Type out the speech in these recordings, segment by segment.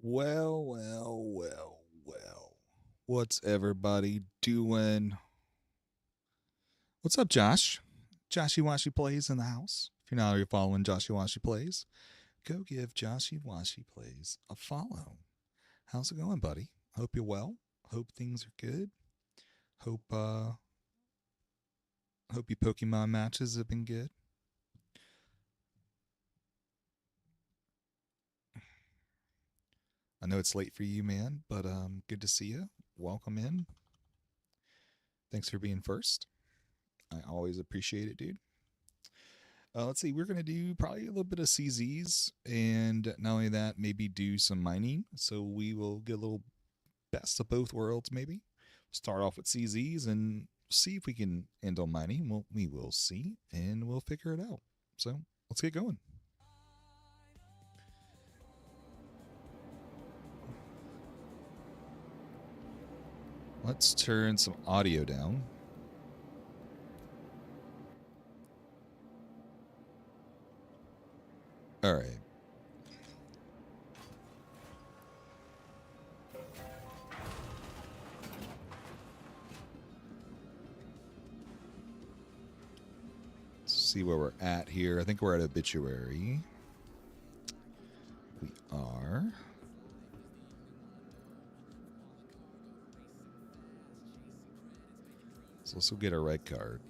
Well, well, well, well. What's everybody doing? What's up, Josh? Joshy Washy Plays in the house. If you're not already following Joshy Washy Plays, go give Joshy Washy Plays a follow. How's it going, buddy? Hope you're well. Hope things are good. Hope your Pokemon matches have been good. I know it's late for you, man, but good to see you. Welcome in. Thanks for being first. I always appreciate it, dude. Let's see, we're going to do probably a little bit of CZs, and not only that, maybe do some mining. So we will get a little best of both worlds, maybe. Start off with CZs and see if we can end on mining. Well, we will see, and we'll figure it out. So let's get going. Let's turn some audio down. All right. Let's see where we're at here. I think we're at obituary. We are. So let's go get a red card.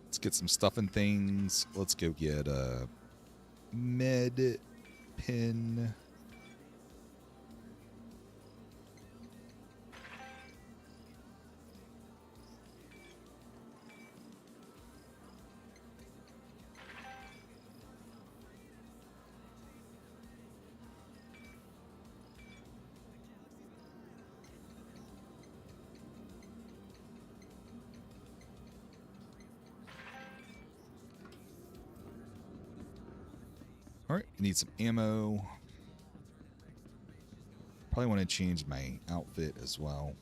Let's get some stuff and things. Let's go get a med pin. All right, need some ammo. Probably want to change my outfit as well.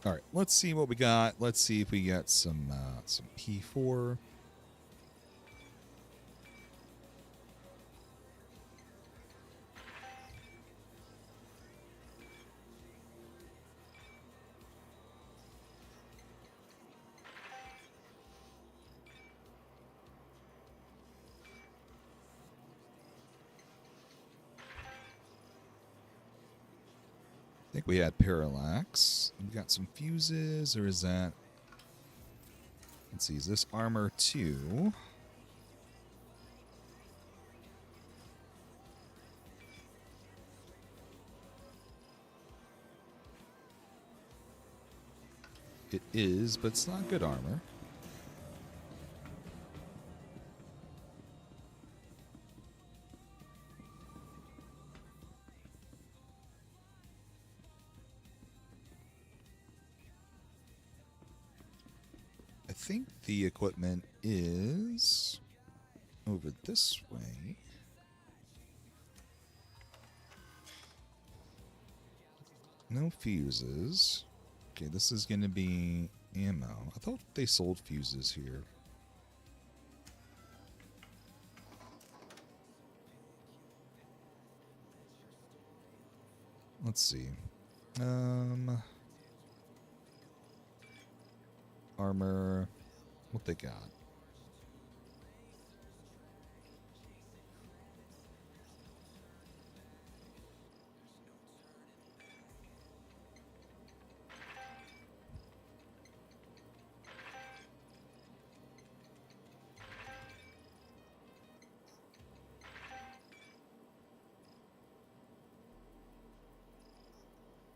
All right, let's see what we got. Let's see if we got some P4. I think we had parallax. We got some fuses, or is that? Let's see. Is this armor 2? It is, but it's not good armor. I think the equipment is over this way. No fuses. Okay, this is going to be ammo. I thought they sold fuses here. Let's see. Armor. What they got?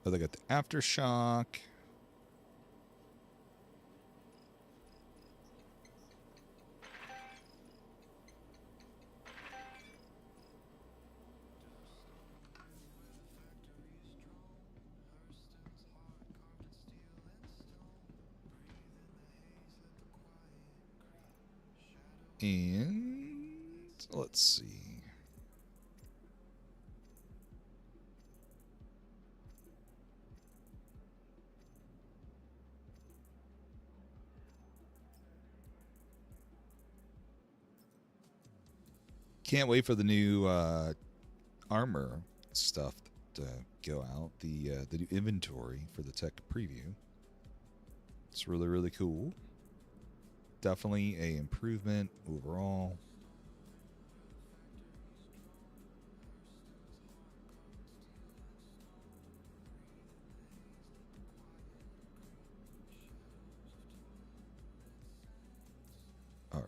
Oh, they got the aftershock. And let's see. Can't wait for the new armor stuff to go out. The new inventory for the tech preview. It's really, really cool. Definitely a improvement overall. All right.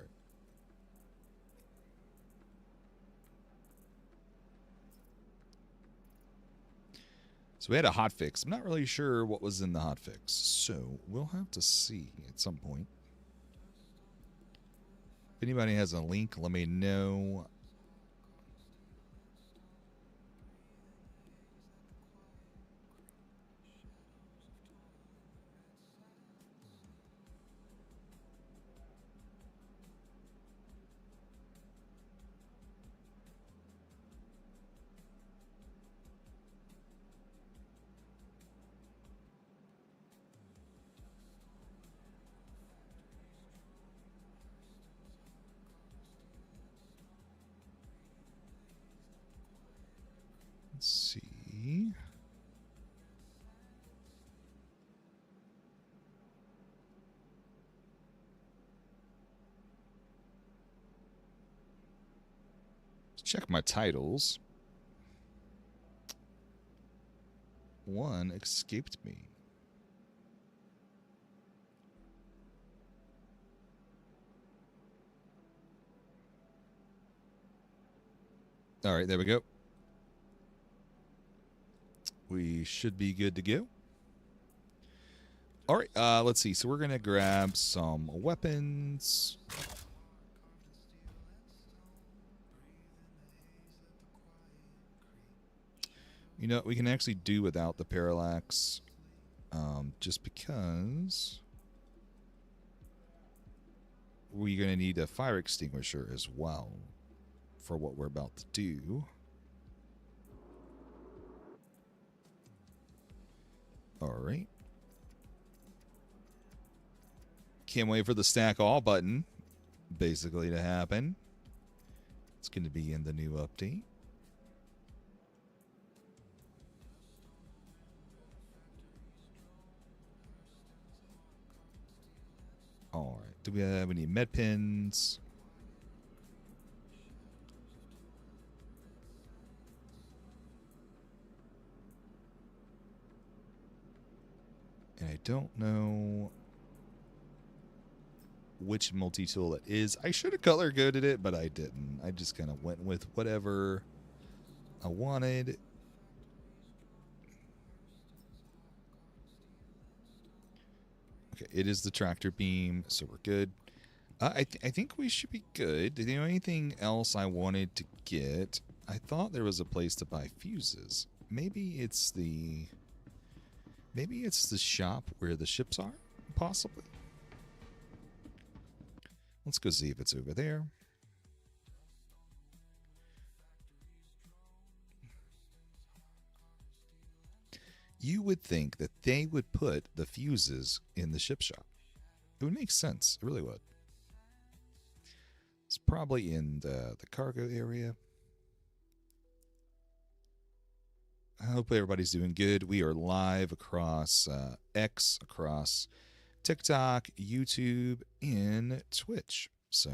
So we had a hotfix. I'm not really sure what was in the hotfix, so we'll have to see at some point. If anybody has a link, let me know. Let's see. Let's check my titles. One escaped me. All right, there we go. We should be good to go. All right, let's see. So we're going to grab some weapons. You know, we can actually do without the parallax, just because we're going to need a fire extinguisher as well for what we're about to do. All right. Can't wait for the stack all button, basically, to happen. It's going to be in the new update. All right. Do we have any med pins? And I don't know which multi-tool it is. I should have color coded it, but I didn't. I just kind of went with whatever I wanted. Okay, it is the tractor beam, so we're good. I think we should be good. Did you know anything else I wanted to get? I thought there was a place to buy fuses. Maybe it's the shop where the ships are, possibly. Let's go see if it's over there. You would think that they would put the fuses in the ship shop. It would make sense. It really would. It's probably in the cargo area. I hope everybody's doing good. We are live across X, across TikTok, YouTube, and Twitch. So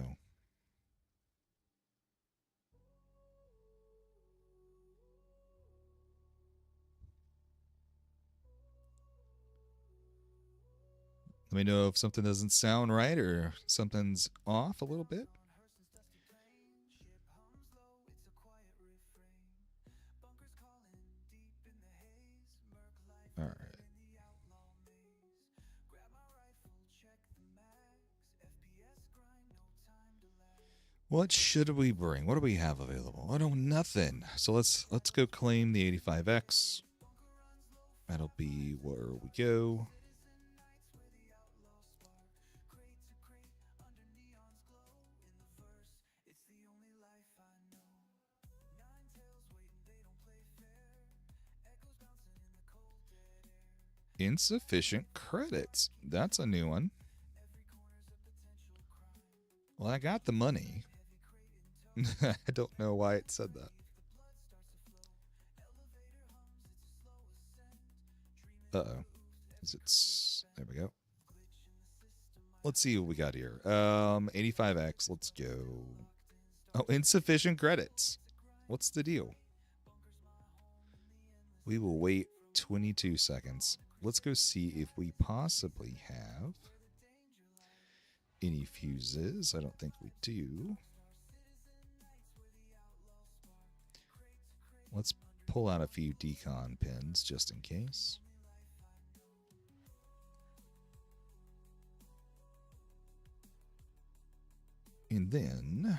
let me know if something doesn't sound right or something's off a little bit. All right. What should we bring? What do we have available? I don't nothing. So let's go claim the 85X. That'll be where we go. Insufficient credits. That's a new one. Well, I got the money. I don't know why it said that. Uh-oh. Is it... There we go. Let's see what we got here. 85X. Let's go. Oh, insufficient credits. What's the deal? We will wait 22 seconds. Let's go see if we possibly have any fuses. I don't think we do. Let's pull out a few decon pins just in case. And then,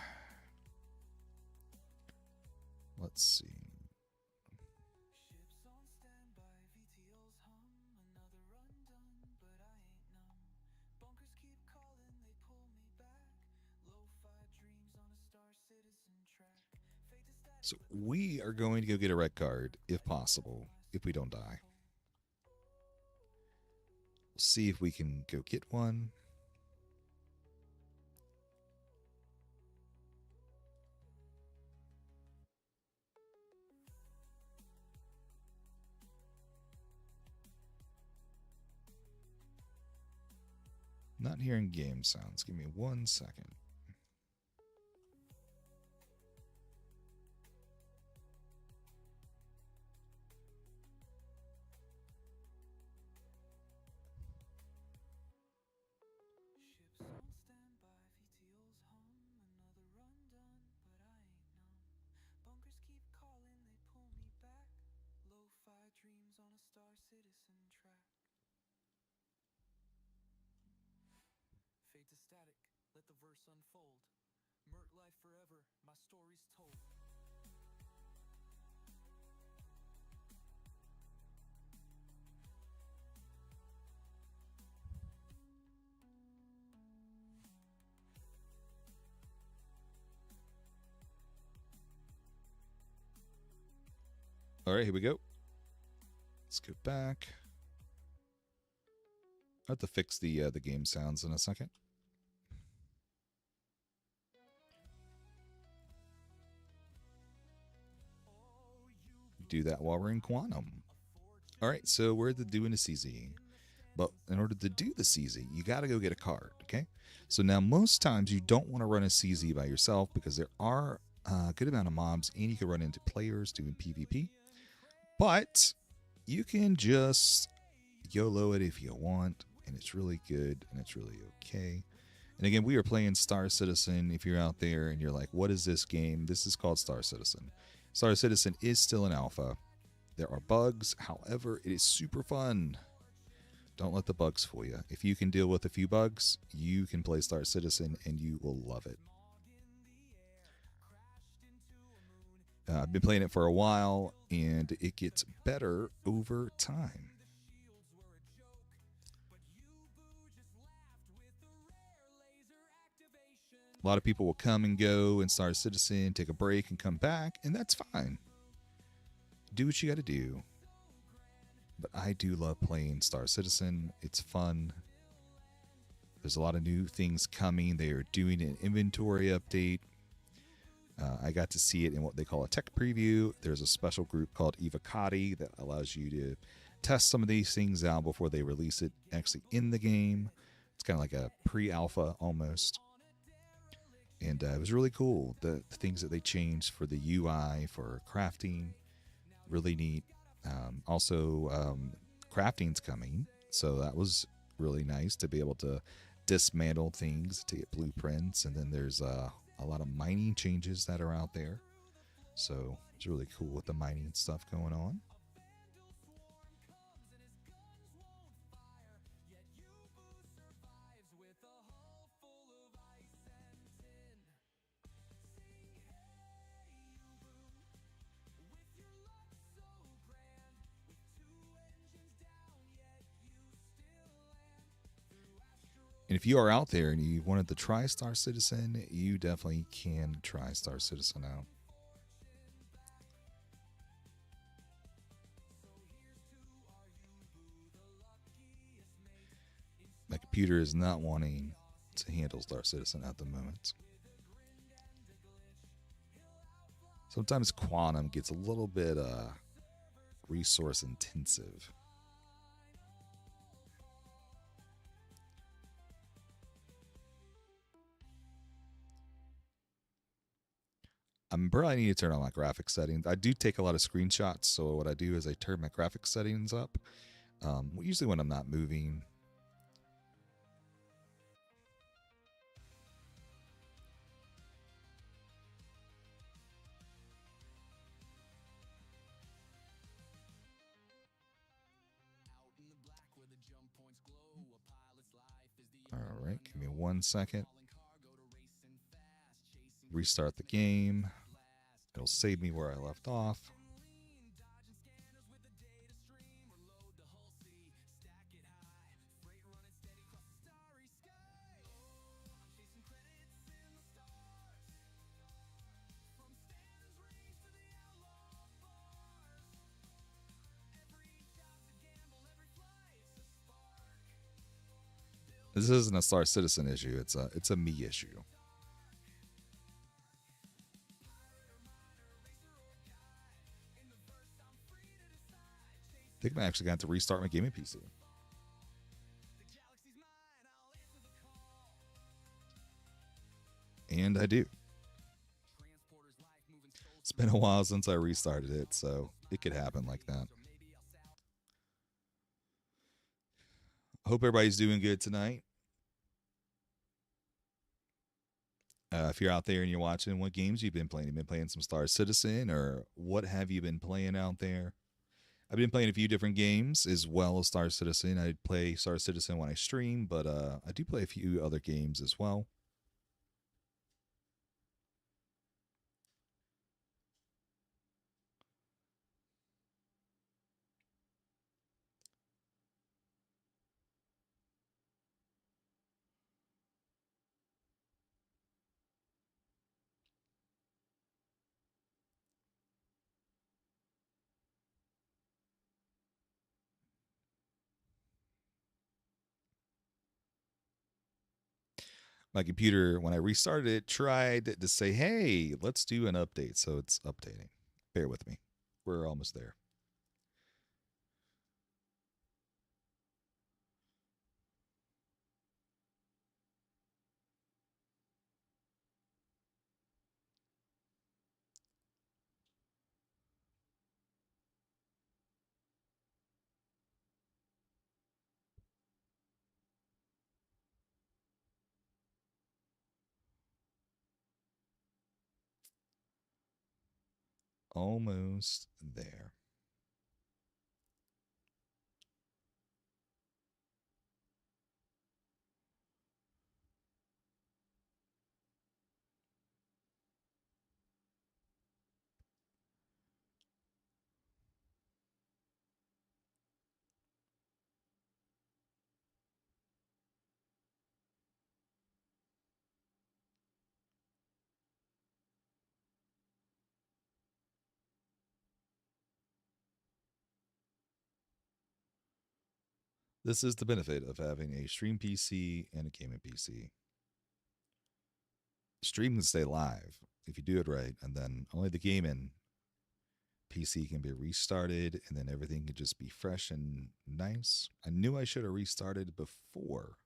let's see. So we are going to go get a red card, if possible, if we don't die. We'll see if we can go get one. Not hearing game sounds. Give me 1 second. All right, here we go. Let's go back. I have to fix the game sounds in a second. Do that while we're in Quantum. All right, so we're doing the CZ. But in order to do the CZ, you got to go get a card, okay? So now most times you don't want to run a CZ by yourself because there are a good amount of mobs and you can run into players doing PvP. But you can just YOLO it if you want, and it's really good and it's really okay. And again, we are playing Star Citizen. If you're out there and you're like, what is this game? This is called Star Citizen. Star Citizen is still in alpha. There are bugs. However, it is super fun. Don't let the bugs fool you. If you can deal with a few bugs, you can play Star Citizen and you will love it. I've been playing it for a while and it gets better over time. A lot of people will come and go in Star Citizen, take a break and come back, and that's fine. Do what you got to do. But I do love playing Star Citizen. It's fun. There's a lot of new things coming. They are doing an inventory update. I got to see it in what they call a tech preview. There's a special group called Evocati that allows you to test some of these things out before they release it actually in the game. It's kind of like a pre-alpha almost. And it was really cool. The things that they changed for the UI, for crafting, really neat. Also, crafting's coming, so that was really nice to be able to dismantle things to get blueprints. And then there's a lot of mining changes that are out there, so it's really cool with the mining stuff going on. And if you are out there and you wanted to try Star Citizen, you definitely can try Star Citizen out. computer is not wanting to handle Star Citizen at the moment. Sometimes Quantum gets a little bit resource intensive. I'm probably need to turn on my graphics settings. I do take a lot of screenshots, so what I do is I turn my graphics settings up. Usually when I'm not moving. All right, give me 1 second. Restart the game. It'll save me where I left off. This isn't a Star Citizen issue. It's a me issue. I think I'm actually going to have to restart my gaming PC. And I do. It's been a while since I restarted it, so it could happen like that. I hope everybody's doing good tonight. If you're out there and you're watching, what games you've been playing? You've been playing some Star Citizen, or what have you been playing out there? I've been playing a few different games as well as Star Citizen. I play Star Citizen when I stream, but I do play a few other games as well. My computer, when I restarted it, tried to say, hey, let's do an update. So it's updating. Bear with me. We're almost there. Almost there. This is the benefit of having a stream PC and a gaming PC. Stream can stay live if you do it right, and then only the gaming PC can be restarted, and then everything can just be fresh and nice. I knew I should have restarted before.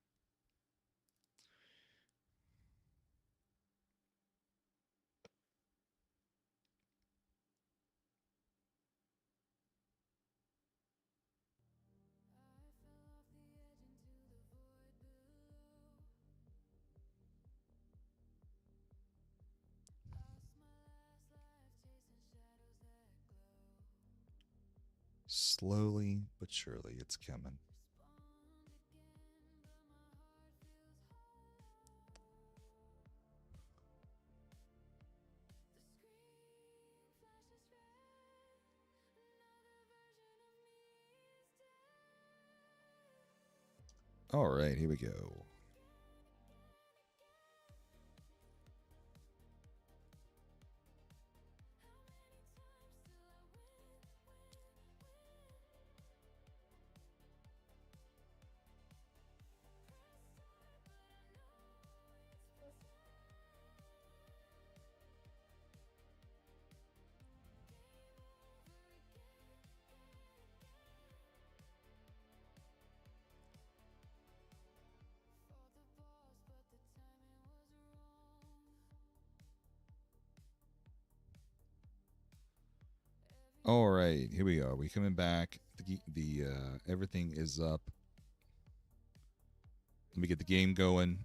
Slowly but surely, it's coming. All right, here we go. All right, here we are. We coming back. The everything is up. Let me get the game going.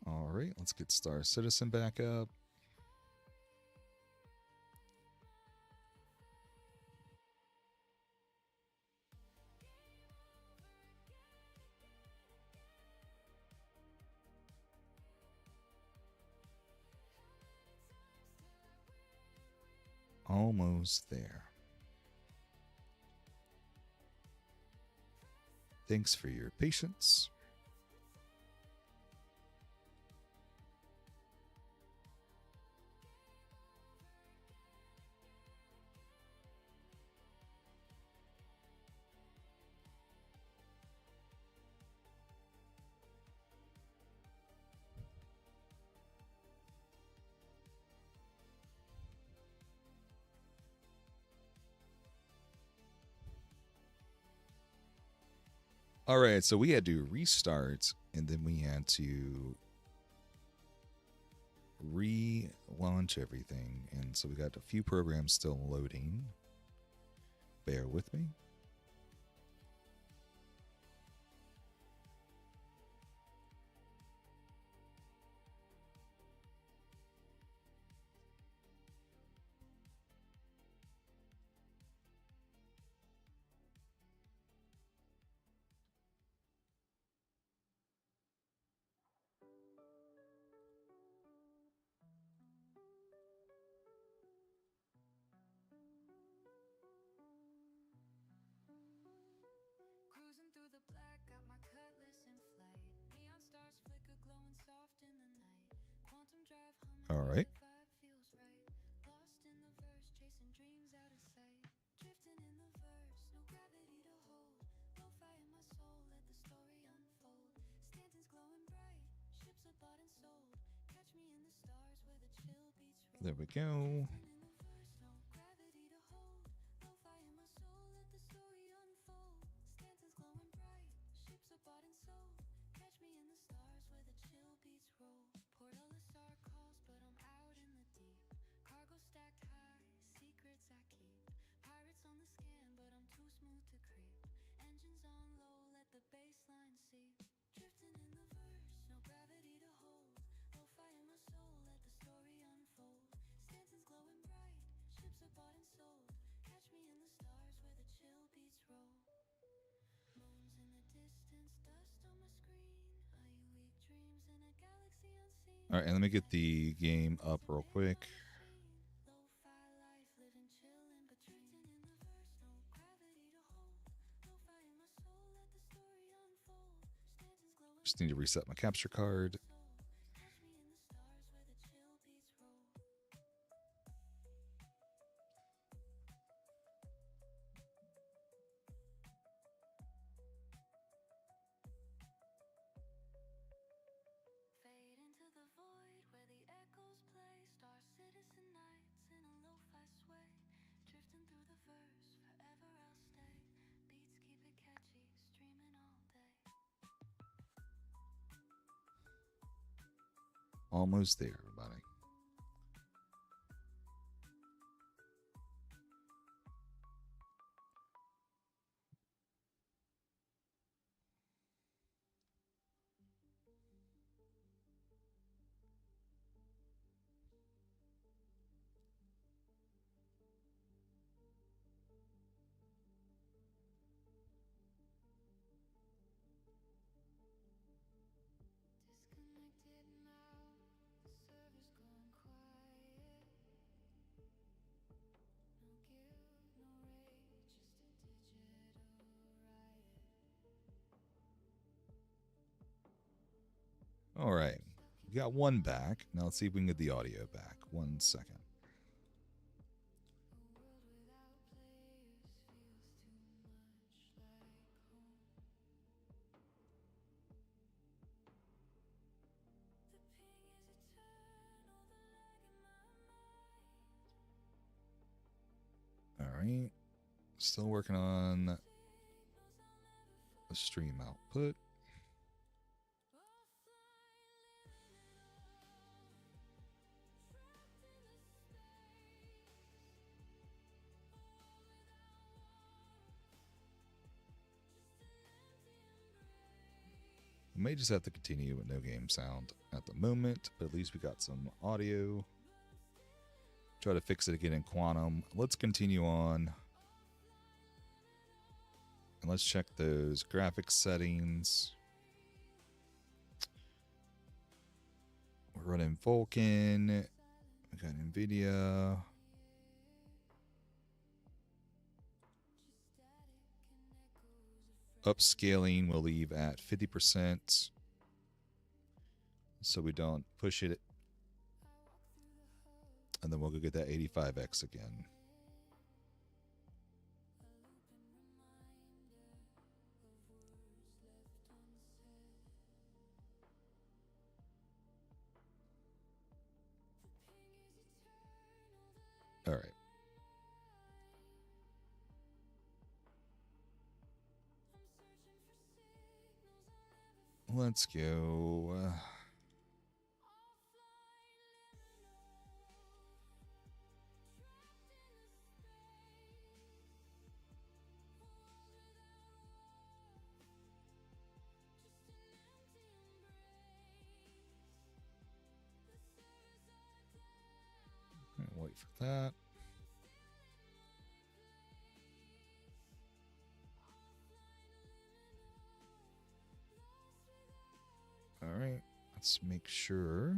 All right, let's get Star Citizen back up. Almost there. Thanks for your patience. All right, so we had to restart and then we had to relaunch everything. And so we got a few programs still loading. Bear with me. All right. There we go. All right, and let me get the game up real quick. Just need to reset my capture card. Almost there, everybody. All right. We got one back. Now let's see if we can get the audio back. 1 second. All right. right. Still working on the stream output. We may just have to continue with no game sound at the moment, but at least we got some audio. Try to fix it again in Quantum. Let's continue on. And let's check those graphics settings. We're running Vulkan. We got NVIDIA. Upscaling we'll leave at 50% so we don't push it. And then we'll go get that 85X again. All right. Let's go. Wait for that. All right. Let's make sure.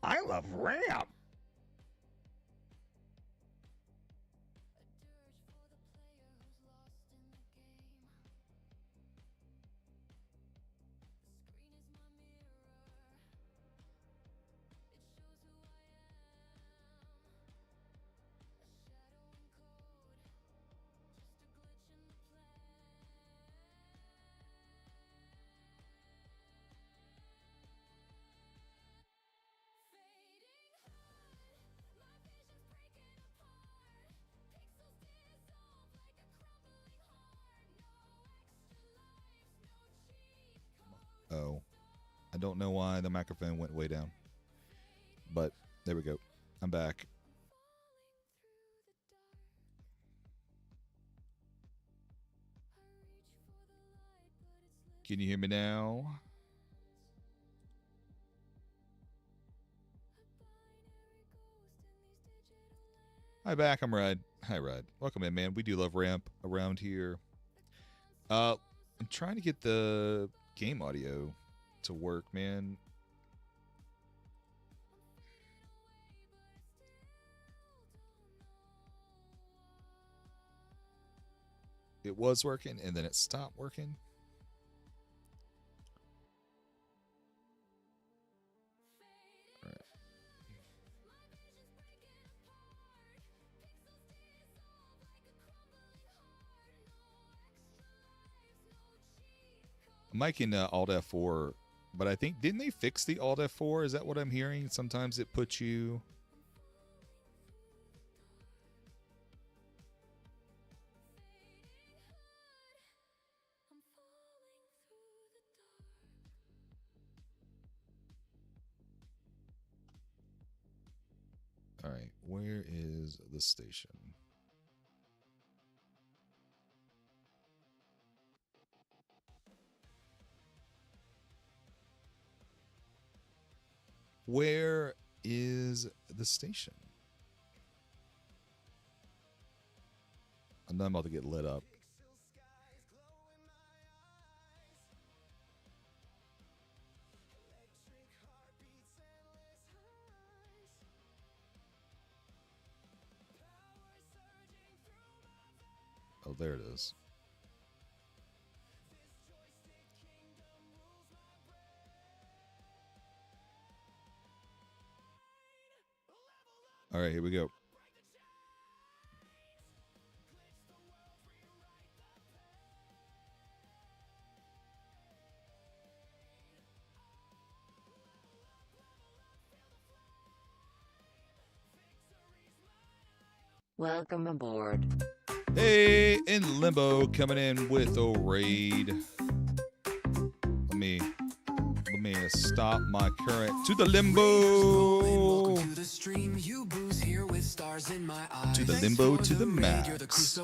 I love Ram. I don't know why the microphone went way down. But there we go. I'm back. Can you hear me now? Hi, back. I'm Red. Hi, Red. Welcome in, man. We do love ramp around here. I'm trying to get the game audio to work, man. It was working, and then it stopped working. I'm miking Alt F4, but I think, didn't they fix the Alt F4? Is that what I'm hearing? Sometimes it puts you... All right, where is the station? Where is the station? I'm about to get lit up. Oh, there it is. All right, here we go. Welcome aboard. Hey, in Limbo coming in with a raid. Let me stop my current to the Limbo. To the Limbo to the max. Ramps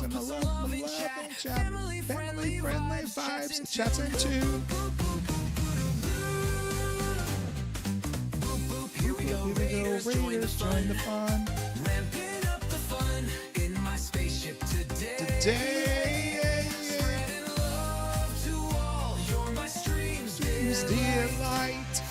in the love chat. Family friendly vibes. Chatting too. Here we go, Raiders, join the fun. Ramping up the fun in my spaceship today. Spreading love to all, you're my streams delight.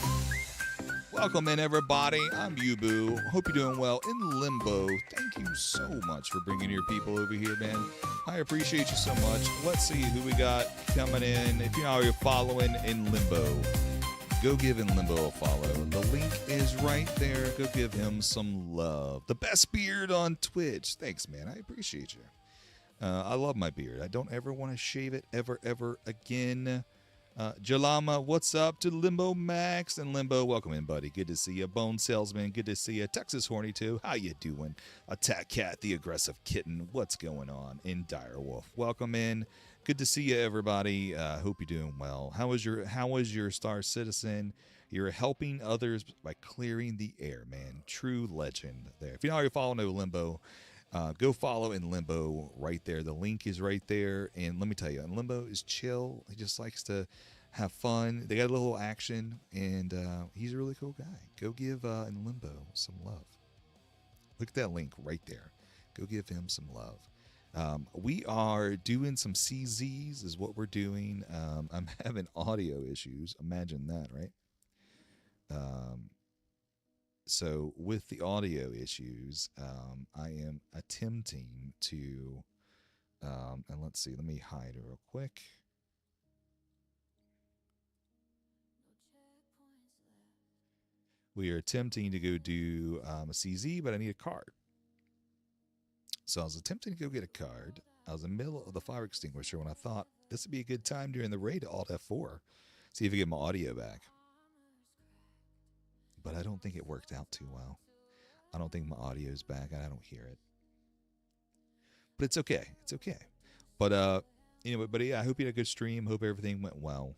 Welcome in, everybody. I'm Yubu. Hope you're doing well in Limbo. Thank you so much for bringing your people over here, man. I appreciate you so much. Let's see who we got coming in. If you know you're following in Limbo, go give In Limbo a follow. The link is right there. Go give him some love. The best beard on Twitch. Thanks, man. I appreciate you. I love my beard. I don't ever want to shave it ever again. Jalama, what's up? To Limbo Max and Limbo. Welcome in, buddy. Good to see you. Bone Salesman, good to see you. Texas Horny, too. How you doing? Attack Cat, the aggressive kitten. What's going on? In Direwolf. Welcome in. Good to see you, everybody. Hope you're doing well. How was your Star Citizen? You're helping others by clearing the air, man. True legend there. If you know how you're following Limbo, go follow In Limbo right there. The link is right there. And let me tell you, In Limbo is chill. He just likes to have fun. They got a little action, and he's a really cool guy. Go give In Limbo some love. Look at that link right there. Go give him some love. We are doing some CZs is what we're doing. I'm having audio issues. Imagine that, right? So with the audio issues, I am attempting to, and let's see, let me hide it real quick. We are attempting to go do a CZ, but I need a card. So I was attempting to go get a card. I was in the middle of the fire extinguisher when I thought this would be a good time during the raid to Alt F4. See if I get my audio back. But I don't think it worked out too well. I don't think my audio's back and I don't hear it. But it's okay. It's okay. But Anyway, buddy, I hope you had a good stream. Hope everything went well.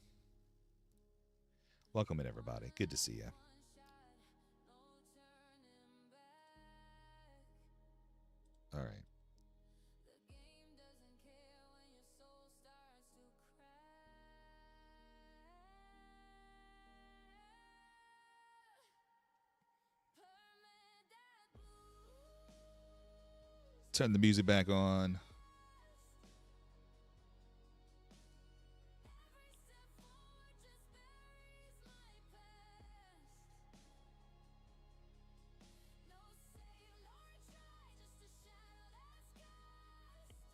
Welcome in, everybody. Good to see you. All right. Turn the music back on.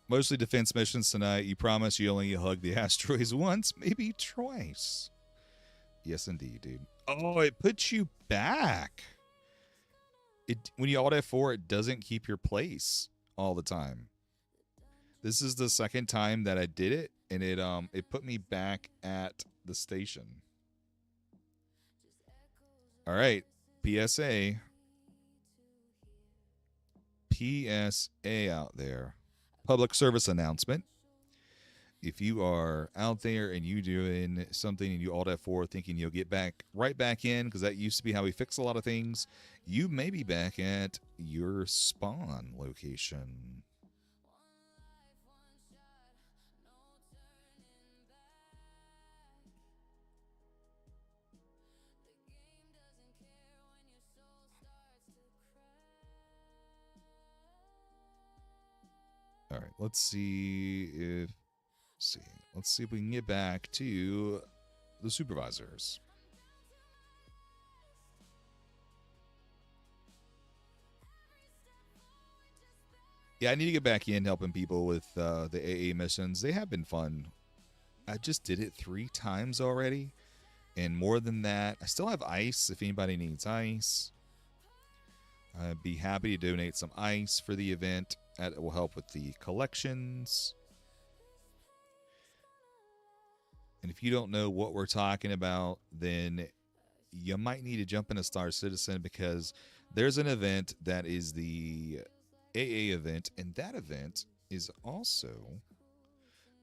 Mostly defense missions tonight. You promise you only hug the asteroids once, maybe twice. Yes, indeed, dude. Oh, it puts you back. It when you alt F4, it doesn't keep your place all the time. This is the second time that I did it, and it put me back at the station. All right, PSA. PSA out there. Public service announcement. If you are out there and you doing something and you alt F4 thinking you'll get back right back in, because that used to be how we fix a lot of things, you may be back at your spawn location. All right, let's see if we can get back to the supervisors. Yeah, I need to get back in helping people with the AA missions. They have been fun. I just did it 3 times already, and more than that, I still have ice if anybody needs ice. I'd be happy to donate some ice for the event. That will help with the collections. And if you don't know what we're talking about, then you might need to jump into Star Citizen, because there's an event that is the AA event, and that event is also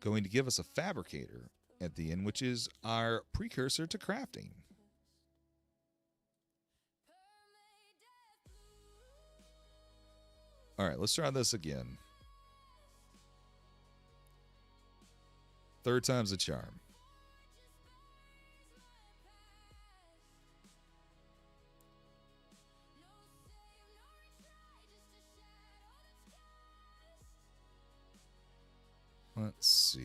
going to give us a fabricator at the end, which is our precursor to crafting. All right, let's try this again. 3rd time's a charm. Let's see.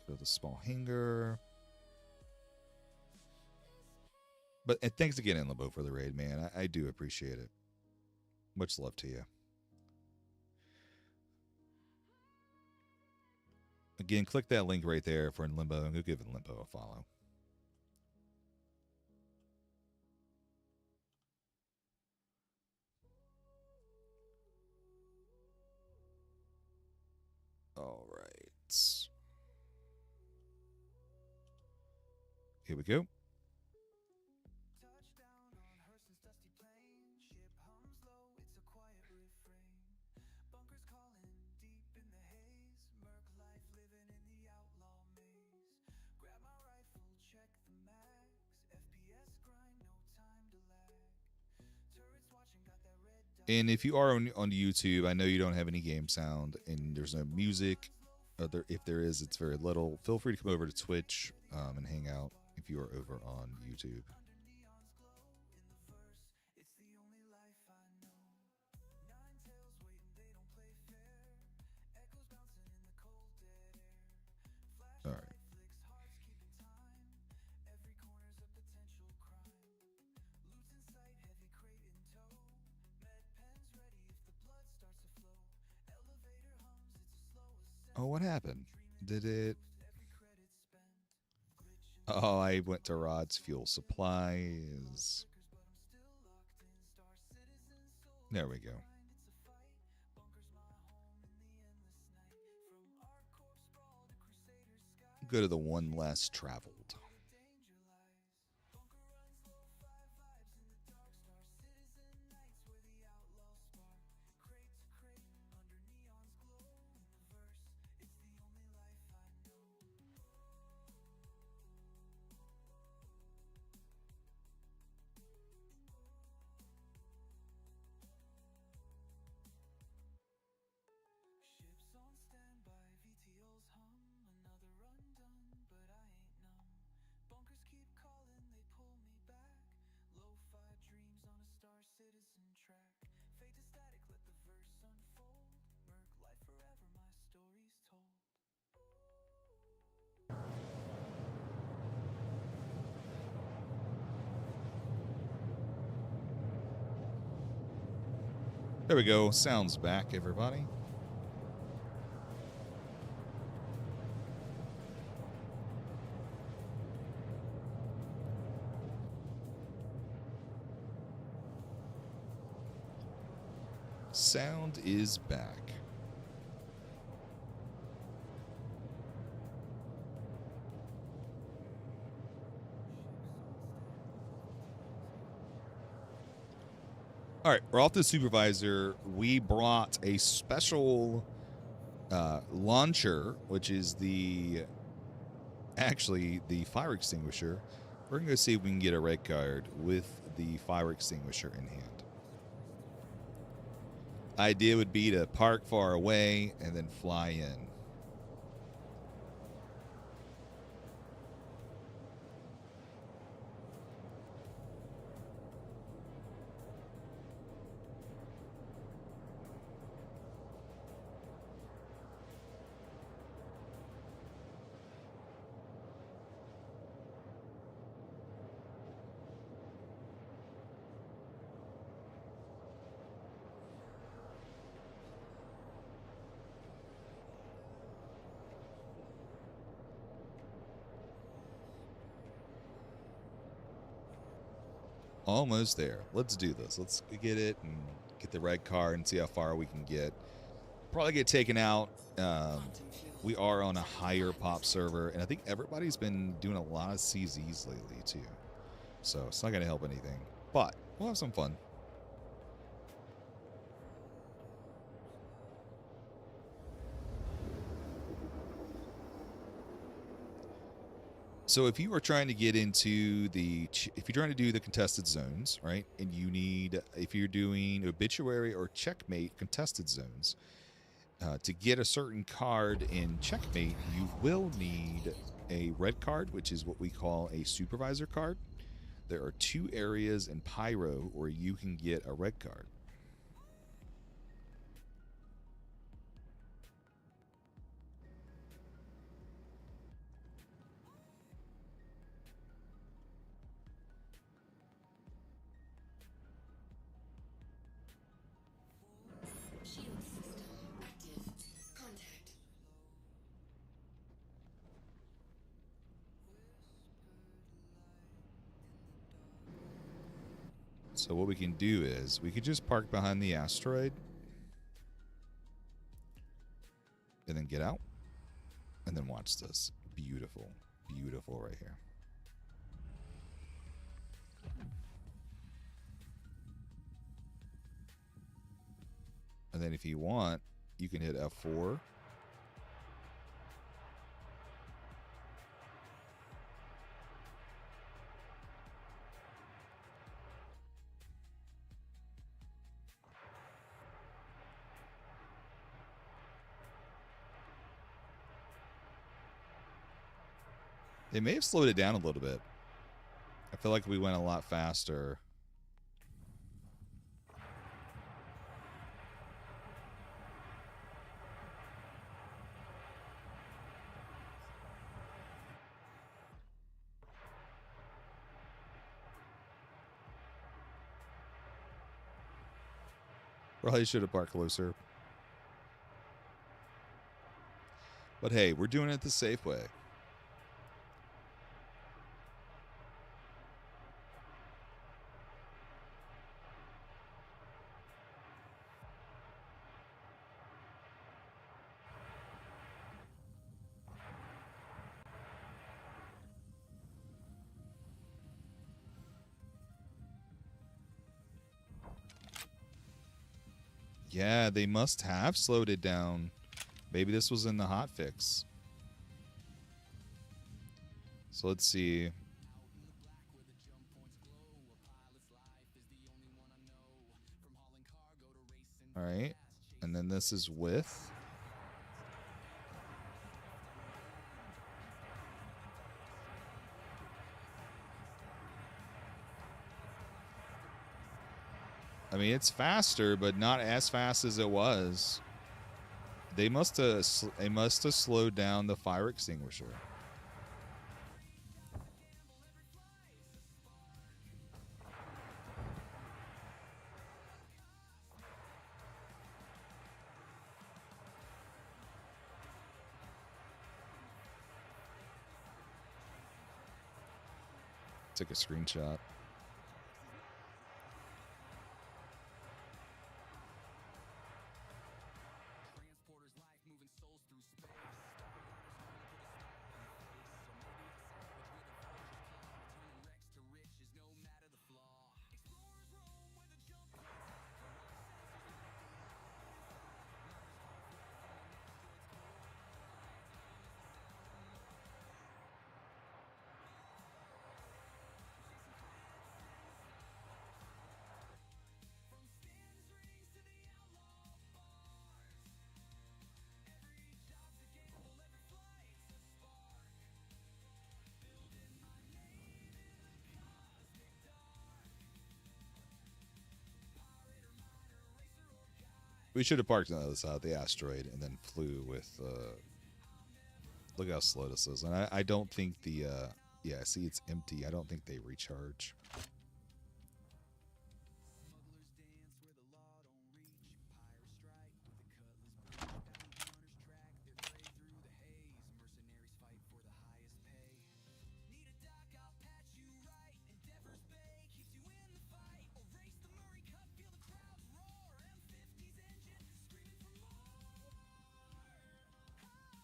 Go to the small hangar. But and thanks again, Enlebo, for the raid, man. I do appreciate it. Much love to you. Again, click that link right there for Enlimbo, and go give Enlimbo a follow. All right. Here we go. And if you are on YouTube, I know you don't have any game sound and there's no music. If there is, it's very little. Feel free to come over to Twitch and hang out if you are over on YouTube. All right. Oh, what happened? Did it? Oh, I went to Rod's fuel supplies. There we go. Go to the one less traveled. There we go. Sounds back, everybody. Sound is back. All right, we're off to the supervisor. We brought a special launcher, which is actually the fire extinguisher. We're going to go see if we can get a red card with the fire extinguisher in hand. Idea would be to park far away and then fly in. Almost there. Let's do this. Let's get it and get the red card and see how far we can get. Probably get taken out. We are on a higher pop server, and I think everybody's been doing a lot of CZs lately too. So it's not going to help anything, but we'll have some fun. So if you are trying to get into if you're trying to do the contested zones, right, and you need, if you're doing obituary or checkmate contested zones, to get a certain card in checkmate, you will need a red card, which is what we call a supervisor card. There are 2 areas in Pyro where you can get a red card. So what we can do is we could just park behind the asteroid and then get out and then watch this. Beautiful, beautiful right here. And then if you want, you can hit F4. They may have slowed it down a little bit. I feel like we went a lot faster. Probably should have parked closer. But hey, we're doing it the safe way. Yeah, they must have slowed it down. Maybe this was in the hotfix. So let's see. All right. And then this is with. I mean, it's faster, but not as fast as it was. They must have slowed down the fire extinguisher. Took a screenshot. We should have parked on the other side of the asteroid and then flew with. Look how slow this is, and I don't think the. Yeah, see, it's empty. I don't think they recharge.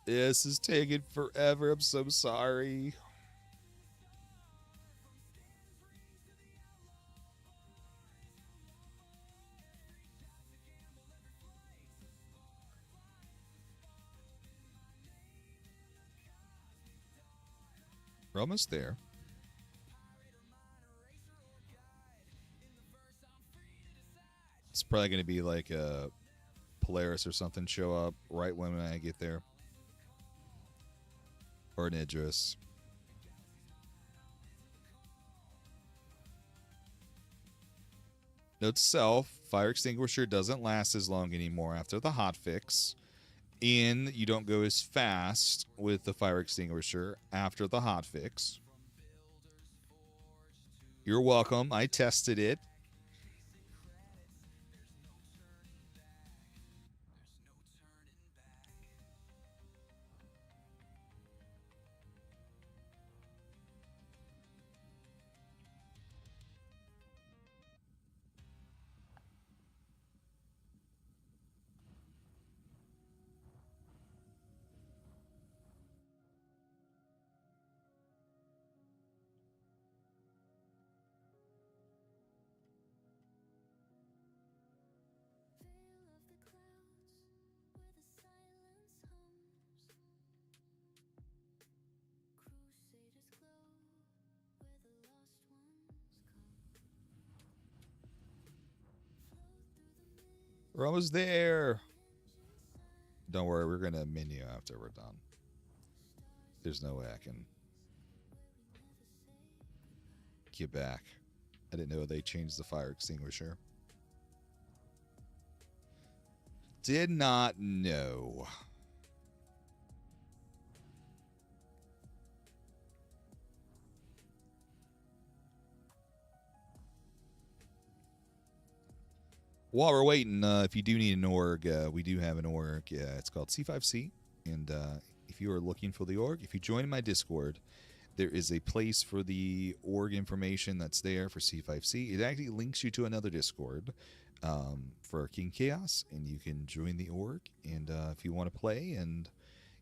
This is taking forever. I'm so sorry. We're almost there. It's probably going to be like a Polaris or something show up right when I get there. Or an Idris. Note to self, fire extinguisher doesn't last as long anymore after the hotfix. And you don't go as fast with the fire extinguisher after the hotfix. You're welcome. I tested it. We're almost there. Don't worry, we're going to menu after we're done. There's no way I can get back. I didn't know they changed the fire extinguisher. Did not know. While we're waiting, if you do need an org, we do have an org. It's called C5C. And if you are looking for the org, if you join my Discord, there is a place for the org information that's there for C5C. It actually links you to another Discord for King Chaos, and you can join the org. And if you want to play and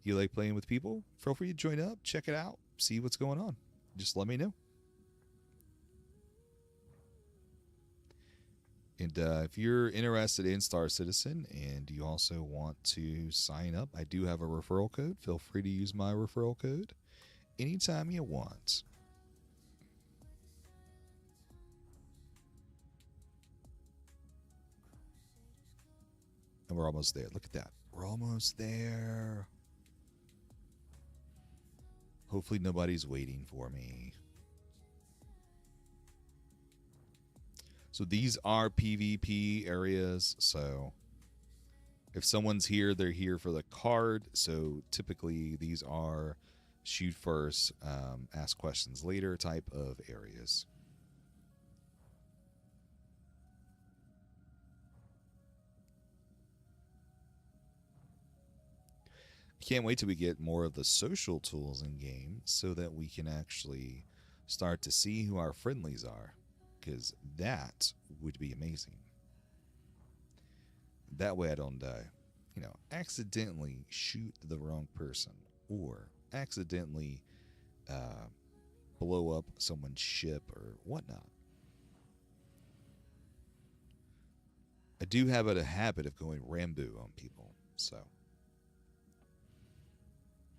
you like playing with people, feel free to join up, check it out, see what's going on. Just let me know. And if you're interested in Star Citizen and you also want to sign up, I do have a referral code. Feel free to use my referral code anytime you want. And we're almost there. Look at that. We're almost there. Hopefully nobody's waiting for me. So these are PvP areas, so if someone's here, they're here for the card. So typically these are shoot first, ask questions later type of areas. Can't wait till we get more of the social tools in game so that we can actually start to see who our friendlies are, because that would be amazing. That way I don't die. Accidentally shoot the wrong person or accidentally blow up someone's ship or whatnot. I do have a habit of going Rambo on people, so.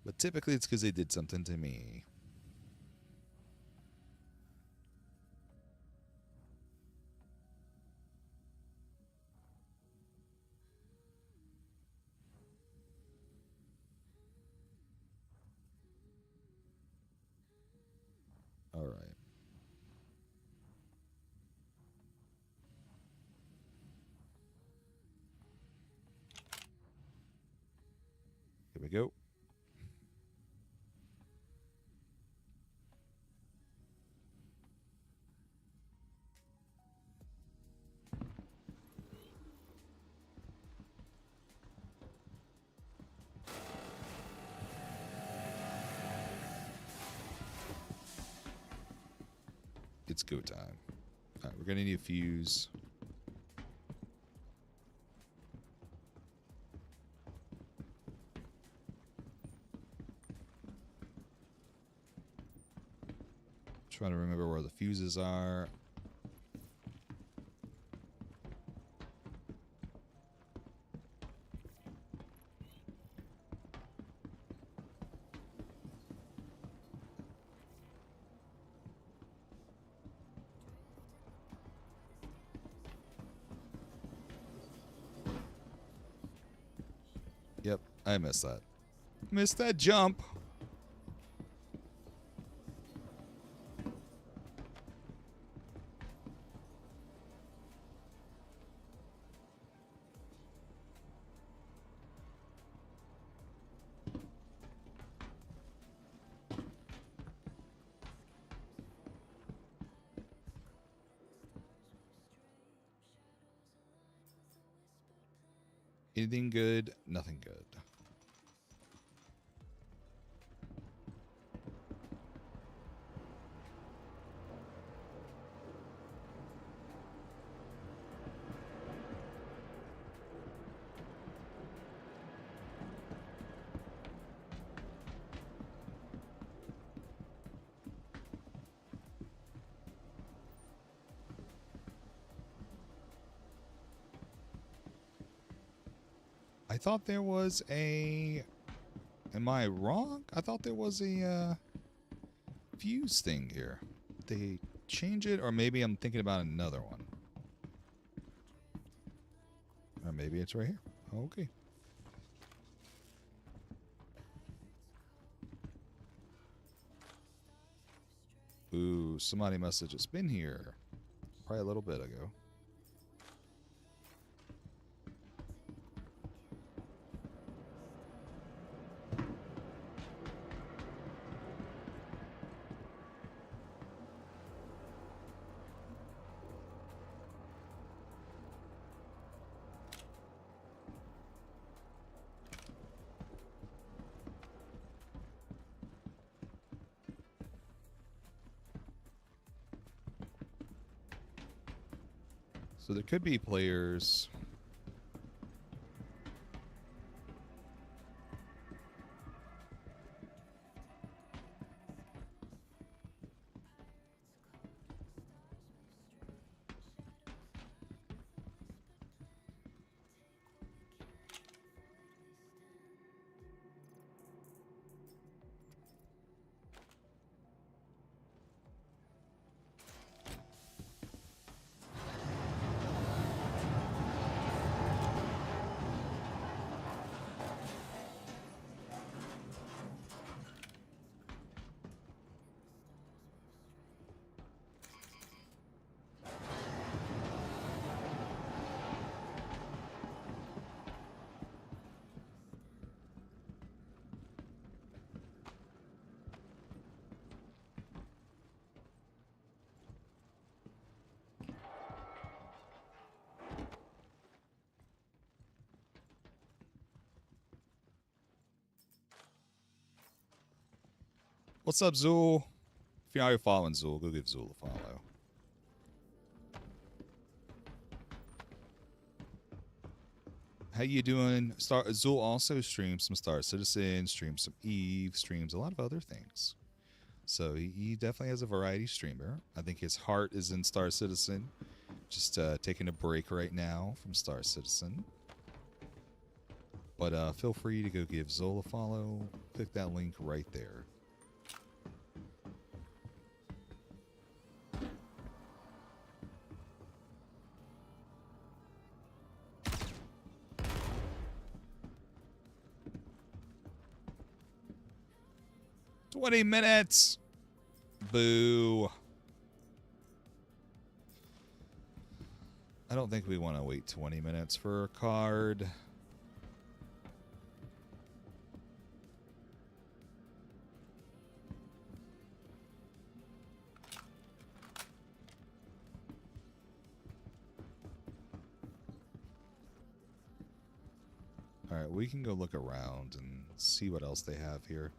But typically it's because they did something to me. All right. Here we go. It's go time. All right, we're going to need a fuse. Trying to remember where the fuses are. Yep, I missed that. Missed that jump. Anything good? Nothing good. I thought there was a... Am I wrong? I thought there was a fuse thing here. They change it, or maybe I'm thinking about another one. Or maybe it's right here. Okay. Ooh, somebody must have just been here. Probably a little bit ago. So there could be players. What's up, Zool? you're not following Zool, go give Zool a follow. How you doing? Zool also streams some Star Citizen, streams some Eve, streams a lot of other things. So he definitely has a variety streamer. I think his heart is in Star Citizen. Just taking a break right now from Star Citizen. But feel free to go give Zool a follow. Click that link right there. "20 minutes! Boo. I don't think we want to wait 20 minutes for a card. Alright, we can go look around and see what else they have here.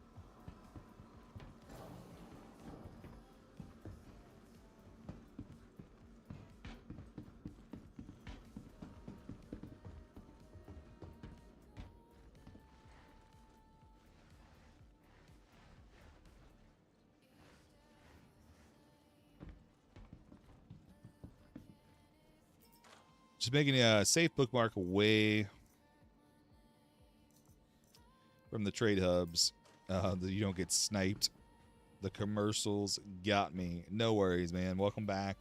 Just making a safe bookmark away from the trade hubs. That you don't get sniped. The commercials got me. No worries, man. Welcome back.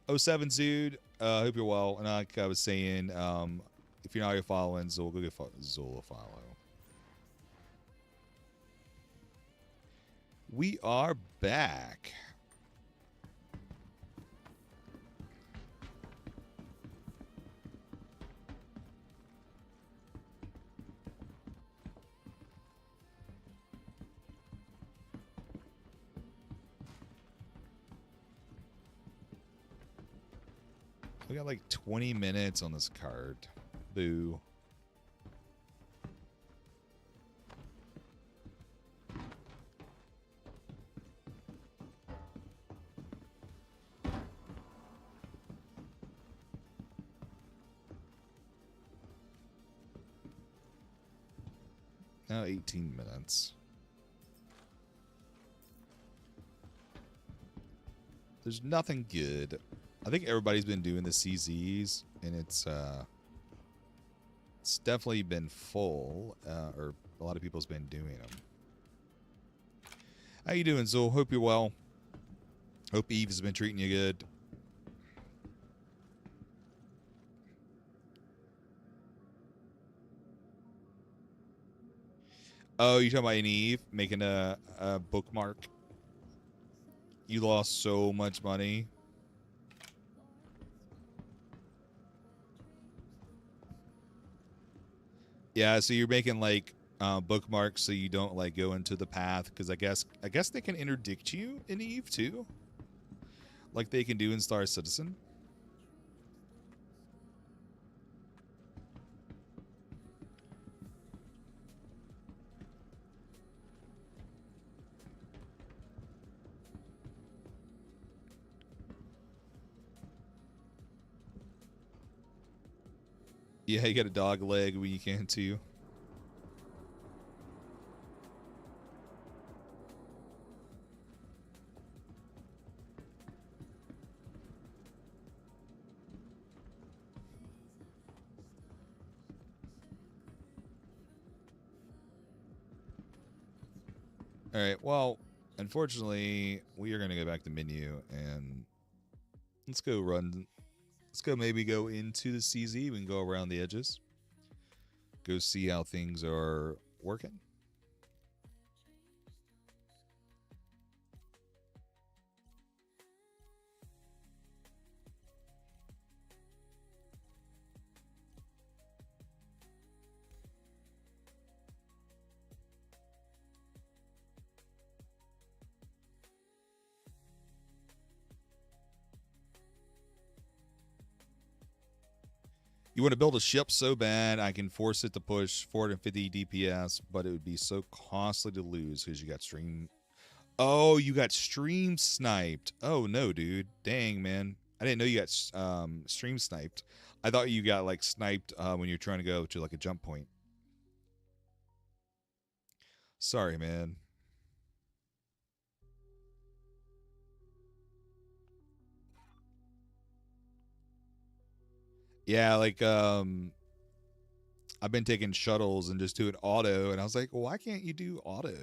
07 Zood. Hope you're well. And like I was saying, if you're not already following Zool, go get Zool a follow. We are back. We got like 20 minutes on this card. Boo. Now 18 minutes. There's nothing good. I think everybody's been doing the CZs, and it's definitely been full, or a lot of people's been doing them. How you doing, Zool? Hope you're well. Hope Eve has been treating you good. Oh, you talking about an Eve making a bookmark? You lost so much money. Yeah, so you're making like bookmarks so you don't like go into the path, because I guess they can interdict you in Eve too, like they can do in Star Citizen. Yeah, you got a dog leg when you can too. All right, well, unfortunately, we are going to go back to menu and let's go maybe go into the CZ. We can go around the edges. Go see how things are working. You want to build a ship so bad, I can force it to push 450 DPS, but it would be so costly to lose because you got stream Oh, you got stream sniped. Oh no, dude. Dang, man. I didn't know you got stream sniped. I thought you got like sniped when you're trying to go to like a jump point. Sorry, man. Yeah, like I've been taking shuttles and just doing auto, and I was like, well, why can't you do auto?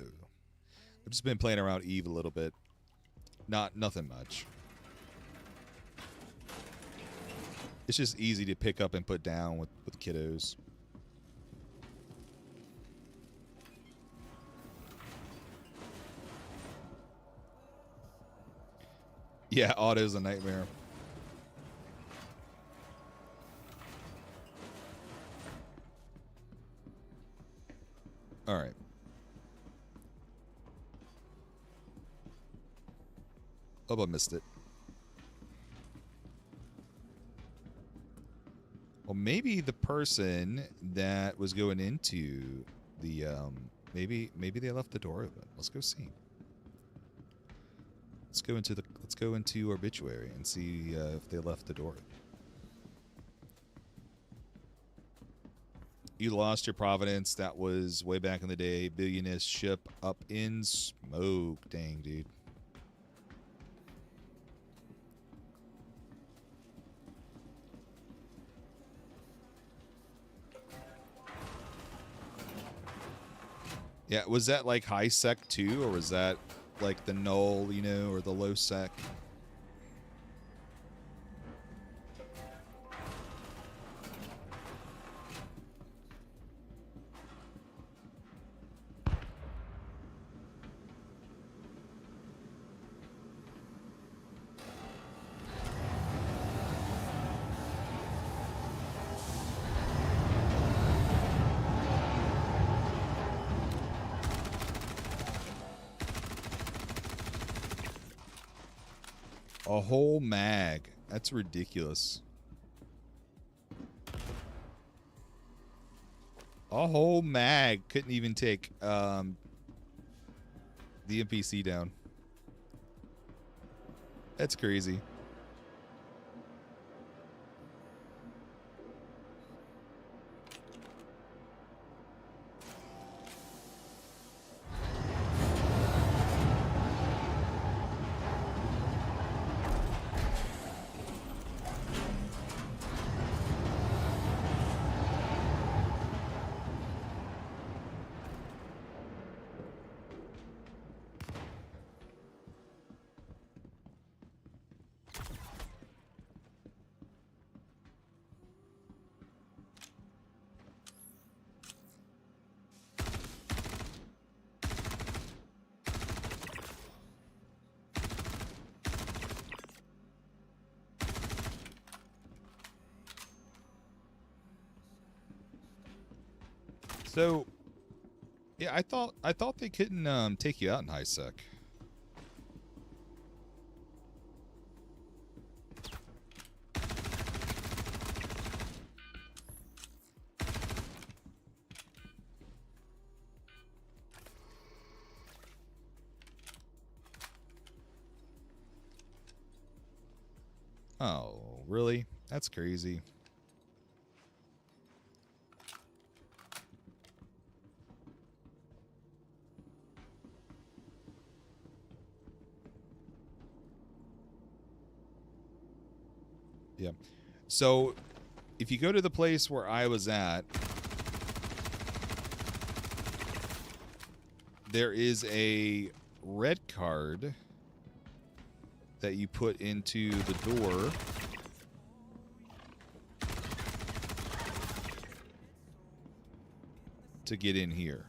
I've just been playing around Eve a little bit. Nothing much. It's just easy to pick up and put down with kiddos. Yeah, auto's a nightmare. All right. Oh, I missed it. Well, maybe the person that was going into the maybe they left the door open. Let's go see. Let's go into obituary and see if they left the door. You lost your Providence. That was way back in the day. Billionist ship up in smoke. Dang, dude. Yeah, was that like high sec too, or was that like the null, you know, or the low sec? A whole mag. That's ridiculous. A whole mag couldn't even take the NPC down. That's crazy. So, yeah, I thought they couldn't take you out in high sec. Oh, really? That's crazy. Yeah. So, if you go to the place where I was at, there is a red card that you put into the door to get in here.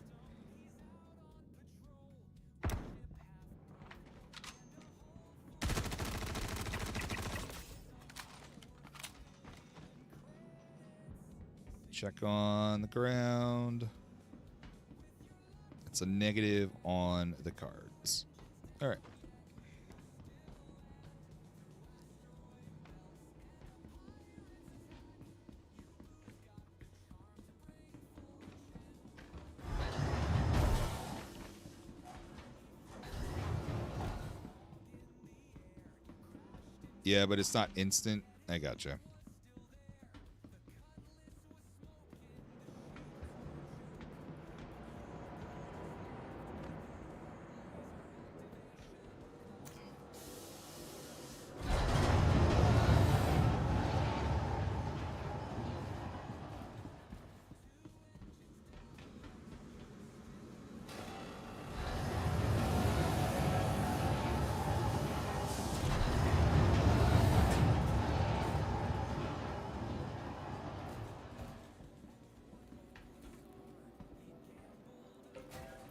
Check on the ground. It's a negative on the cards. All right. Yeah, but it's not instant. I gotcha.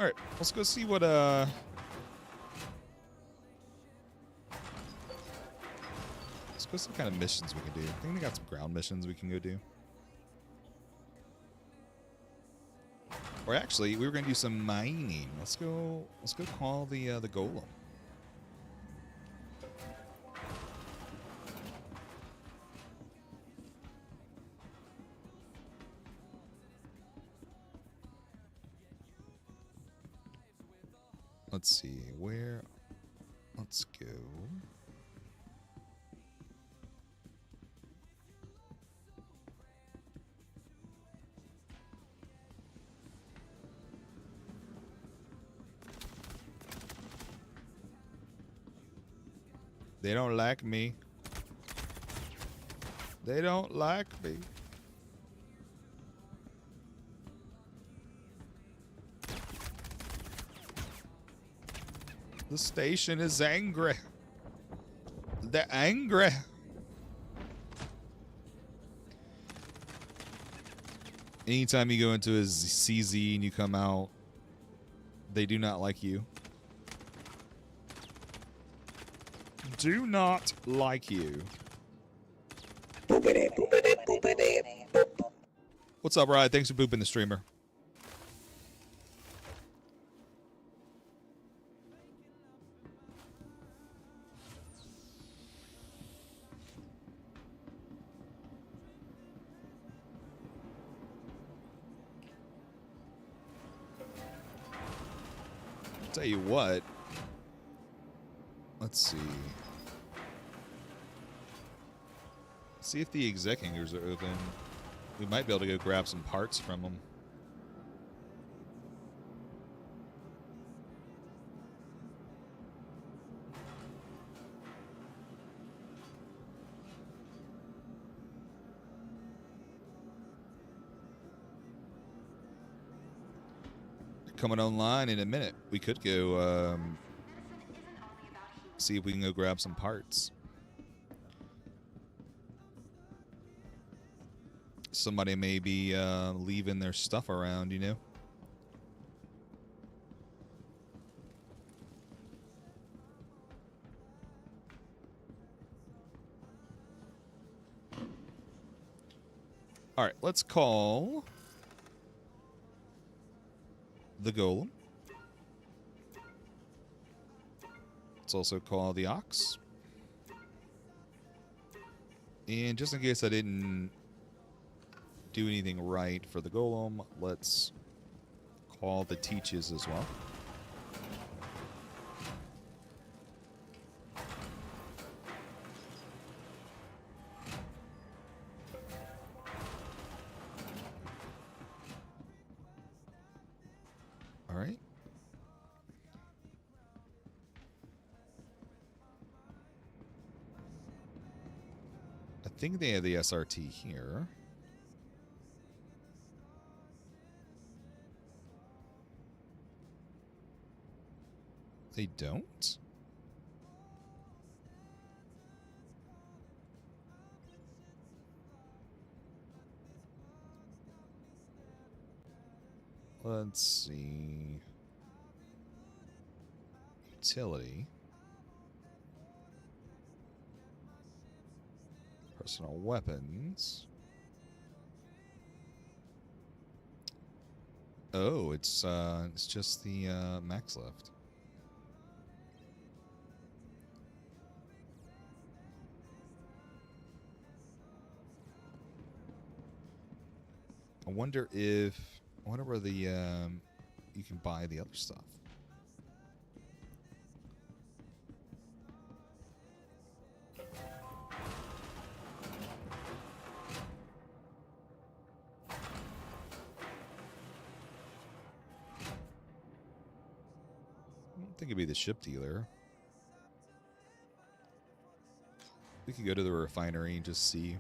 All right, let's go see what let's go see what kind of missions we can do. I think they got some ground missions we can go do. Or actually, we were gonna do some mining. Let's go call the golem. Let's see where. Let's go. They don't like me. They don't like me. The station is angry. They're angry. Anytime you go into a CZ and you come out, they do not like you. Do not like you. Boopity, boopity, boopity, boop. What's up, Ryan? Thanks for booping the streamer. Tell you what. Let's see. See if the exec hangars are open. We might be able to go grab some parts from them. Coming online in a minute. We could go see if we can go grab some parts. Somebody may be leaving their stuff around, you know? All right, let's call the golem. Let's also call the ox. And just in case I didn't do anything right for the golem, let's call the teaches as well. All right. I think they have the SRT here. They don't? Let's see. Utility. Personal weapons. Oh, it's just the max left. I wonder where the you can buy the other stuff. I don't think it'd be the ship dealer. We could go to the refinery and just see.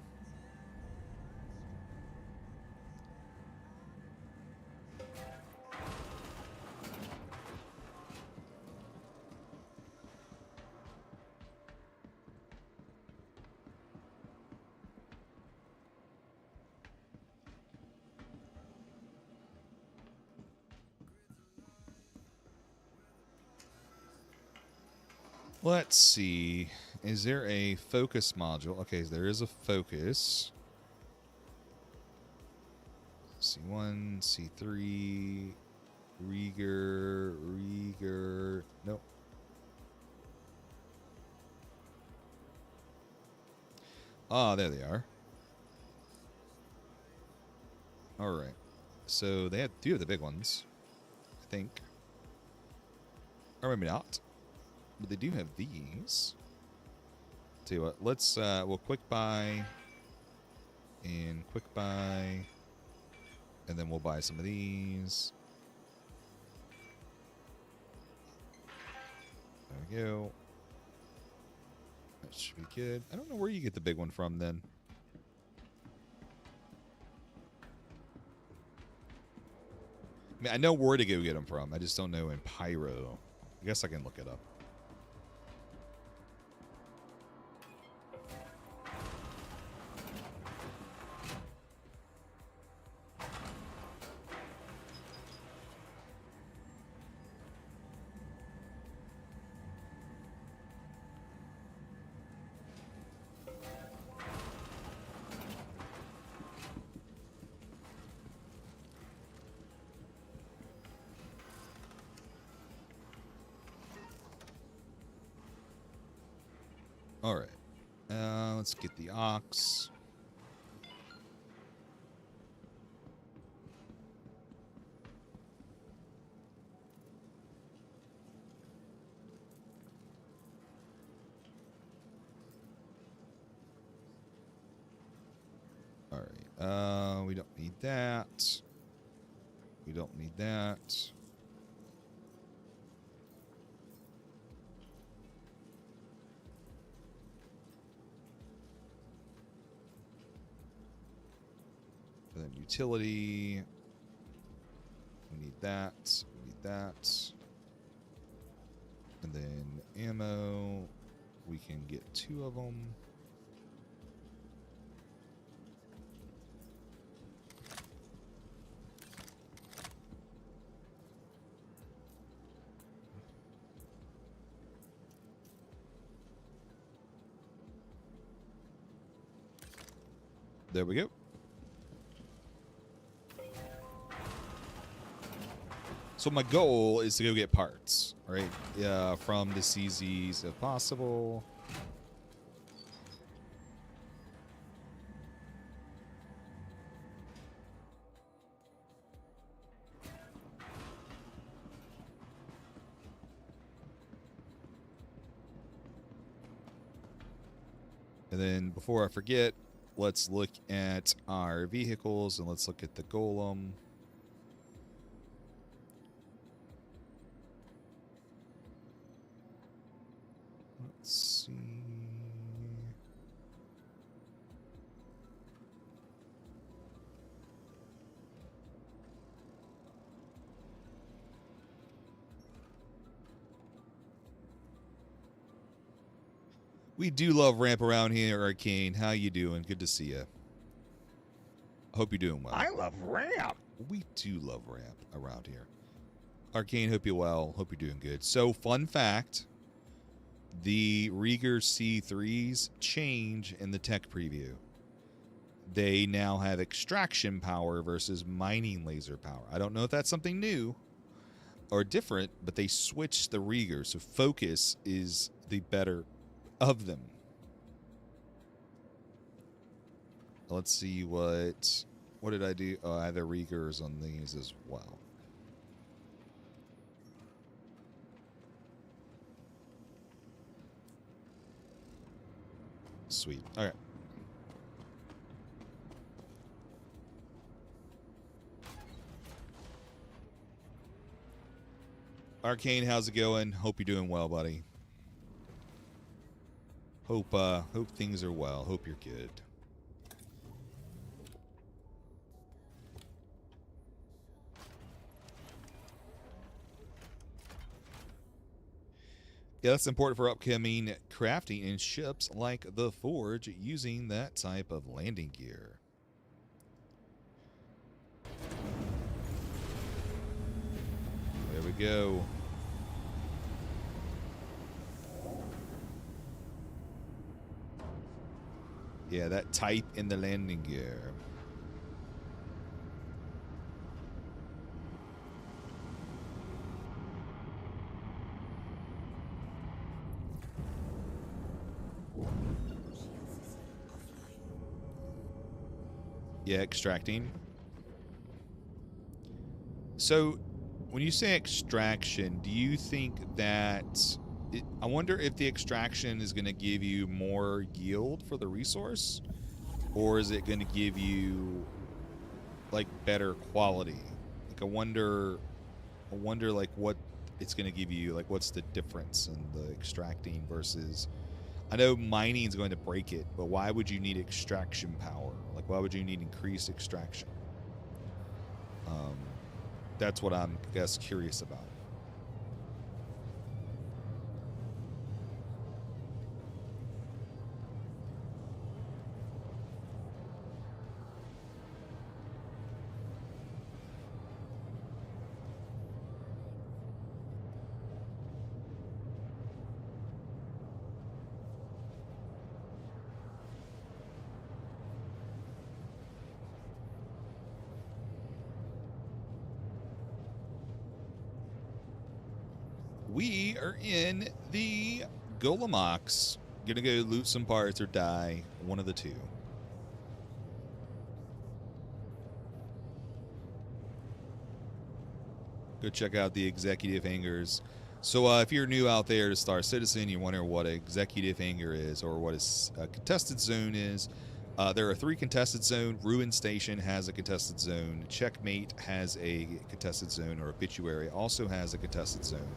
Let's see. Is there a focus module? Okay, there is a focus. C1, C3, Rieger. Nope. Ah, there they are. All right. So they do have the big ones, I think. Or maybe not. But they do have these. Tell you what, let's we'll quick buy and quick buy, and then we'll buy some of these. There we go. That should be good. I don't know where you get the big one from then. I mean, I know where to go get them from. I just don't know in Pyro. I guess I can look it up. All right. Let's get the ox. All right. We don't need that. We don't need that. And then utility. We need that. We need that. And then ammo. We can get 2 of them. There we go. So my goal is to go get parts, right? From the CZs if possible. And then before I forget, let's look at our vehicles and let's look at the golem. Let's see. We do love ramp around here, Arcane. How you doing? Good to see you. Hope you're doing well. I love ramp. We do love ramp around here. Arcane, hope you're well. Hope you're doing good. So, fun fact. The Rieger C3s change in the tech preview. They now have extraction power versus mining laser power. I don't know if that's something new or different, but they switched the Rieger. So focus is the better of them. Let's see what did I do? Oh, I have the Riegers on these as well. Sweet. All right. Arcane, how's it going? Hope you're doing well, buddy. Hope things are well. Hope you're good. Yeah, that's important for upcoming crafting in ships like the Forge using that type of landing gear. There we go. Yeah, that type in the landing gear. Yeah, extracting. So, when you say extraction, do you think that... I wonder if the extraction is going to give you more yield for the resource? Or is it going to give you, like, better quality? Like, I wonder, like, what it's going to give you. Like, what's the difference in the extracting versus... I know mining is going to break it, but why would you need extraction power? Like, why would you need increased extraction? That's what I'm, I guess, curious about. We are in the Golomox. Gonna go loot some parts or die. One of the two. Go check out the executive hangars. So if you're new out there to Star Citizen, you wonder what an executive hangar is or what a contested zone is. There are 3 contested zones. Ruin Station has a contested zone. Checkmate has a contested zone, or Obituary also has a contested zone.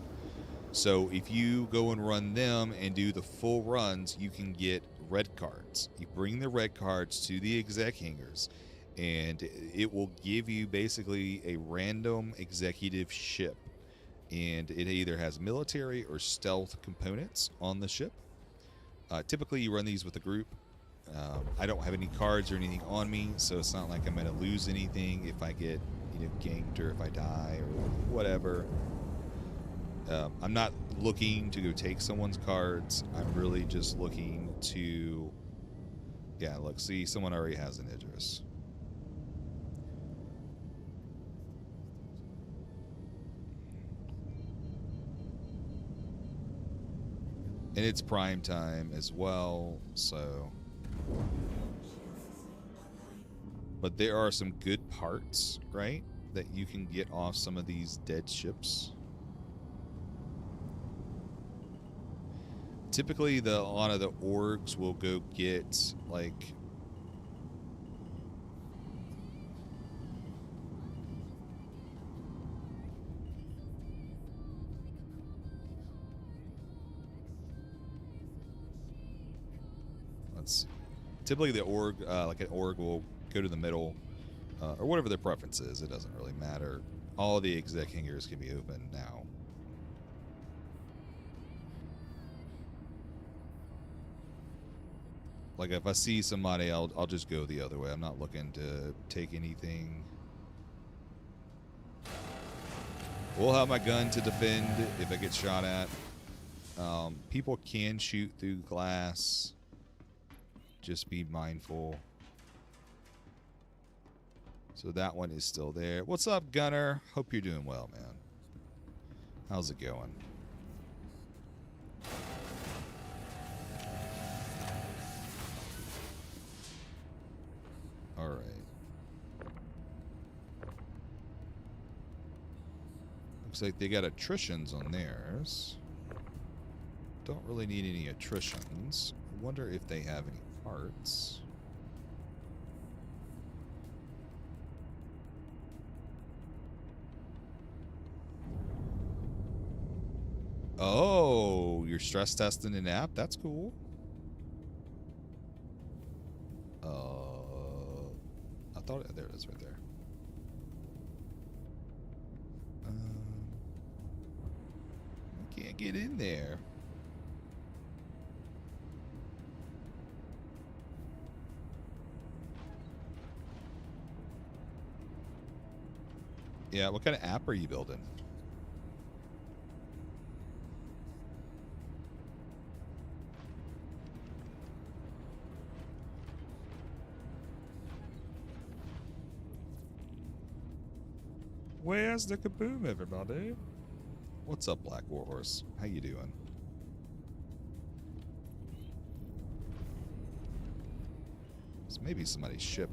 So if you go and run them and do the full runs, you can get red cards. You bring the red cards to the exec hangars, and it will give you basically a random executive ship. And it either has military or stealth components on the ship. Typically, you run these with a group. I don't have any cards or anything on me, so it's not like I'm going to lose anything if I get, ganked or if I die or whatever. I'm not looking to go take someone's cards. I'm really just looking to... Yeah, look, see, someone already has an Idris. And it's prime time as well, so... But there are some good parts, right, that you can get off some of these dead ships. Typically, a lot of the orgs will go get, like... Let's see. Typically, the org, like an org will go to the middle, or whatever their preference is. It doesn't really matter. All the exec hangars can be open now. Like, if I see somebody, I'll just go the other way. I'm not looking to take anything. We'll have my gun to defend if I get shot at. People can shoot through glass. Just be mindful. So that one is still there. What's up, Gunner? Hope you're doing well, man. How's it going? All right. Looks like they got attritions on theirs. Don't really need any attritions. I wonder if they have any parts. Oh, you're stress testing an app? That's cool. I thought there it is right there. I can't get in there. Yeah, what kind of app are you building? Where's the kaboom, everybody? What's up, Black Warhorse? How you doing? This may be somebody's ship.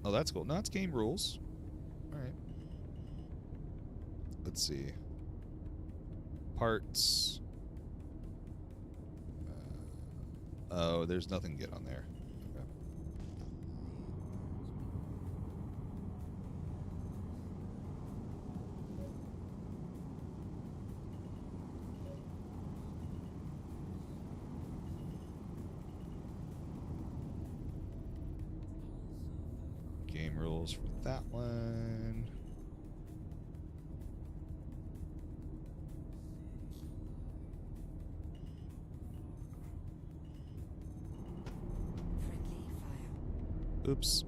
Oh, that's cool. No, it's game rules. All right. Let's see. Parts. Oh, there's nothing good on there. Okay. Game rules for that one. Oops.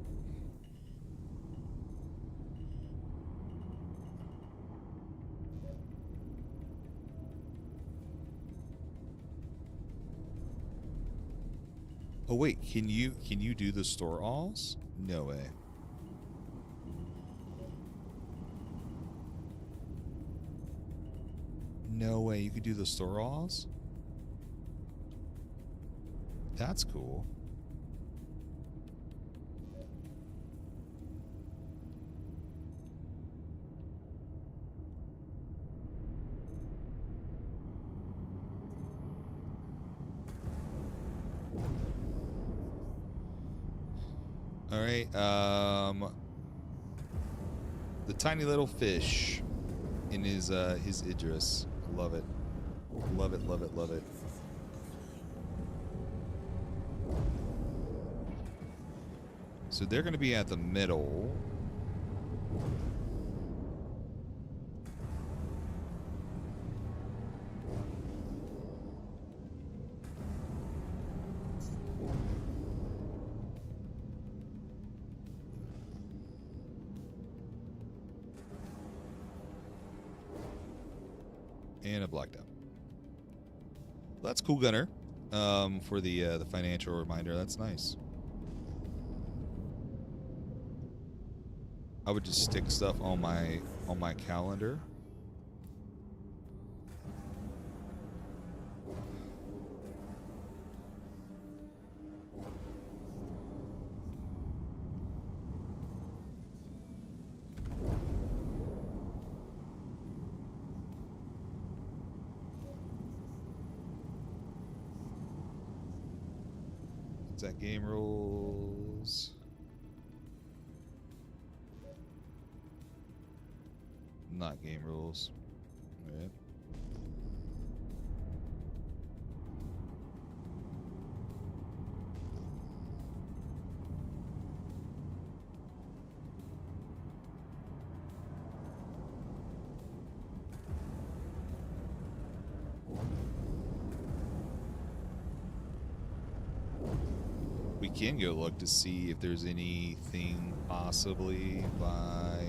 Oh wait, can you do the store alls? No way. No way you could do the store alls? That's cool. All right, the tiny little fish in his Idris. Love it. Love it, love it, love it. So they're going to be at the middle. And a blacked out. That's cool, Gunner. For the financial reminder, that's nice. I would just stick stuff on my calendar. Is that game rules? Not game rules. All right. We can go look to see if there's anything possibly by...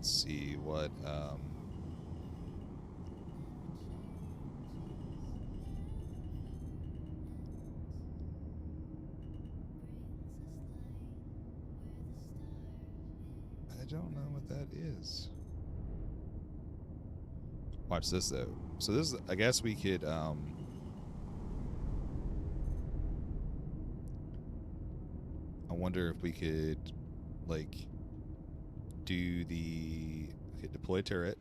see what don't know what that is. Watch this though. So this is, I guess we could I wonder if we could like do the deploy turret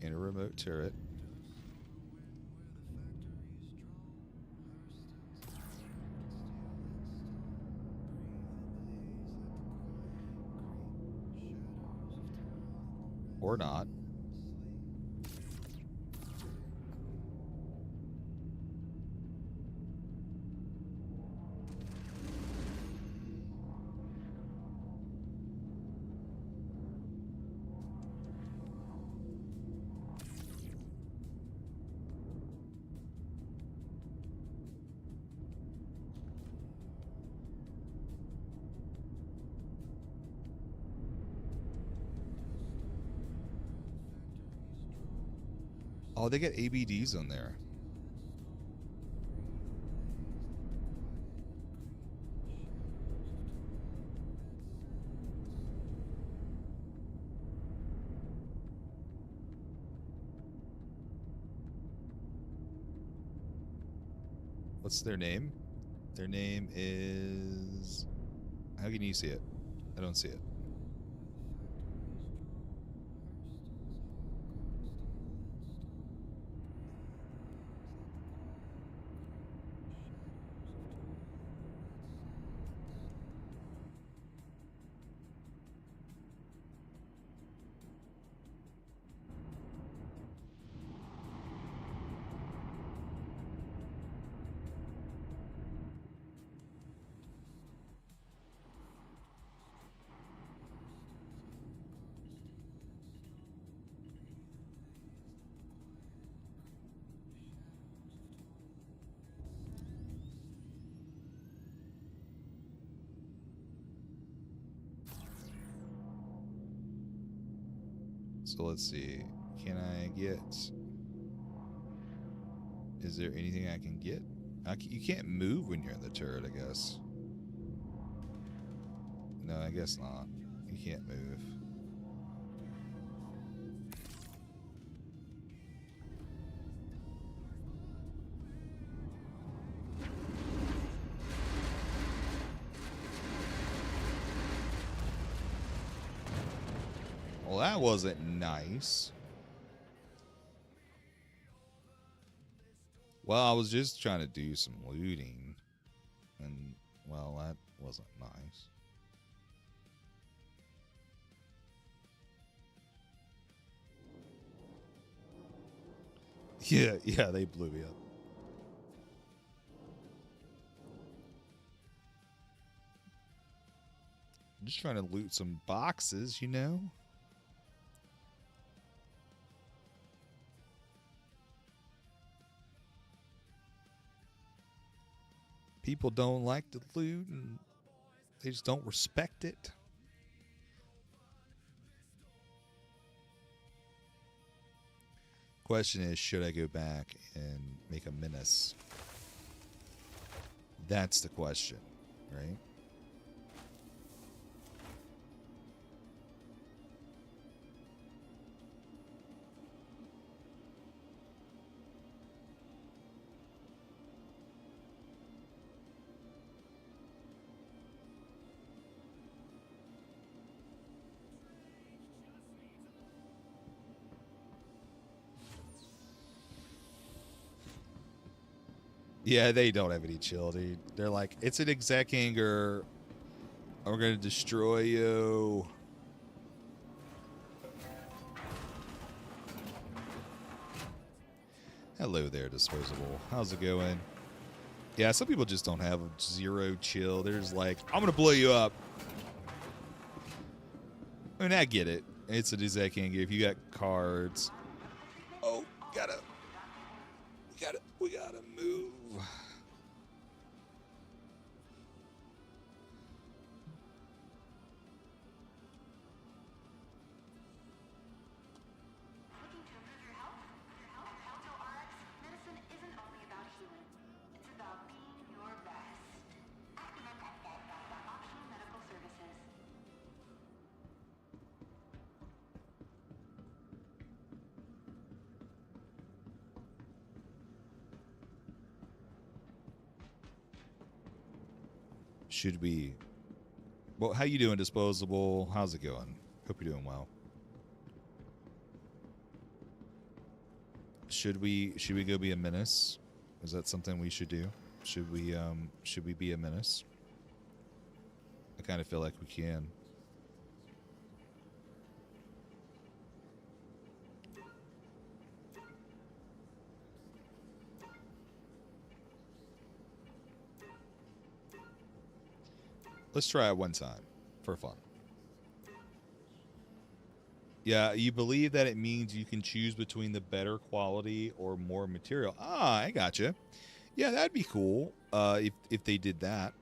and a remote turret. Or not. Oh, they get ABDs on there. What's their name? Their name is... How can you see it? I don't see it. So let's see. Can I get... Is there anything I can get? You can't move when you're in the turret, I guess. No, I guess not. You can't move. Well, that wasn't nice. Well, I was just trying to do some looting. And, well, that wasn't nice. Yeah, they blew me up. I'm just trying to loot some boxes, you know? People don't like to loot and they just don't respect it. Question is, should I go back and make a menace? That's the question, right? Yeah, they don't have any chill, dude. They're like, it's an exec hangar. We're going to destroy you. Hello there, Disposable. How's it going? Yeah, some people just don't have zero chill. They're just like, I'm going to blow you up. I mean, I get it. It's a exec hangar. If you got cards. Oh, we gotta move. should we? Well, how you doing, Disposable? How's it going? Hope you're doing well. Should we go be a menace? Is that something we should do? Should we be a menace? I kind of feel like we can. Let's try it one time for fun. Yeah, you believe that it means you can choose between the better quality or more material. Ah, I gotcha. Yeah, that'd be cool. If they did that.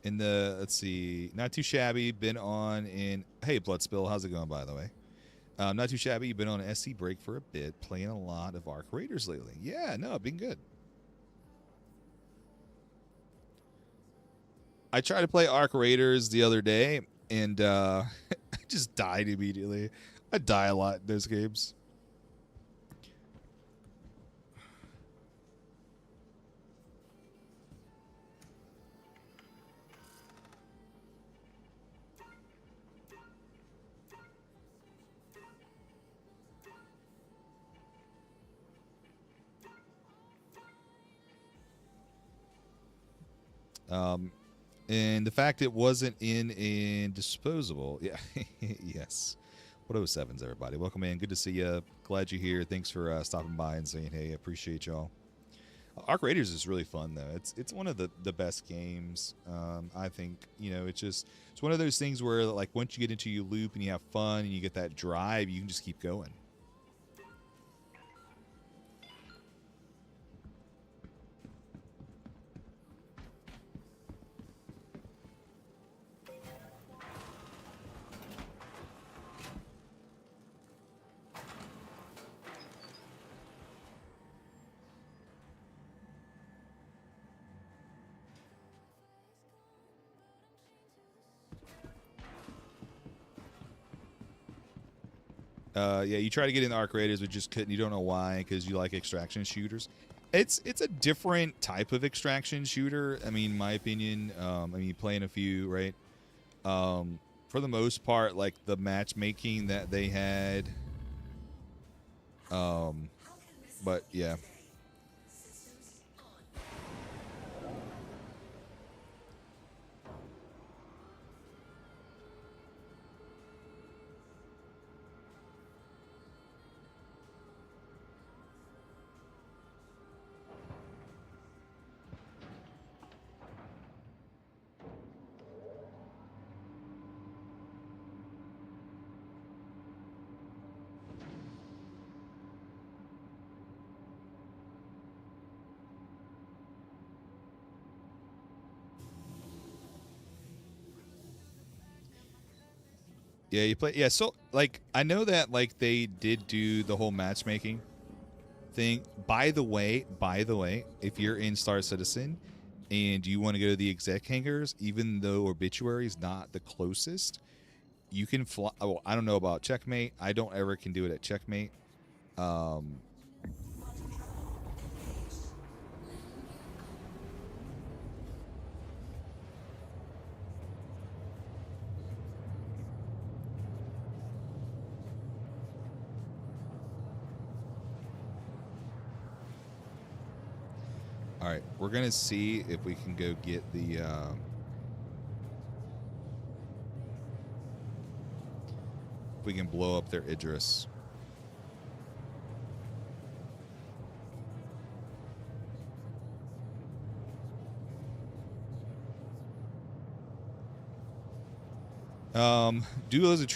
In the, let's see, not too shabby. Been on in, hey, Bloodspill, how's it going, by the way? Not too shabby. You've been on an SC break for a bit, playing a lot of Arc Raiders lately. Yeah, no, been good. I tried to play Arc Raiders the other day, and I just died immediately. I die a lot in those games. And the fact it wasn't in Disposable. Yeah. Yes. What 07s, everybody? Welcome in. Good to see you. Glad you're here. Thanks for stopping by and saying hey. I appreciate y'all. Arc Raiders is really fun, though. It's one of the best games. I think, it's one of those things where, like, once you get into your loop and you have fun and you get that drive, you can just keep going. Yeah, you try to get in the Arc Raiders, but just couldn't. You don't know why, because you like extraction shooters. It's a different type of extraction shooter. I mean, in my opinion, playing a few, right? For the most part, like the matchmaking that they had. But yeah. Yeah, you play. Yeah, so like I know that like they did do the whole matchmaking thing. By the way, if you're in Star Citizen and you want to go to the exec hangars, even though Obituary is not the closest, you can fly. Oh, I don't know about Checkmate. I don't ever can do it at Checkmate. All right, we're gonna see if we can go get the. If we can blow up their Idris. Duos and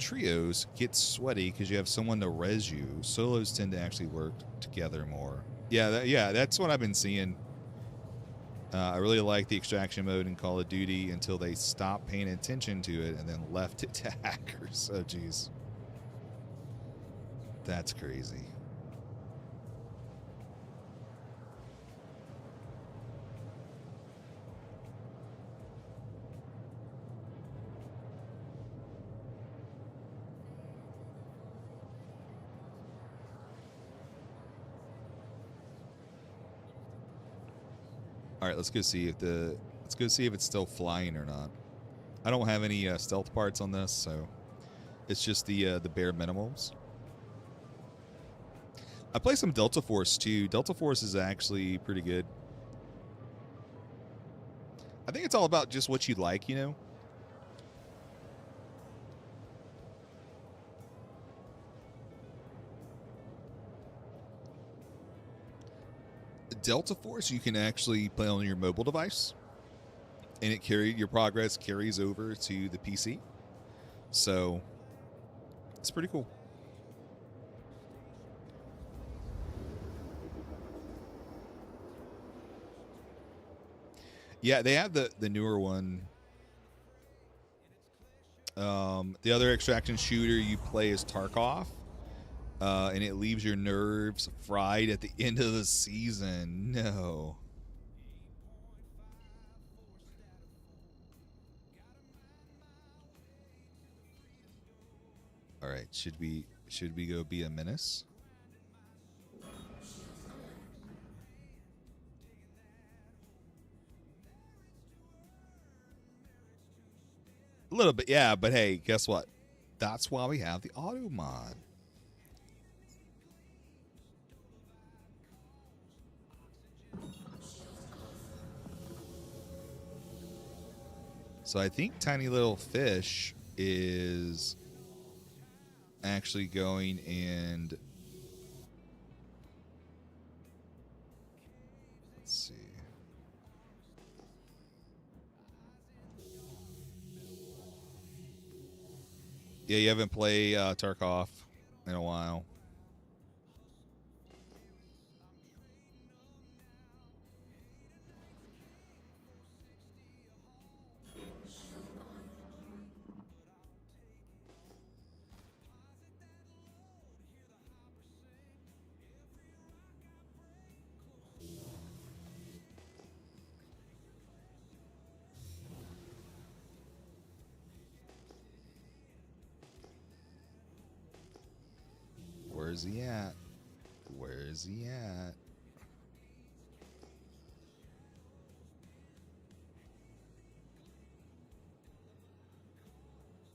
trios get sweaty because you have someone to res you. Solos tend to actually work together more. Yeah, that's what I've been seeing. I really like the extraction mode in Call of Duty until they stopped paying attention to it and then left it to hackers. Oh, jeez. That's crazy. All right, let's go see if it's still flying or not. I don't have any stealth parts on this, so it's just the bare minimums. I play some Delta Force too. Delta Force is actually pretty good. I think it's all about just what you like, you know. Delta Force you can actually play on your mobile device, and your progress carries over to the PC. So it's pretty cool. Yeah, they have the newer one. The other extraction shooter you play is Tarkov, and it leaves your nerves fried at the end of the season. No. All right, should we go be a menace? A little bit, yeah, but hey, guess what? That's why we have the auto mod. So I think Tiny Little Fish is actually going and let's see. Yeah, you haven't played Tarkov in a while. Where's he at? Where's he at?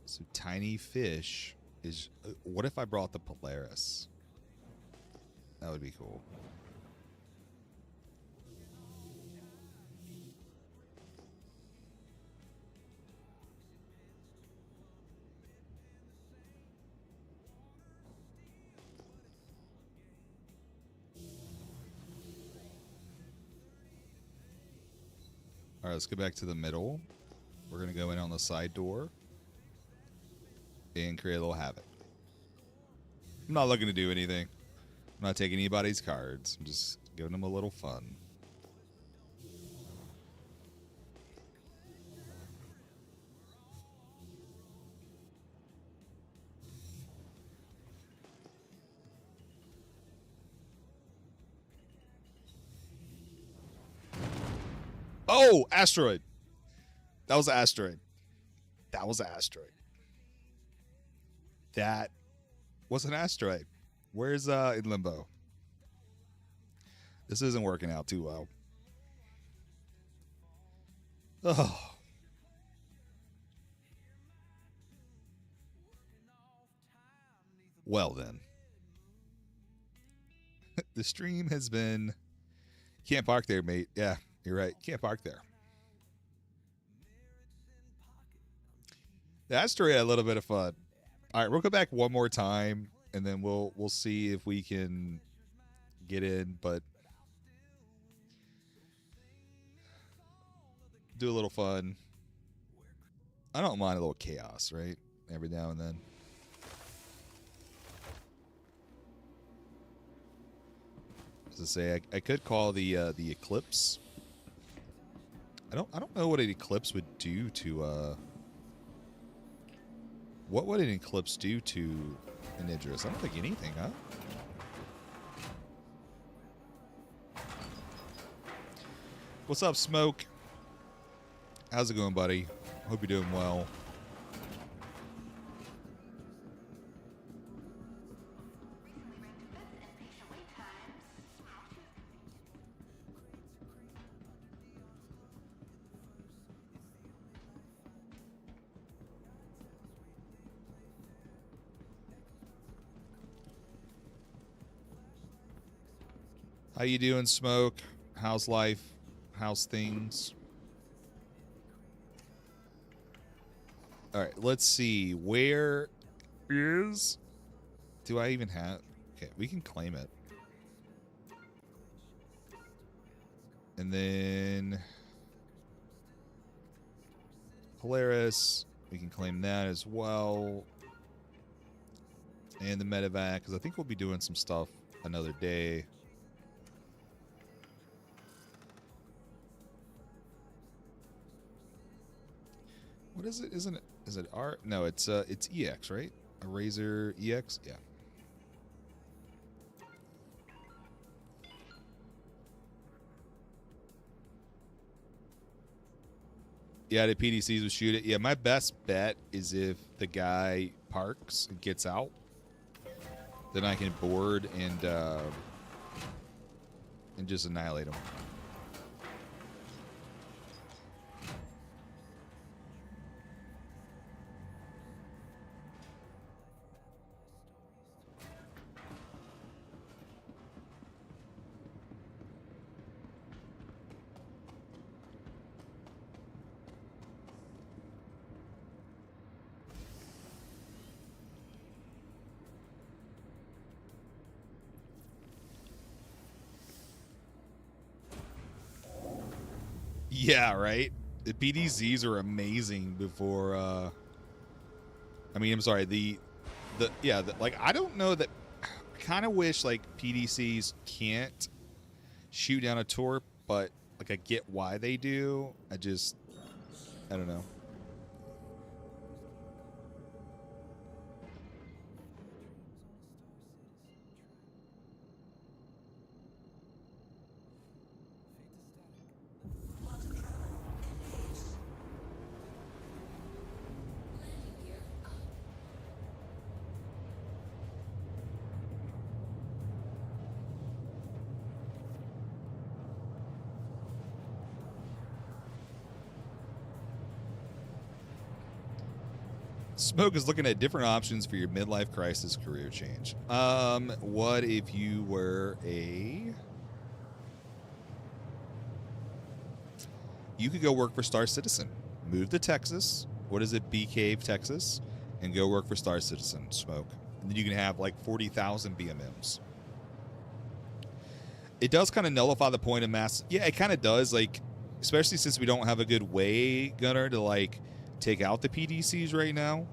So Tiny Fish is. What if I brought the Polaris? That would be cool. All right, let's go back to the middle. We're going to go in on the side door and create a little havoc. I'm not looking to do anything. I'm not taking anybody's cards. I'm just giving them a little fun. Oh, asteroid. That was an asteroid. That was an asteroid. That was an asteroid. Where's in limbo? This isn't working out too well. Oh. Well then. The stream has been can't park there, mate. Yeah, you're right. Can't park there. The asteroid had a little bit of fun. All right, we'll go back one more time and then we'll see if we can get in, but do a little fun. I don't mind a little chaos, right? Every now and then. As I say, I could call the eclipse. I don't know what an eclipse would do to what would an eclipse do to an Idris? I don't think anything, huh? What's up, Smoke? How's it going, buddy? Hope you're doing well. How you doing, Smoke? How's life? How's things? All right, let's see. Where is... Do I even have... Okay, we can claim it. And then... Polaris. We can claim that as well. And the medevac, because I think we'll be doing some stuff another day. What is it? Isn't it? Is it R? No, it's EX, right? A Razor EX? Yeah. Yeah, the PDCs will shoot it. Yeah, my best bet is if the guy parks and gets out, then I can board and just annihilate him. Yeah, right? The PDZs are amazing before, I mean, I'm sorry, like, I don't know that, I kind of wish, like, PDCs can't shoot down a torp, but, like, I get why they do. I don't know. Smoke is looking at different options for your midlife crisis career change. What if you were you could go work for Star Citizen. Move to Texas. What is it? Bee Cave, Texas. And go work for Star Citizen, Smoke. And then you can have like 40,000 BMMs. It does kind of nullify the point of mass. Yeah, it kind of does. Like, especially since we don't have a good way, Gunner, to like take out the PDCs right now.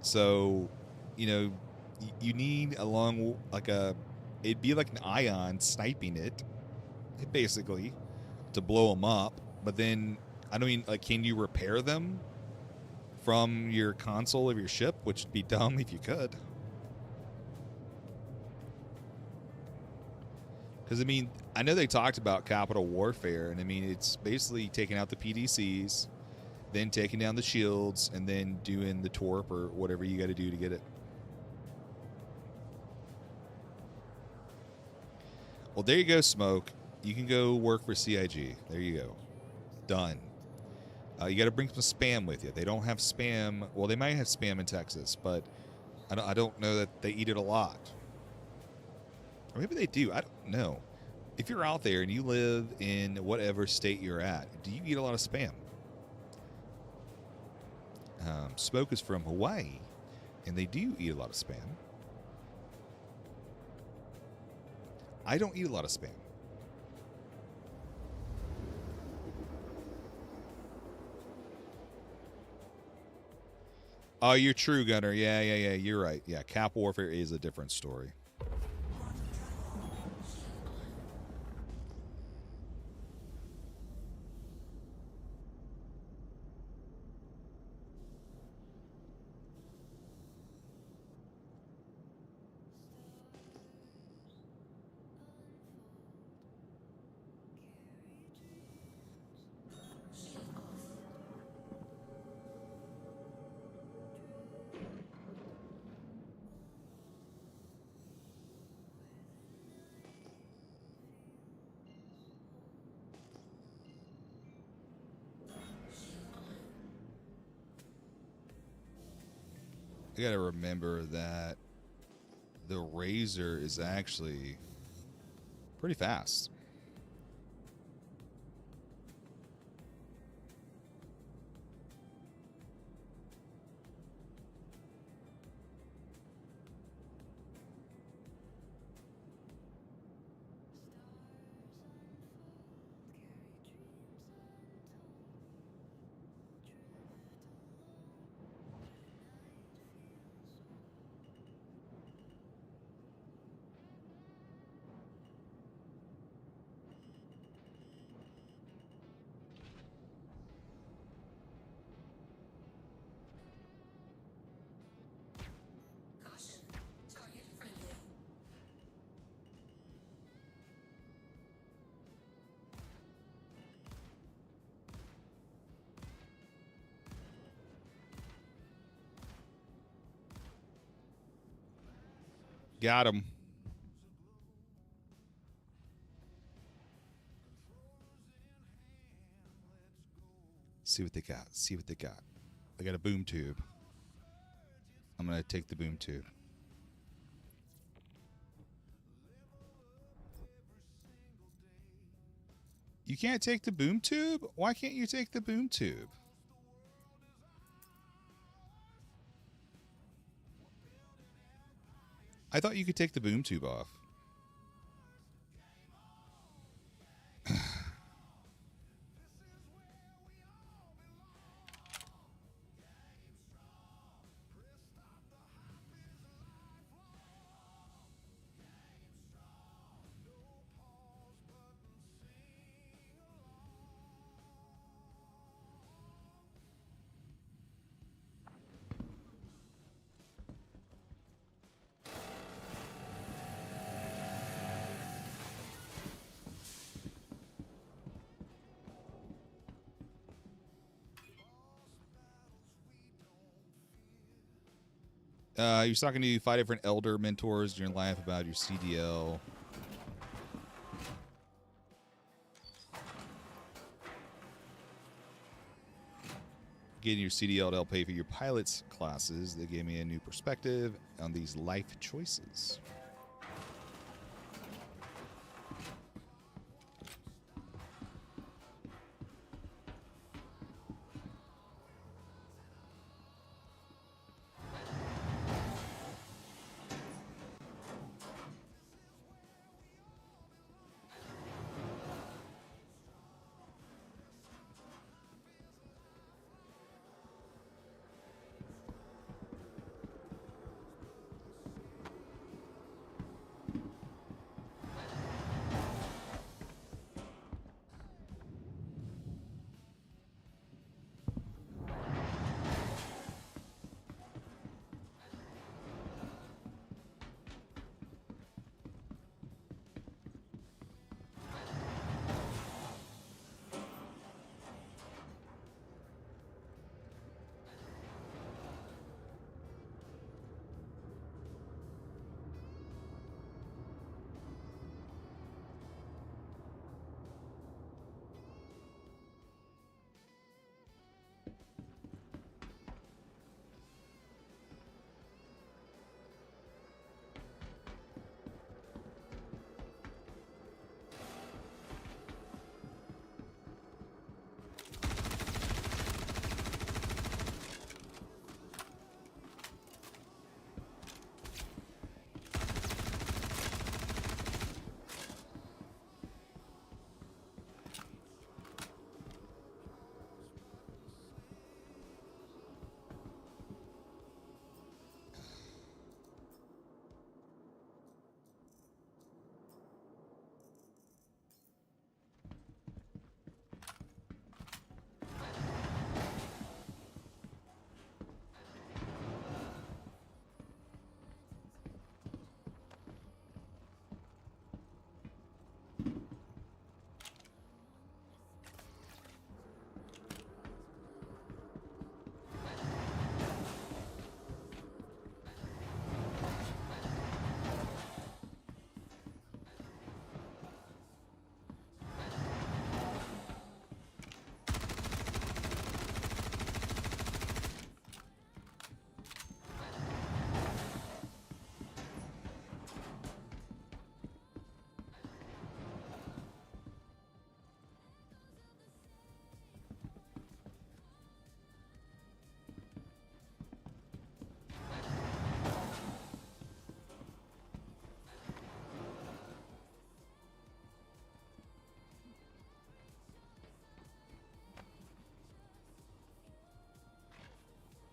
So, you know, you need along like it'd be like an ion sniping it, basically, to blow them up. But then, I don't mean, like, can you repair them from your console of your ship? Which would be dumb if you could. Because, I mean, I know they talked about capital warfare, and I mean, it's basically taking out the PDCs, then taking down the shields, and then doing the torp or whatever you got to do to get it. Well, there you go, Smoke. You can go work for CIG. There you go. Done. You got to bring some spam with you. They don't have spam. Well, they might have spam in Texas, but I don't know that they eat it a lot. Or maybe they do. I don't know. If you're out there and you live in whatever state you're at, do you eat a lot of spam? Smoke is from Hawaii, and they do eat a lot of spam. I don't eat a lot of spam. Oh, you're true, Gunner. Yeah, yeah, yeah. You're right. Yeah, Cap Warfare is a different story. I got to remember that the Razor is actually pretty fast. Got him. See what they got. See what they got. I got a boom tube. I'm going to take the boom tube. You can't take the boom tube? Why can't you take the boom tube? I thought you could take the boom tube off. You're talking to 5 different elder mentors in your life about your CDL. Getting your CDL to help pay for your pilot's classes. They gave me a new perspective on these life choices.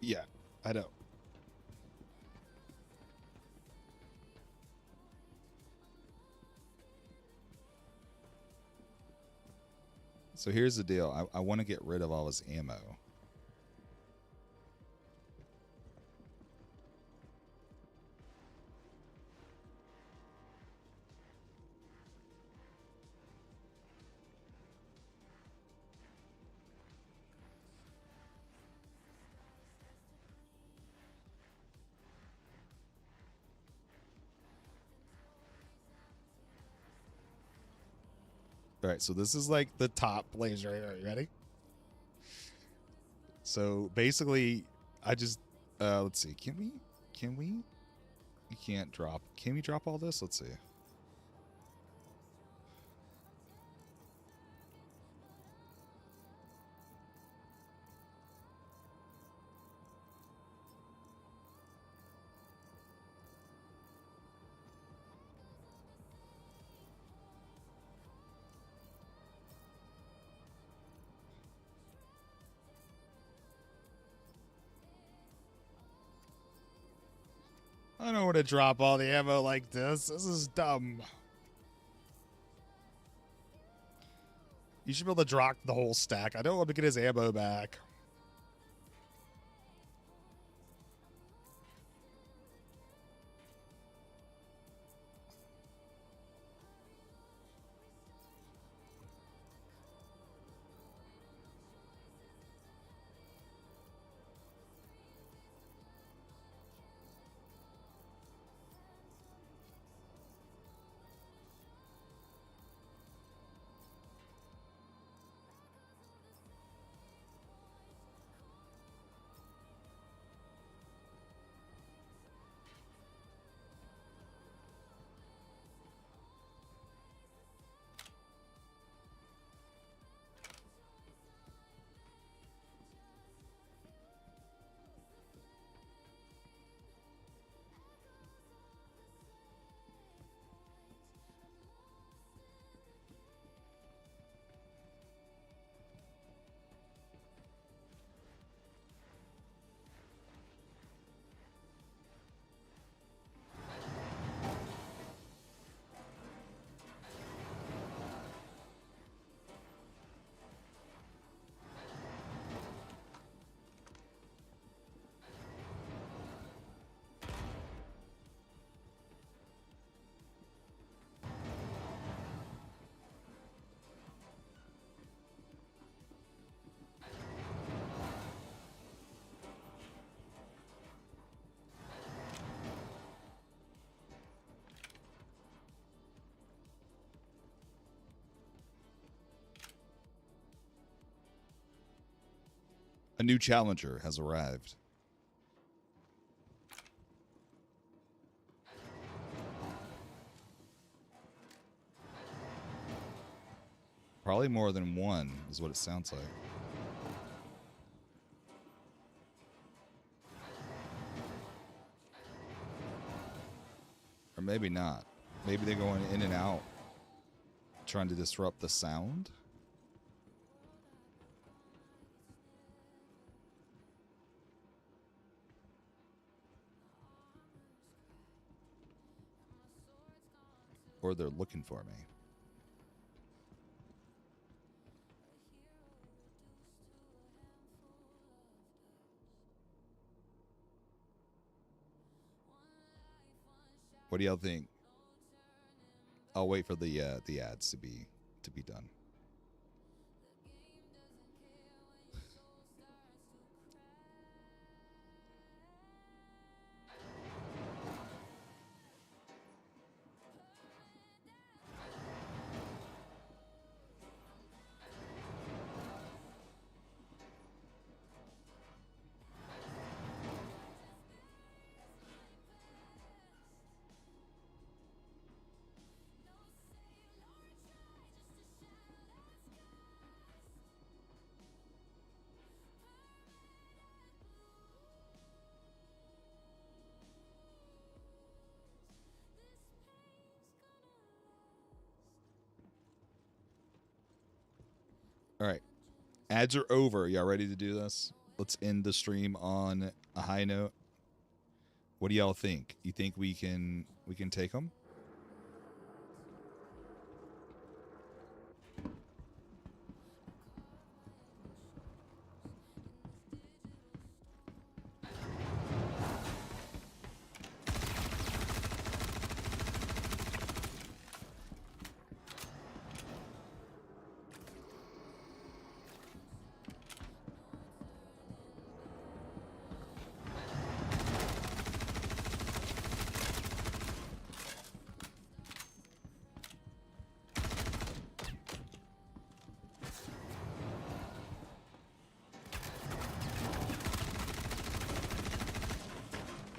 Yeah, I know. So here's the deal. I want to get rid of all his ammo. All right, so this is like the top place right here. You ready? So basically, I just let's see. Can we? You can't drop. Can we drop all this? Let's see. I don't want to drop all the ammo like this. This is dumb. You should be able to drop the whole stack. I don't want to get his ammo back. A new challenger has arrived. Probably more than one is what it sounds like. Or maybe not. Maybe they're going in and out, trying to disrupt the sound. Or they're looking for me. What do y'all think? I'll wait for the ads to be done. All right. Ads are over. Y'all ready to do this? let's end the stream on a high note. What do y'all think? You think we can take them?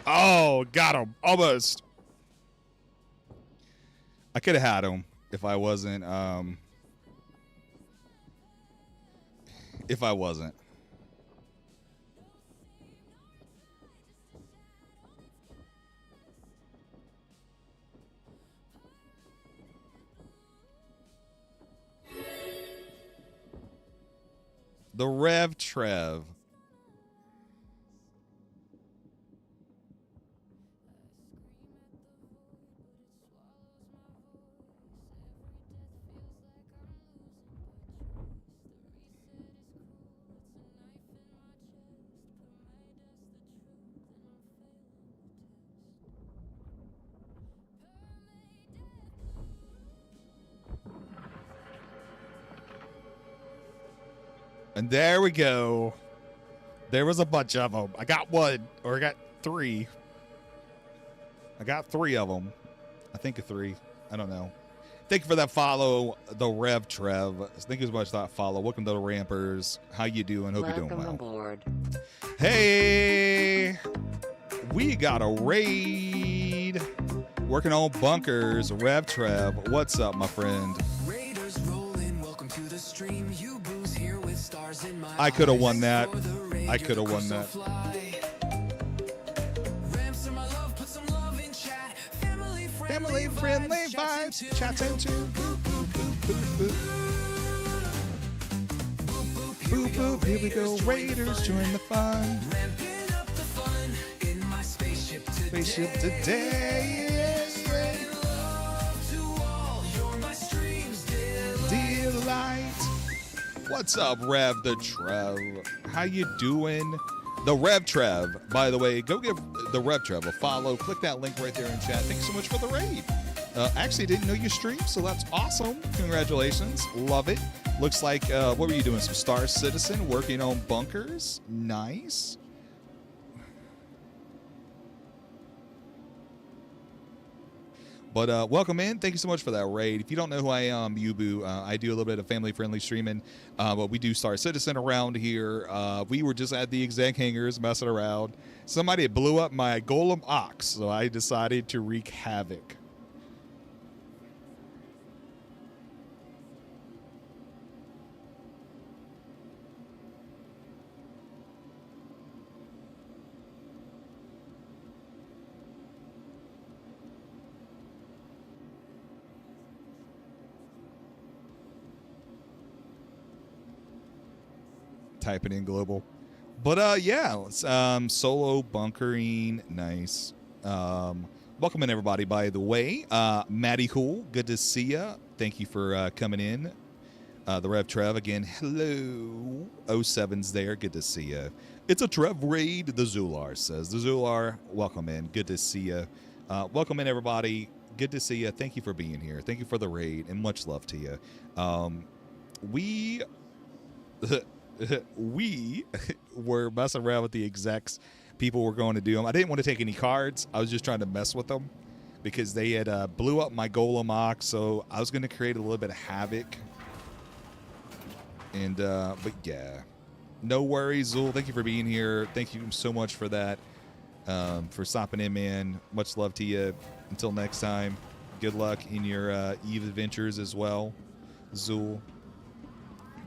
Oh, got him. Almost. I could have had him if I wasn't, The Rev Trev. And there we go. There was a bunch of them. I got one, or I got three. I got three of them. I think of three. I don't know. Thank you for that follow, the Rev Trev. Thank you so much for that follow. Welcome to the Rampers. How you doing? Hope you're doing well. Aboard. Hey, we got a raid. Working on bunkers. Rev Trev. What's up, my friend? Raiders rolling. Welcome to the stream. You booze here with stars in my I could have won that. eyes. For the raid, I could have you're won so that. fly. Ramps to my love, put some love in chat. Family Family-friendly vibes. Chatting to. Boop, boop, boop, boop, boop. Boop, boop. Here we go. Raiders, join the fun. Ramping up the fun in my spaceship today. Spaceship today is Spreading love to all. You're my stream's delight. What's up, Rev the Trev? How you doing? The Rev Trev, by the way, go give the Rev Trev a follow. Click that link right there in chat. Thanks so much for the raid. Actually, didn't know you streamed, so that's awesome. Congratulations. Love it. Looks like, what were you doing? Some Star Citizen, working on bunkers. Nice. But welcome in. Thank you so much for that raid. If you don't know who I am, Yubu, I do a little bit of family-friendly streaming, but we do Star Citizen around here. We were just at the exec hangars messing around. Somebody blew up my Golem Ox, so I decided to wreak havoc. Type it in global. But yeah, solo bunkering, nice. Welcome in, everybody, by the way. Maddie Cool, good to see ya. Thank you for coming in. The Rev Trev again, hello. 07's there, good to see ya. It's a Trev raid, the Zular says. The Zular, welcome in, good to see ya. Welcome in, everybody, good to see ya. Thank you for being here. Thank you for the raid, and much love to you. We were messing around with the execs. People were going to do them. I didn't want to take any cards. I was just trying to mess with them because they had blew up my Golem Ox, so I was going to create a little bit of havoc. And but yeah, no worries, Zul. Thank you for being here. Thank you so much for that, for stopping in, man. Much love to you. Until next time, good luck in your Eve adventures as well, Zul.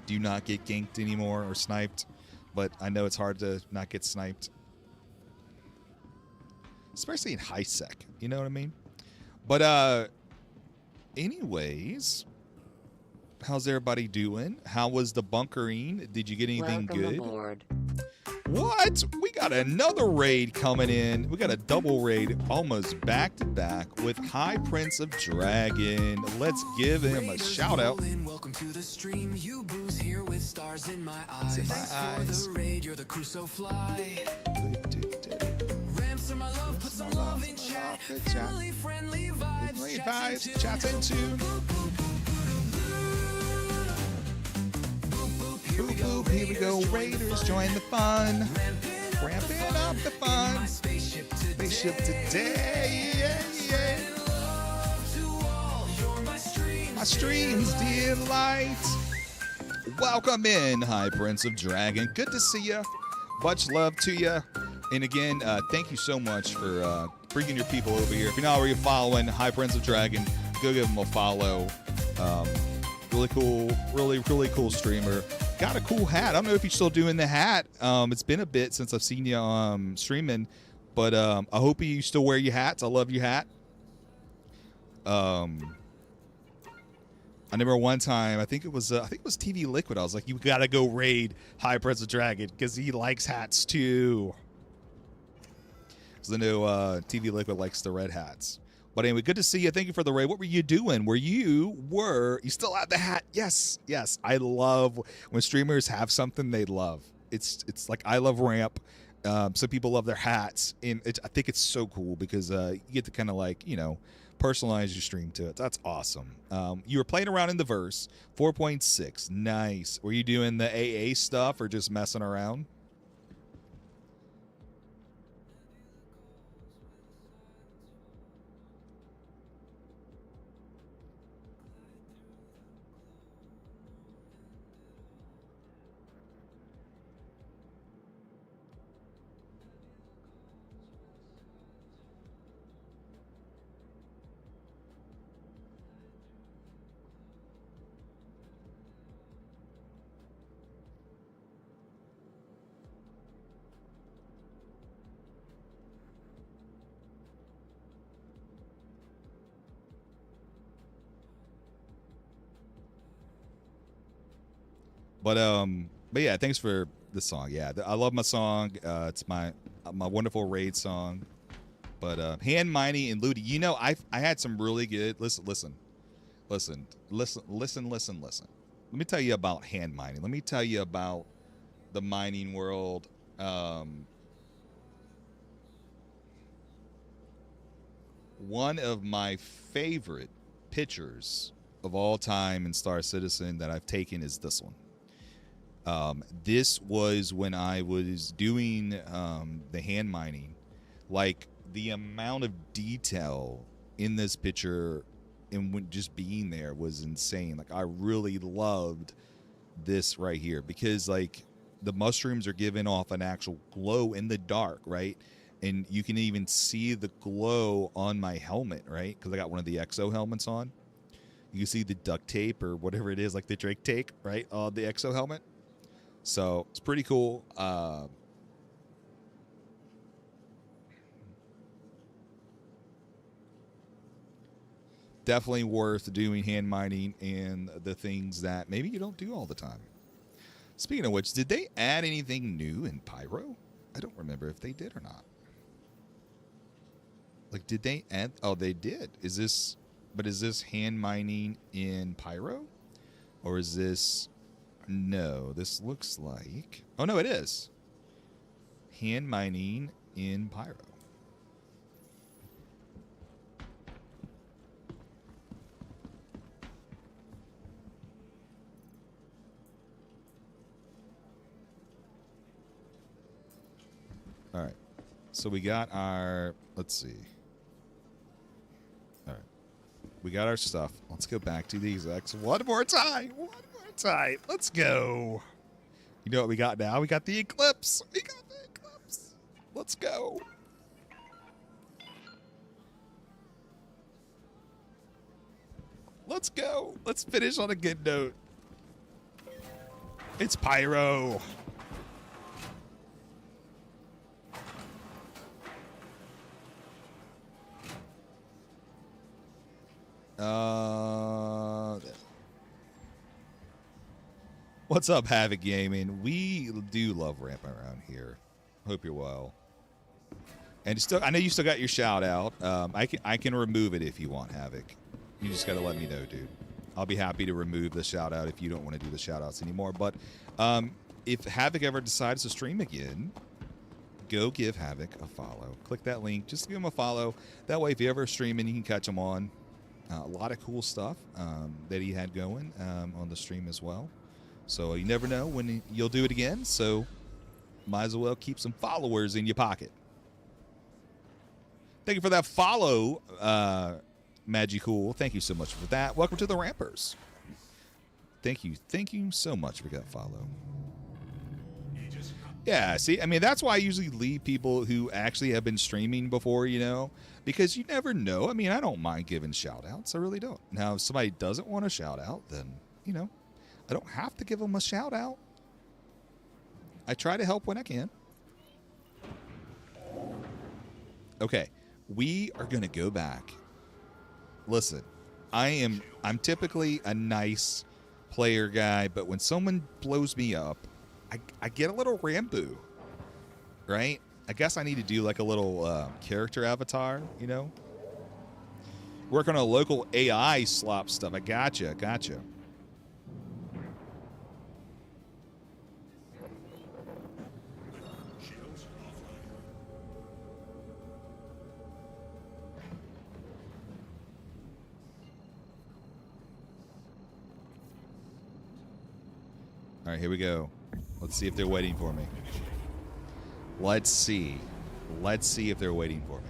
Do not get ganked anymore or sniped, but I know it's hard to not get sniped, especially in high sec, you know what I mean? But anyways, how's everybody doing? How was the bunkering? Did you get anything Welcome good? aboard. What? We got another raid coming in. We got a double raid almost back to back with High Prince of Dragon. Let's give him a shout out. Welcome to the stream. You booze here with stars in my eyes. In my Thanks eyes. for the raid. You're the crew so fly. Ramster, my love, put some love in chat. Family friendly vibes. Chats into. Boop, boop, here we go. Raiders, join the fun. Ramping up the fun. Spaceship today. Yeah, yeah. My stream's delight. Welcome in, High Prince of Dragon. Good to see you. Much love to you. And again, thank you so much for bringing your people over here. If you're not already following High Prince of Dragon, go give him a follow. Really cool, really cool streamer. Got a cool hat. I don't know if you're still doing the hat. It's been a bit since I've seen you streaming, but I hope you still wear your hats. I love your hat. I remember one time, I think it was TV Liquid. I was like, you gotta go raid High Prince of Dragon because he likes hats too. So I know TV Liquid likes the red hats. But anyway, good to see you. Thank you for the raid. What were you doing? You still have the hat? Yes. I love when streamers have something they love. It's like I love Ramp. Some people love their hats, and I think it's so cool because you get to kind of like personalize your stream to it. That's awesome. You were playing around in the verse 4.6. Nice. Were you doing the AA stuff or just messing around? But yeah, thanks for the song. Yeah, I love my song. It's my wonderful raid song. But Hand Mining and Ludi, I had some really good. Listen. Let me tell you about hand mining. Let me tell you about the mining world. One of my favorite pictures of all time in Star Citizen that I've taken is this one. This was when I was doing the hand mining. Like, the amount of detail in this picture and when just being there was insane. Like, I really loved this right here because, like, the mushrooms are giving off an actual glow in the dark, right? And you can even see the glow on my helmet, right? Because I got one of the exo helmets on. You can see the duct tape or whatever it is, like the Drake tape, right, on the exo helmet. So it's pretty cool. Definitely worth doing hand mining and the things that maybe you don't do all the time. Speaking of which, did they add anything new in Pyro? I don't remember if they did or not. Like, did they add? Oh, they did. Is this hand mining in Pyro? Or is this... No, this looks like... Oh, no, it is. Hand mining in Pyro. All right. So we got our... Let's see. All right. We got our stuff. Let's go back to the execs one more time. Let's go. You know what we got now? We got the Eclipse. Let's go. Let's finish on a good note. It's Pyro. What's up, Havoc Gaming? We do love ramping around here. Hope you're well. And still, I know you still got your shout out. I can remove it if you want, Havoc. You just got to let me know, dude. I'll be happy to remove the shout out if you don't want to do the shout outs anymore. But if Havoc ever decides to stream again, go give Havoc a follow. Click that link. Just give him a follow. That way, if you ever streaming, you can catch him on. A lot of cool stuff that he had going on the stream as well. So you never know when you'll do it again. So might as well keep some followers in your pocket. Thank you for that follow, Magicool. Thank you so much for that. Welcome to the Rampers. Thank you. Thank you so much for that follow. Yeah, see, I mean, that's why I usually leave people who actually have been streaming before, you know, because you never know. I mean, I don't mind giving shout outs. I really don't. Now, if somebody doesn't want a shout out, then, you know, I don't have to give them a shout out. I try to help when I can. Okay, we are going to go back. Listen, I'm typically a nice player guy, but when someone blows me up, I get a little Rambo, right? I guess I need to do like a little character avatar, you know? Work on a local AI slop stuff. I gotcha. All right, here we go. Let's see if they're waiting for me. Let's see if they're waiting for me.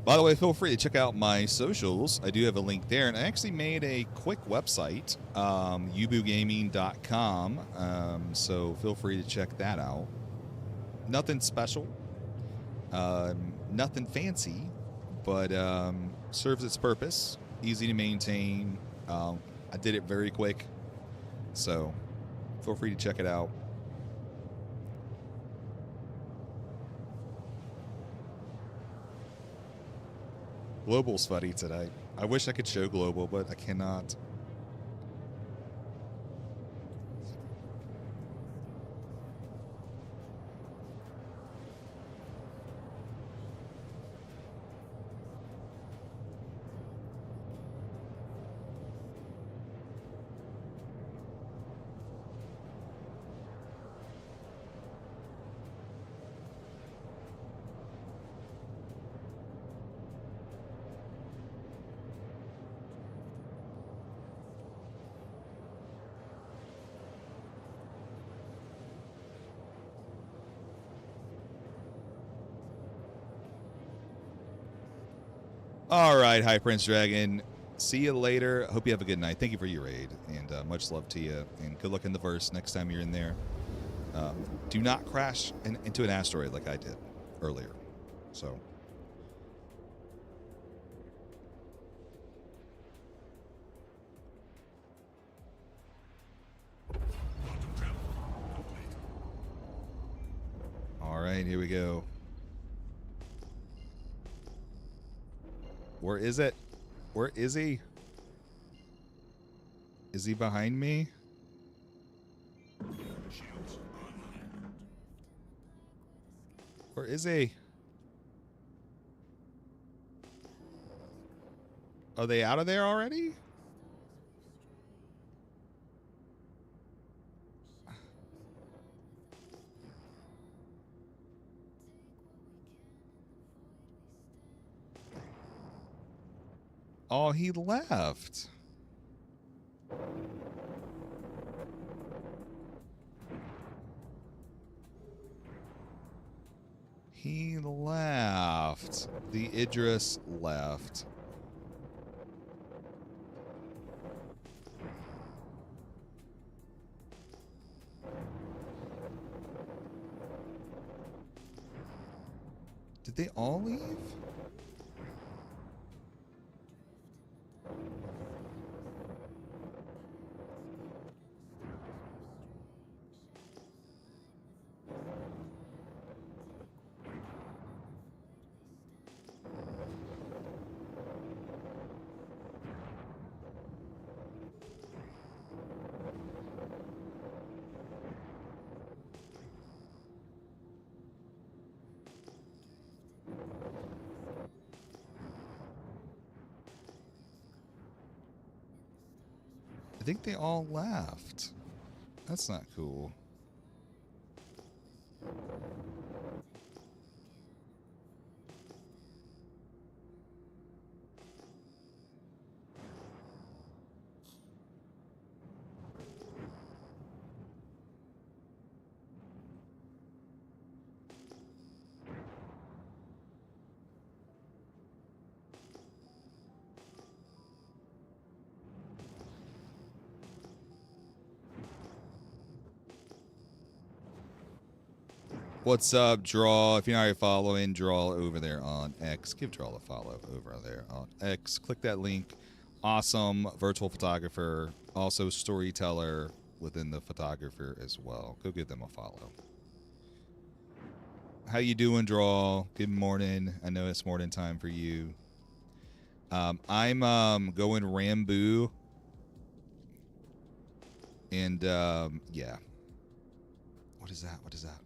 By the way, feel free to check out my socials. I do have a link there. And I actually made a quick website, yubugaming.com. So feel free to check that out. Nothing special. Nothing fancy. But serves its purpose. Easy to maintain. I did it very quick. So feel free to check it out. Global's funny today. I wish I could show Global, but I cannot. All right, High Prince Dragon. See you later. Hope you have a good night. Thank you for your raid, and much love to you. And good luck in the verse next time you're in there. Do not crash into an asteroid like I did earlier. So. All right, here we go. Where is it? Where is he? Is he behind me? Where is he? Are they out of there already? Oh, he left. He left. The Idris left. Did they all leave? I think they all left. That's not cool. What's up, Draw? If you're not already following Draw over there on X, give Draw a follow over there on X. Click that link. Awesome virtual photographer, also storyteller within the photographer as well. Go give them a follow. How you doing, Draw? Good morning. I know it's morning time for you. I'm going Rambo, and yeah. What is that? What is that?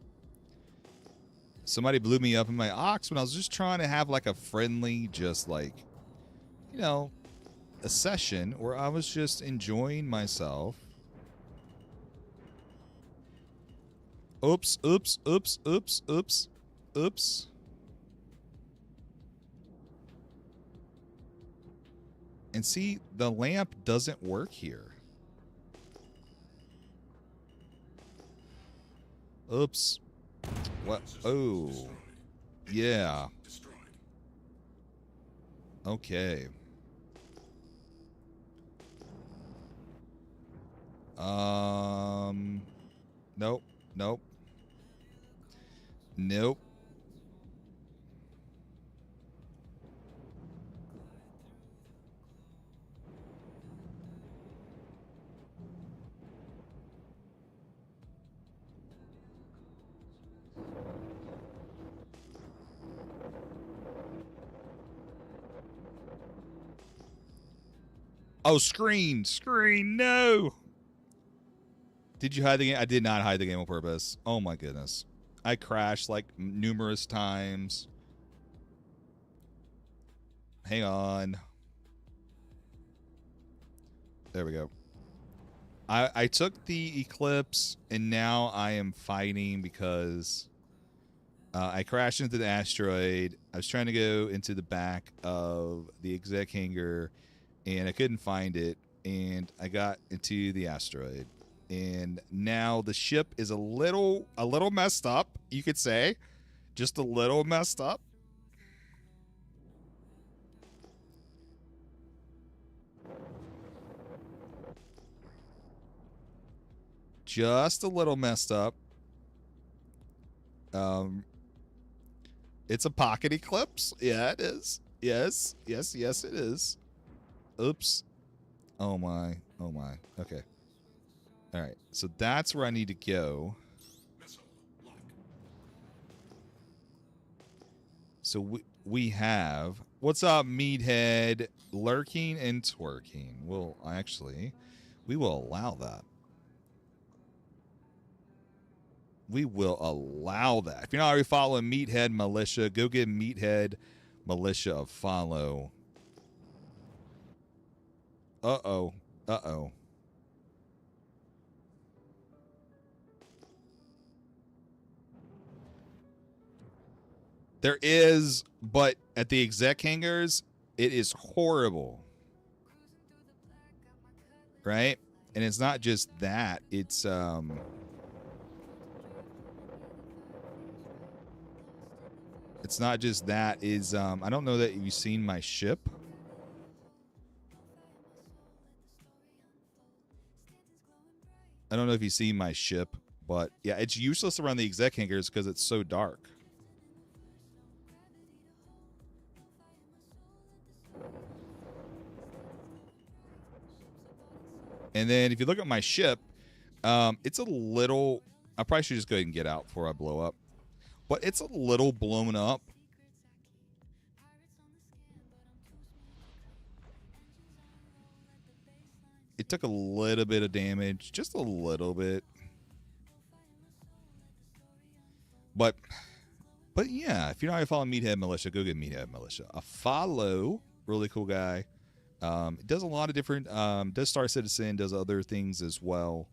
Somebody blew me up in my Ox when I was just trying to have like a friendly, just like, you know, a session where I was just enjoying myself. Oops, oops, oops, oops, oops, oops. And see, the lamp doesn't work here. Oops. What? Oh. Yeah. Okay. Nope. Nope. Nope. Oh, screen, no. Did you hide the game? I did not hide the game on purpose. Oh my goodness. I crashed like numerous times. Hang on. There we go. I took the Eclipse, and now I am fighting because I crashed into the asteroid. I was trying to go into the back of the exec hangar, and I couldn't find it, and I got into the asteroid. And now the ship is a little messed up, you could say. Just a little messed up. Just a little messed up. It's a pocket eclipse. Yeah, it is. Yes, yes, yes, it is. Oops. Oh my. Oh my. Okay. All right. So that's where I need to go. So we have, what's up, Meathead? Lurking and twerking. Well, actually, we will allow that. We will allow that. If you're not already following Meathead Militia, go give Meathead Militia a follow. Uh-oh. Uh-oh. There is, but at the exec hangars, it is horrible. Right? And it's not just that. It's it's not just that. Is I don't know that you've seen my ship. I don't know if you've seen my ship, but yeah, it's useless around the exec hangars because it's so dark. And then if you look at my ship, it's a little. I probably should just go ahead and get out before I blow up. But it's a little blown up. It took a little bit of damage, just a little bit. But yeah, if you're not gonna follow Meathead Militia, go get Meathead Militia. A follow, really cool guy. It does a lot of different. Does Star Citizen, does other things as well.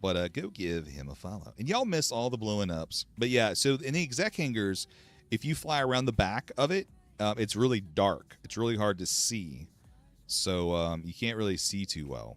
But go give him a follow. And y'all missed all the blowing ups. But yeah, so in the exec hangars, if you fly around the back of it, it's really dark. It's really hard to see. So you can't really see too well.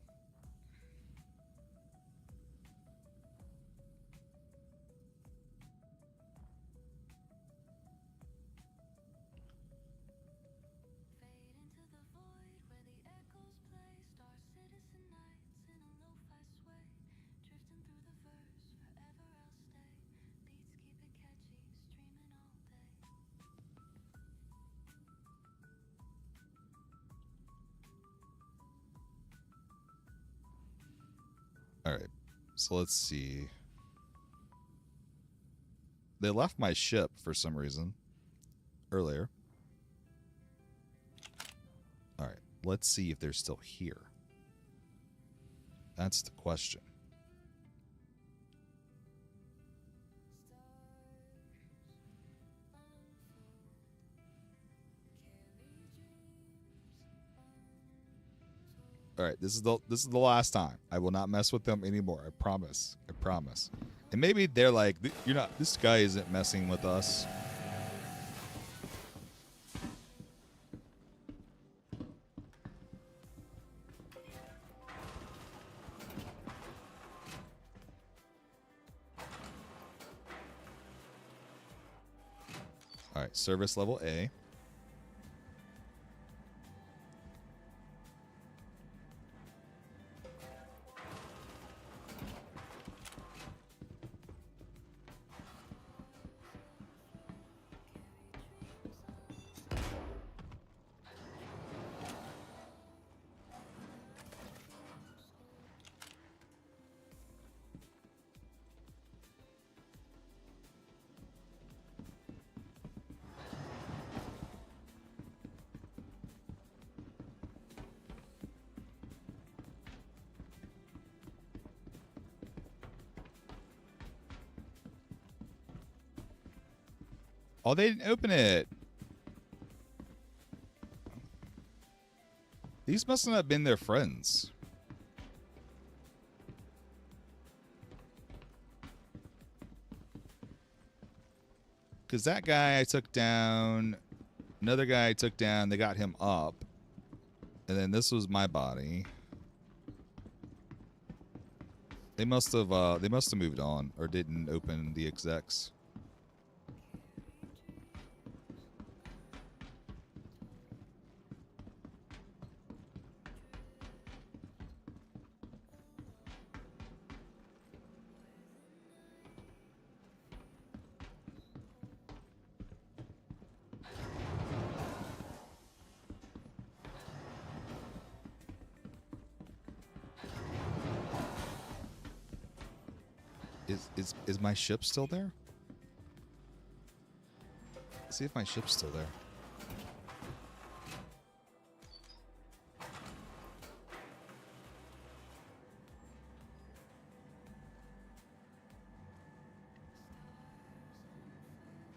All right, so let's see. They left my ship for some reason earlier. All right, let's see if they're still here. That's the question. All right, this is the last time. I will not mess with them anymore. I promise. I promise. And maybe they're like, you're not. This guy isn't messing with us. All right, service level A. Oh, they didn't open it. These must not have been their friends. Because that guy I took down, another guy I took down, they got him up. And then this was my body. They must have moved on or didn't open the execs. Is my ship still there? Let's see if my ship's still there.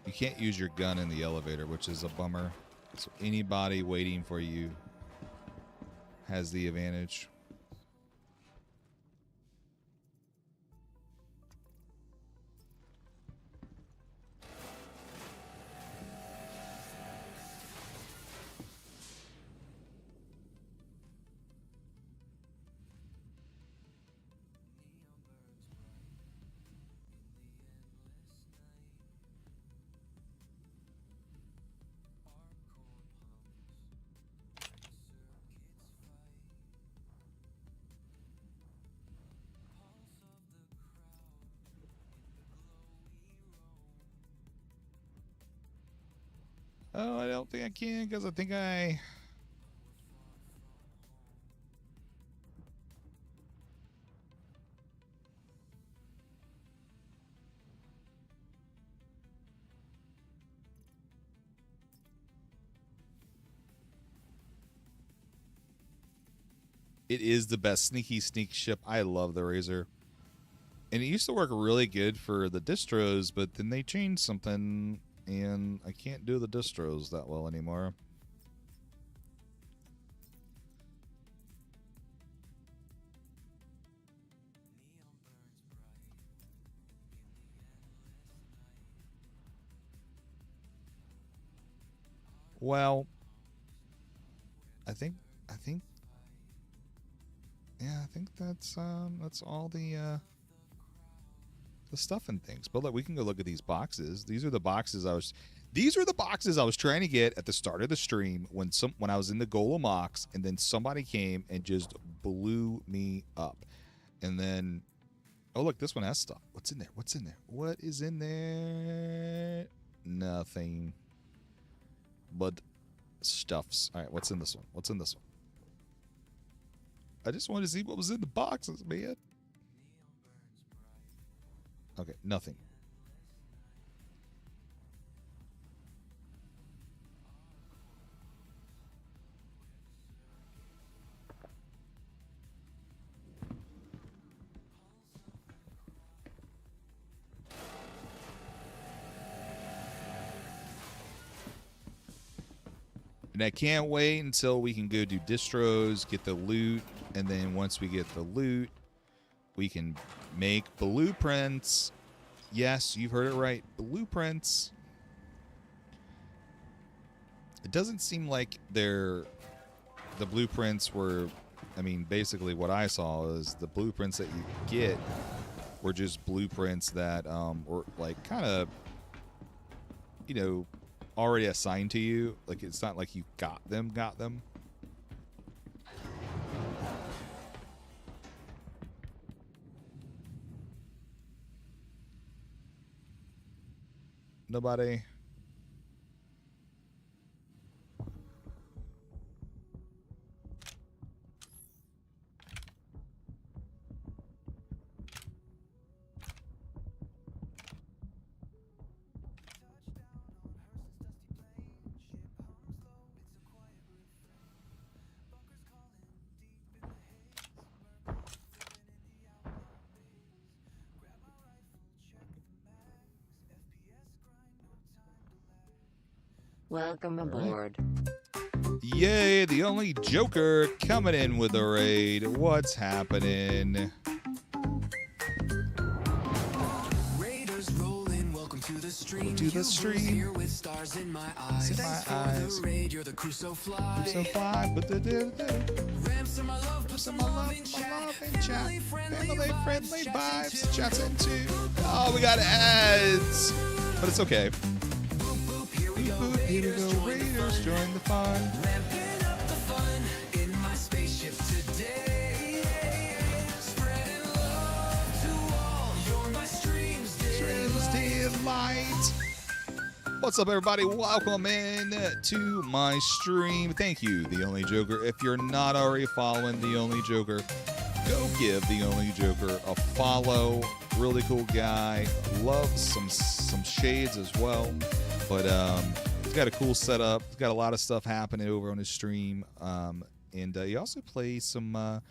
You can't use your gun in the elevator, which is a bummer. So anybody waiting for you has the advantage. Oh, I don't think I can because I think I. It is the best sneaky sneak ship. I love the Razor. And it used to work really good for the distros, but then they changed something, and I can't do the distros that well anymore. Well, I think, yeah, I think that's all the stuff and things. But look, we can go look at these boxes. These are the boxes I was trying to get at the start of the stream when I was in the Golem Mox, and then somebody came and just blew me up. And then, oh look, this one has stuff. What's in there? What's in there? What is in there? Nothing but stuffs. All right, what's in this one? What's in this one? I just wanted to see what was in the boxes, man. Okay, nothing. And I can't wait until we can go do distros, get the loot, and then once we get the loot, we can make blueprints. Yes, you've heard it right. Blueprints. It doesn't seem like the blueprints were, I mean, basically what I saw is the blueprints that you get were just blueprints that were like kind of, you know, already assigned to you. Like, it's not like you got them. Nobody. Welcome aboard. Yay, the only Joker coming in with a raid. What's happening? Raiders rolling, welcome to the stream. To the stream. Here with stars in my eyes. In my Thanks for eyes. the raid, you're the crew so fly. So fly, but Ransom my love, put some love in chat. Family friendly vibes. Chats into. Oh, we got ads, but it's okay. Here we go, Here we go, Raiders, join the fun. ramping up the fun in my spaceship today. Spreading love to all. You're my stream's Streams delight. What's up, everybody? Welcome in to my stream. Thank you, The Only Joker. If you're not already following The Only Joker, go give The Only Joker a follow. Really cool guy. Loves some shades as well. But he's got a cool setup. He's got a lot of stuff happening over on his stream. And he also plays some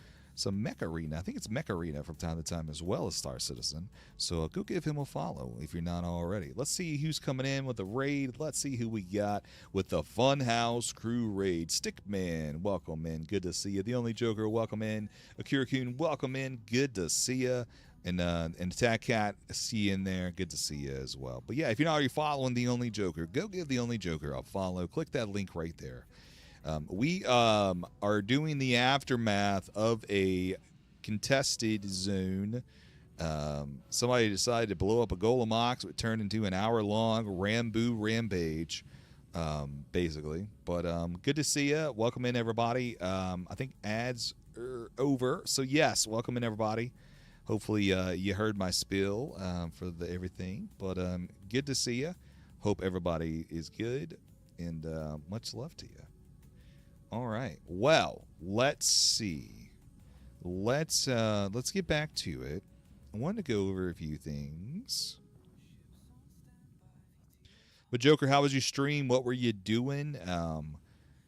Mech Arena. I think it's Mech Arena from time to time as well as Star Citizen. So go give him a follow if you're not already. Let's see who's coming in with the raid. Let's see who we got with the Funhouse Crew raid. Stickman, welcome in. Good to see you. The Only Joker, welcome in. Akira Kun, welcome in. Good to see you. And Attack Cat, see you in there. Good to see you as well. But yeah, if you're not already following The Only Joker, go give The Only Joker a follow. Click that link right there. We are doing the aftermath of a contested zone. Somebody decided to blow up a Golem Mox. It turned into an hour-long Rambo rampage, basically. But good to see you. Welcome in, everybody. I think ads are over. So, yes, welcome in, everybody. Hopefully you heard my spiel for everything. But good to see you. Hope everybody is good. and much love to you. All right. Well, let's see. Let's get back to it. I wanted to go over a few things. But Joker, how was your stream? What were you doing?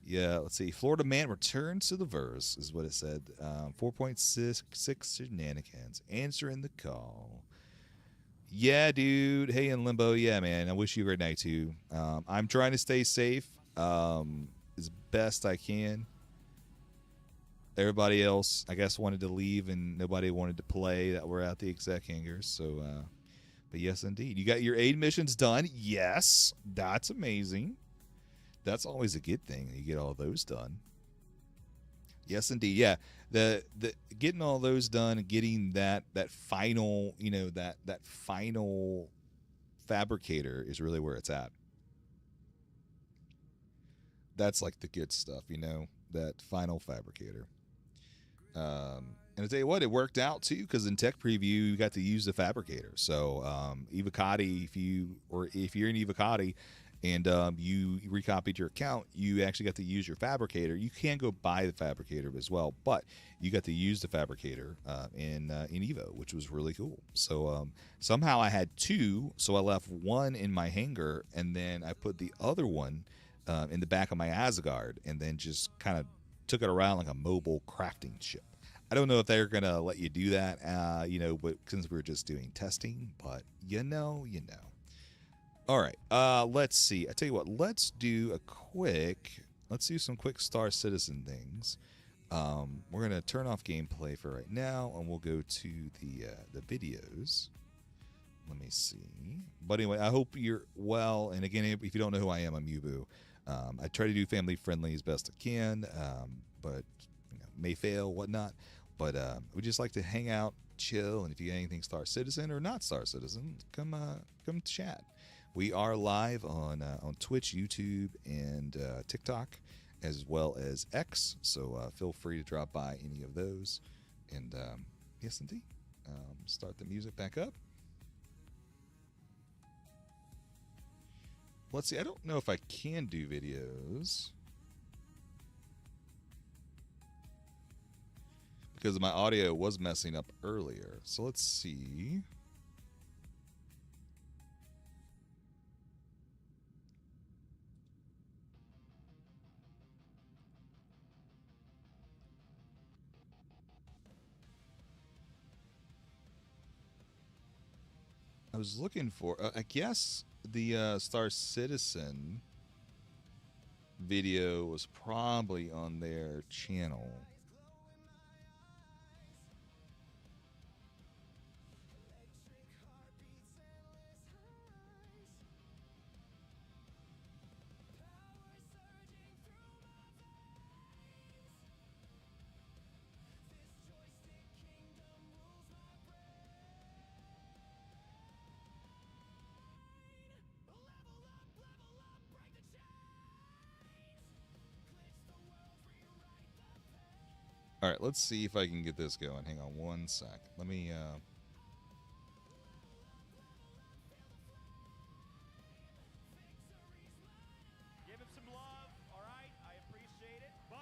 Yeah, let's see. Florida man returns to the verse, is what it said. 4.66 shenanigans. Answering the call. Yeah, dude. Hey, in limbo. Yeah, man. I wish you were at night too. I'm trying to stay safe as best I can. Everybody else, I guess, wanted to leave, and nobody wanted to play that were at the exec hangars. So, but yes, indeed. You got your aid missions done. Yes, that's amazing. That's always a good thing. You get all those done. Yes, indeed. Yeah, the getting all those done and getting that final, that final fabricator is really where it's at. That's like the good stuff, that final fabricator. And I tell you what, it worked out too, because in Tech Preview you got to use the fabricator. So Evocati, if you're in Evocati and you recopied your account, you actually got to use your fabricator. You can go buy the fabricator as well, but you got to use the fabricator in Evo, which was really cool. So somehow I had two, so I left one in my hangar, and then I put the other one in the back of my Asgard, and then just kind of took it around like a mobile crafting ship. I don't know if they're going to let you do that, but since we're just doing testing, but you know. All right, let's see. I tell you what, let's do some quick Star Citizen things. We're going to turn off gameplay for right now, and we'll go to the videos. Let me see. But anyway, I hope you're well. And again, if you don't know who I am, I'm Yubu. I try to do family friendly as best I can, but may fail, whatnot. But we just like to hang out, chill, and if you got anything Star Citizen or not Star Citizen, come chat. We are live on Twitch, YouTube, and TikTok, as well as X. So feel free to drop by any of those. And yes, indeed, start the music back up. Let's see. I don't know if I can do videos because my audio was messing up earlier. So let's see. I was looking for, I guess the Star Citizen video was probably on their channel. All right, let's see if I can get this going. Hang on one sec. Let me Give him some love, all right? I appreciate it, but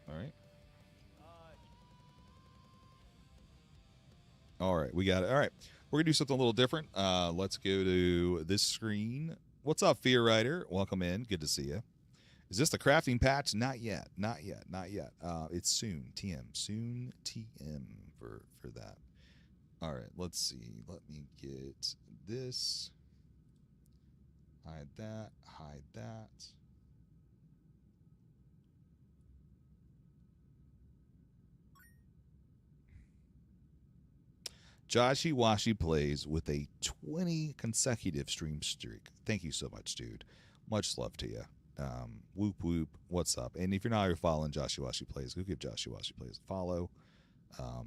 all right. All right, we got it. All right. We're going to do something a little different. Let's go to this screen. What's up, Fear Rider? Welcome in. Good to see you. Is this the crafting patch? Not yet. Not yet. Not yet. It's soon. TM. Soon TM for that. All right. Let's see. Let me get this. Hide that. Hide that. Joshy Washi plays with a 20 consecutive stream streak. Thank you so much, dude. Much love to you. Whoop whoop. What's up? And if you're not already following Joshy Washi plays, go give Joshy Washi plays a follow. Australia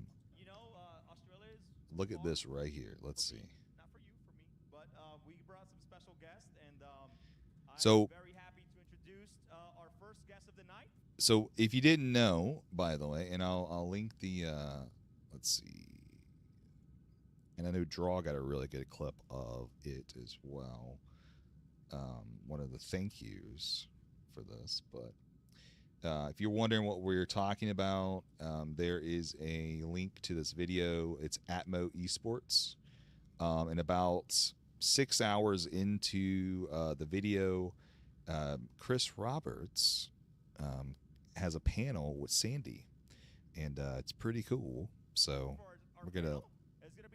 is Look at this right here. Let's see. not for you, for me, but we brought some special guests, and I'm So- very happy to introduce our first guest of the night. So if you didn't know, by the way, and I'll link the let's see. And I know Draw got a really good clip of it as well. one of the thank yous for this. But if you're wondering what we're talking about, there is a link to this video. It's Atmo Esports. And about 6 hours into the video, Chris Roberts has a panel with Sandy, and it's pretty cool. So we're gonna.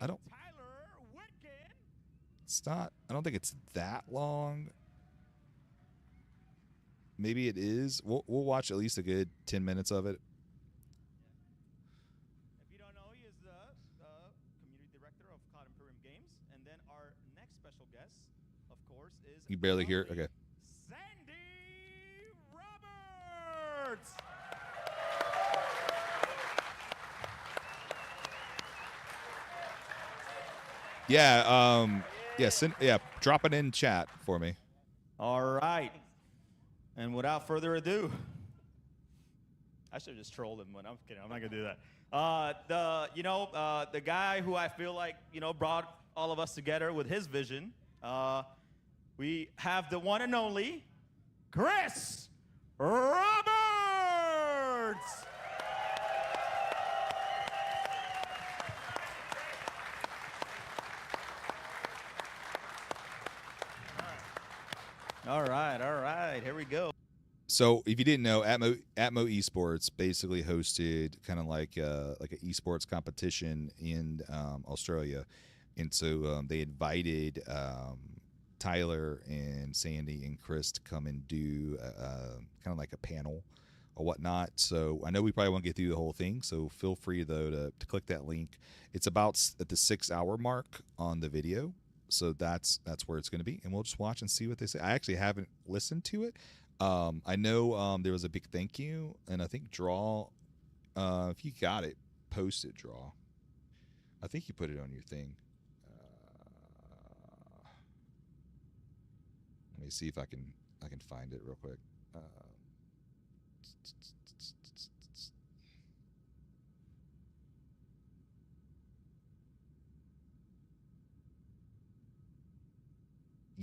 I don't. Tyler Whitkin. It's not. I don't think it's that long. Maybe it is. We'll watch at least a good 10 minutes of it. If you don't know, he is the community director of Cloud Imperium Games. And then our next special guest, of course, is You barely hear it? lovely Okay. Sandy Roberts. Yeah. Drop it in chat for me. All right. And without further ado, I should have just trolled him, but I'm kidding. I'm not gonna do that. The guy who I feel like brought all of us together with his vision. We have the one and only Chris Roberts. All right. Here we go. So if you didn't know, Atmo Esports basically hosted kind of like an esports competition in Australia, and so they invited Tyler and Sandy and Chris to come and do kind of like a panel or whatnot. So I know we probably won't get through the whole thing, so feel free though to click that link. It's about at the 6 hour mark on the video. So that's where it's going to be, and we'll just watch and see what they say. I actually haven't listened to it. I know there was a big thank you, and I think Draw, if you got it, post it, Draw. I think you put it on your thing. Let me see if I can find it real quick.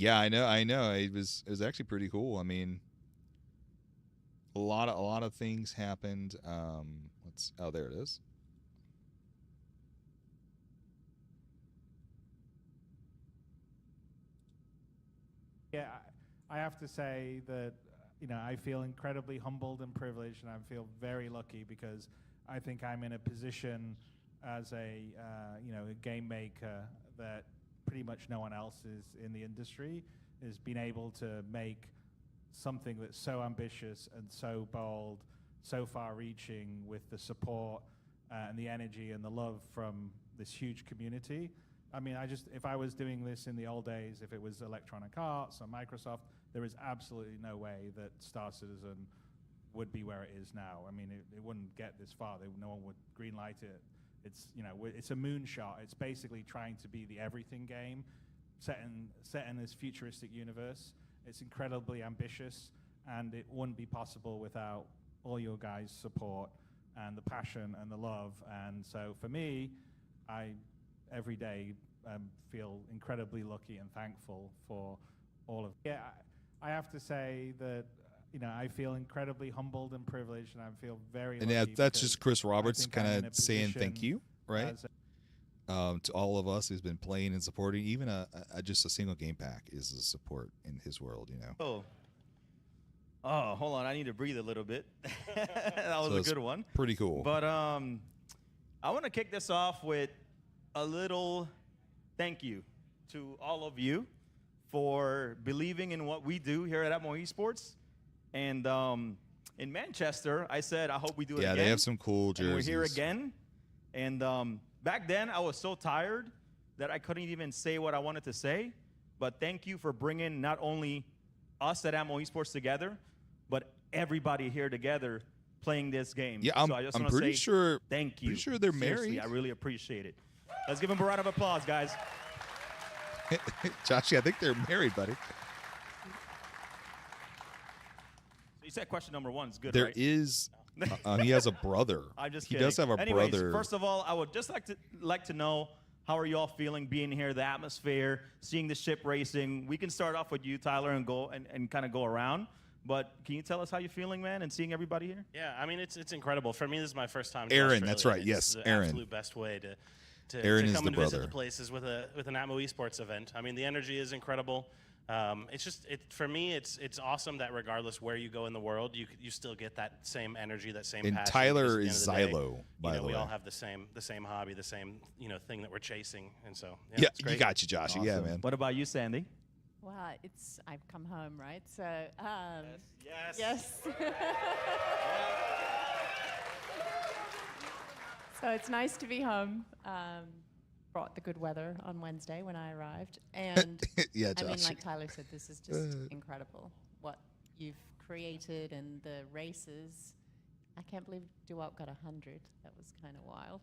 Yeah, I know. It was actually pretty cool. I mean, a lot of things happened. There it is. Yeah, I have to say that I feel incredibly humbled and privileged, and I feel very lucky because I think I'm in a position as a game maker that pretty much no one else is in the industry is being able to make something that's so ambitious and so bold, so far-reaching, with the support and the energy and the love from this huge community. I mean, if I was doing this in the old days, if it was Electronic Arts or Microsoft, there is absolutely no way that Star Citizen would be where it is now. I mean, it wouldn't get this far. No one would greenlight it. It's a moonshot. It's basically trying to be the everything game, set in this futuristic universe. It's incredibly ambitious, and it wouldn't be possible without all your guys' support and the passion and the love. And so for me, I every day feel incredibly lucky and thankful for all of. Yeah, I have to say that I feel incredibly humbled and privileged, and I feel very. And lucky that's because just Chris Roberts I think I'm kind in a of saying thank position you, right? as a- To all of us who's been playing and supporting. Even just a single game pack is a support in his world, Oh, hold on. I need to breathe a little bit. That was So a it's good one. Pretty cool. But I want to kick this off with a little thank you to all of you for believing in what we do here at Atmo Esports. And in Manchester, I said, I hope we do it yeah, again. they have some cool jerseys. And we're here again. And back then, I was so tired that I couldn't even say what I wanted to say. But thank you for bringing not only us at Atmo Esports together, but everybody here together playing this game. Yeah, So I just I'm wanna pretty say sure. thank you. Pretty sure they're Seriously, married. I really appreciate it. Let's give them a round of applause, guys. Joshy, I think they're married, buddy. So you said question number one is good, There right? is. He has a brother. I'm just He kidding. does have a Anyways, brother. First of all, I would just like to know How are you all feeling being here, the atmosphere, seeing the ship racing? We can start off with you, Tyler, and go and kind of go around. But can you tell us how you're feeling, man, and seeing everybody here? Yeah, I mean, it's incredible. For me, this is my first time to Aaron, Australia. that's right. It's Yes, the Aaron. absolute best way to Aaron is come the and visit brother. the places with an Atmo Esports event. I mean, the energy is incredible. It's just for me, it's awesome that regardless where you go in the world, you still get that same energy, that same And passion. Tyler because is at the end of the day, Xylo, by the we way. all have the same hobby, the same thing that we're chasing, and so Yeah, it's great. you got you, Josh. Yeah, Awesome. man. What about you, Sandy? Well, I've come home, right? So, Yes. yes. So it's nice to be home. Brought the good weather on Wednesday when I arrived, and Yeah, I mean, Josh. like Tyler said, this is just incredible what you've created and the races. I can't believe Duop got 100. That was kind of wild.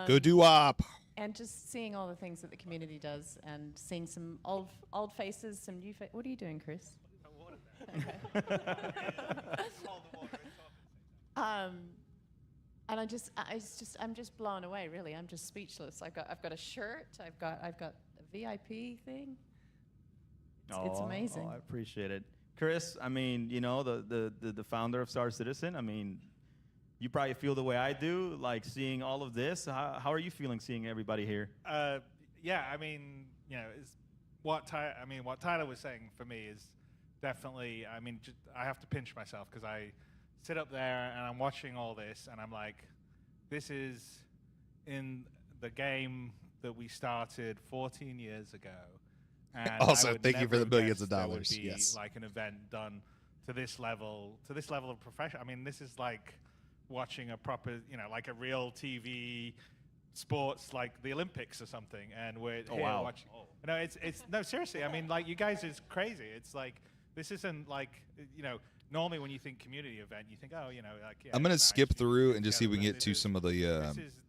Go do-op. And just seeing all the things that the community does, and seeing some old faces, some new faces. What are you doing, Chris? And I'm just blown away. Really, I'm just speechless. I've got a shirt. I've got a VIP thing. It's amazing. I appreciate it. Chris, I mean, you know, the founder of Star Citizen, I mean, you probably feel the way I do, like seeing all of this. How are you feeling seeing everybody here? Yeah, I mean, you know, what Tyler was saying for me is definitely. I mean, I have to pinch myself because I sit up there and I'm watching all this, and I'm like, this is in the game that we started 14 years ago. And Also, I would thank you for never the millions have of guessed there dollars. would be Yes. like an event done to this level of profession. I mean, this is like watching a proper, you know, like a real TV sports, like the Olympics or something, and we're here wow. watching. No, it's no, seriously. I mean, like, you guys is crazy. It's like, this isn't like, you know, normally when you think community event, you think, oh, you know, like, yeah, I'm gonna it's nice, skip you through get and just see if we can together, get but to this some of the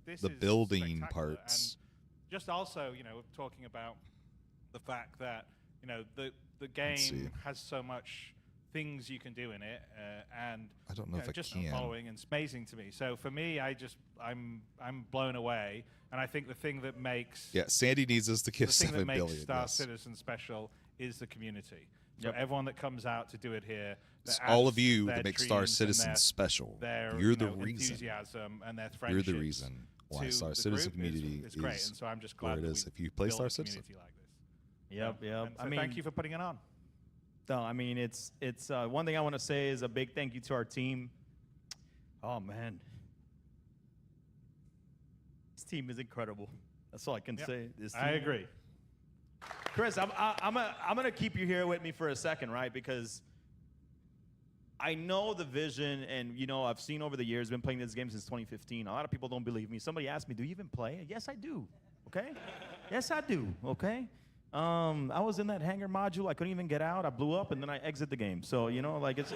this the is building spectacular. parts. And just also, you know, talking about the fact that, you know, the see. game has so much things you can do in it, and I don't know if I just can. following, and it's amazing to me. So for me, I'm blown away, and I think the thing that makes Yeah, Sandy needs us to give the thing that 7 makes billion. Star yes. Citizen special is the community. So Yep. everyone that comes out to do it here, It's that all adds of you their that make Star dreams and Citizen special. their You're you the know, reason. enthusiasm and their You're friendships the reason why to Star the Citizen group community is great. is And so I'm just where glad it that is. we If you play built Star a Citizen. community like this. Yep. And so I mean, thank you for putting it on. No, I mean, it's one thing I want to say is a big thank you to our team. Oh man, this team is incredible. That's all I can Yep. say. This I team- agree. Chris, I'm gonna keep you here with me for a second, right? Because I know the vision, and you know, I've seen over the years, been playing this game since 2015. A lot of people don't believe me. Somebody asked me, "Do you even play?" Yes, I do. Okay. Yes, I do. Okay. I was in that hangar module. I couldn't even get out. I blew up, and then I exit the game. So you know, like it's.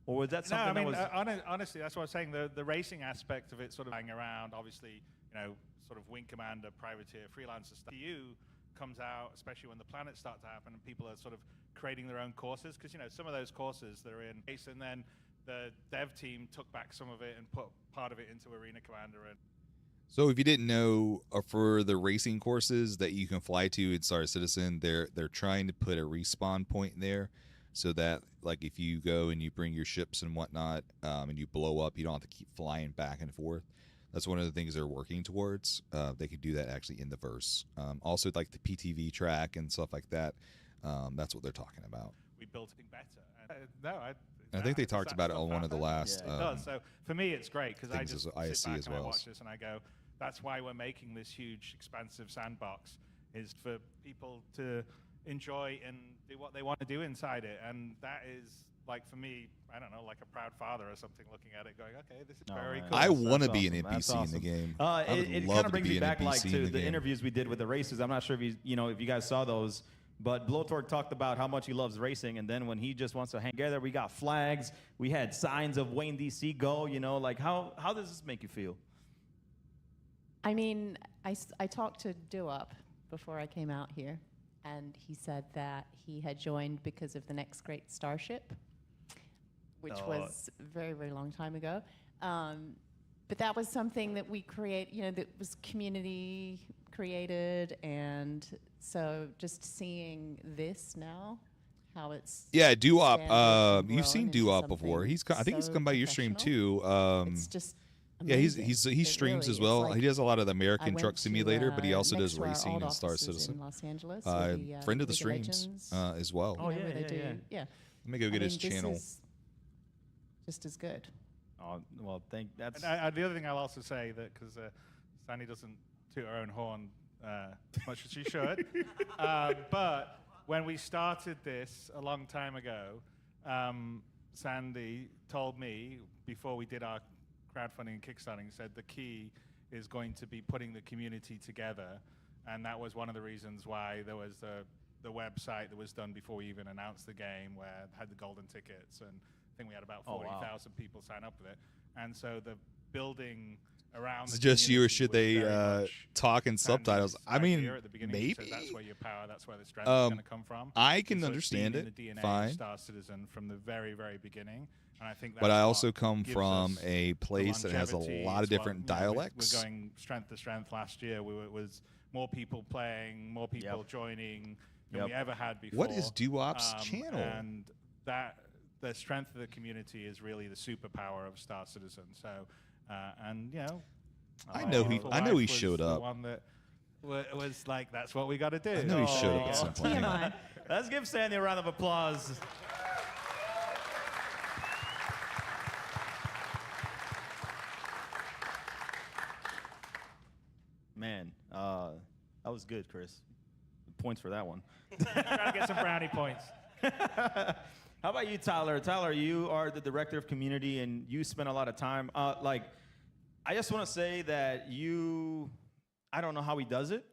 Or was that No, something I mean, that was? honestly, that's what I was saying. The racing aspect of it sort of hang around, obviously, you know, sort of wing commander, privateer, freelancer stuff. EU comes out, especially when the planets start to happen and people are sort of creating their own courses. Because, you know, some of those courses that are in race, and then the dev team took back some of it and put part of it into Arena Commander. And So if you didn't know, for the racing courses that you can fly to in Star Citizen, they're trying to put a respawn point there, so that like if you go and you bring your ships and whatnot, and you blow up, you don't have to keep flying back and forth. That's one of the things they're working towards. They could do that actually in the verse. Also, like the PTV track and stuff like that. That's what they're talking about. we built something better. And, And I think they does talked that about it stuff on one of the happen? last. Yeah, It does. So for me, it's great because I things just as sit ISC back as and I well. watch this and I go, that's why we're making this huge, expansive sandbox, is for people to enjoy and do what they want to do inside it. And that is, like, for me, I don't know, like a proud father or something looking at it going, okay, this is Oh, very man. cool. I That's want to be awesome. an That's NPC in the awesome. game. I would It love kind to of brings be me an back NPC like in to the the game. interviews we did with the races. I'm not sure if if you guys saw those, but Blowtorch talked about how much he loves racing, and then when he just wants to hang together, we got flags, we had signs of Wayne DC go. You know, like how does this make you feel? I mean, I talked to Duop before I came out here, and he said that he had joined because of the Next Great Starship, which Oh. was a very, very long time ago. but that was something that we create, that was community created, and so just seeing this now, how it's Yeah, Duop. expanded and You've seen grown into Duop before. something I think he's so come by your stream professional. too. It's just Yeah, amazing. he It streams really as is. well. Like, He does a lot of the I American went Truck to, Simulator, but he also next does to our racing old and Star offices Citizen. in Los Angeles, with the, Friend of the League streams Legends, as well. Oh, yeah, where they yeah, do, yeah. Let me go get his this channel. is just as good. Oh, well, that's. And the other thing I'll also say that because Sandy doesn't toot her own horn as much as she should, but when we started this a long time ago, Sandy told me before we did our crowdfunding and kickstarting, said the key is going to be putting the community together, and that was one of the reasons why there was the website that was done before we even announced the game, where it had the golden tickets, and I think we had about 40,000 people sign up with it. And so the building around Is the it just you, or community should was they very much talk in Sandy's subtitles? I mean, idea at the beginning. She said maybe. that's where your power, that's where the strength is going to come from. I can And so understand it's it. been in the DNA Fine. of Star Citizen from the very, very beginning. And I think that's But I what also come gives from us a the place that has a longevity lot of as well. different You know, dialects. We're going strength to strength. Last year, it was more people playing, more people joining than we ever had before. What is Duop's channel? And that the strength of the community is really the superpower of Star Citizen. So, and you know, I know he wife was showed the up. One that was like, that's what we got to do. I know he showed up at some point. Hang on. TMI. Let's give Sandy a round of applause. Man, that was good, Chris. Points for that one. Trying to get some brownie points. How about you, Tyler? Tyler, you are the director of community, and you spend a lot of time. I just want to say that I don't know how he does it.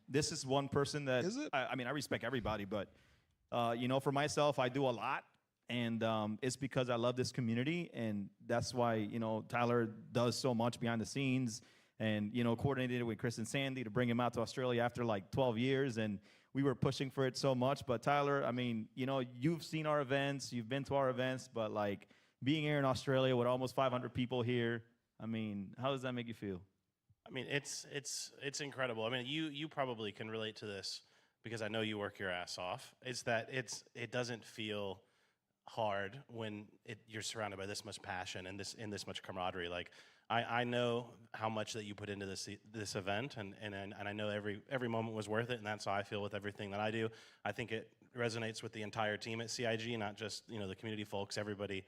This is one person that Is it? I mean, I respect everybody, but for myself, I do a lot, and it's because I love this community, and that's why Tyler does so much behind the scenes, and coordinated with Chris and Sandy to bring him out to Australia after like 12 years, and we were pushing for it so much. But Tyler, I mean, you've seen our events, you've been to our events, but like being here in Australia with almost 500 people here, I mean, how does that make you feel? I mean, it's incredible. I mean, you probably can relate to this because I know you work your ass off. It's that it doesn't feel hard when you're surrounded by this much passion and this much camaraderie. Like I know how much that you put into this event, and I know every moment was worth it, and that's how I feel with everything that I do. I think it resonates with the entire team at CIG, not just the community folks. Everybody,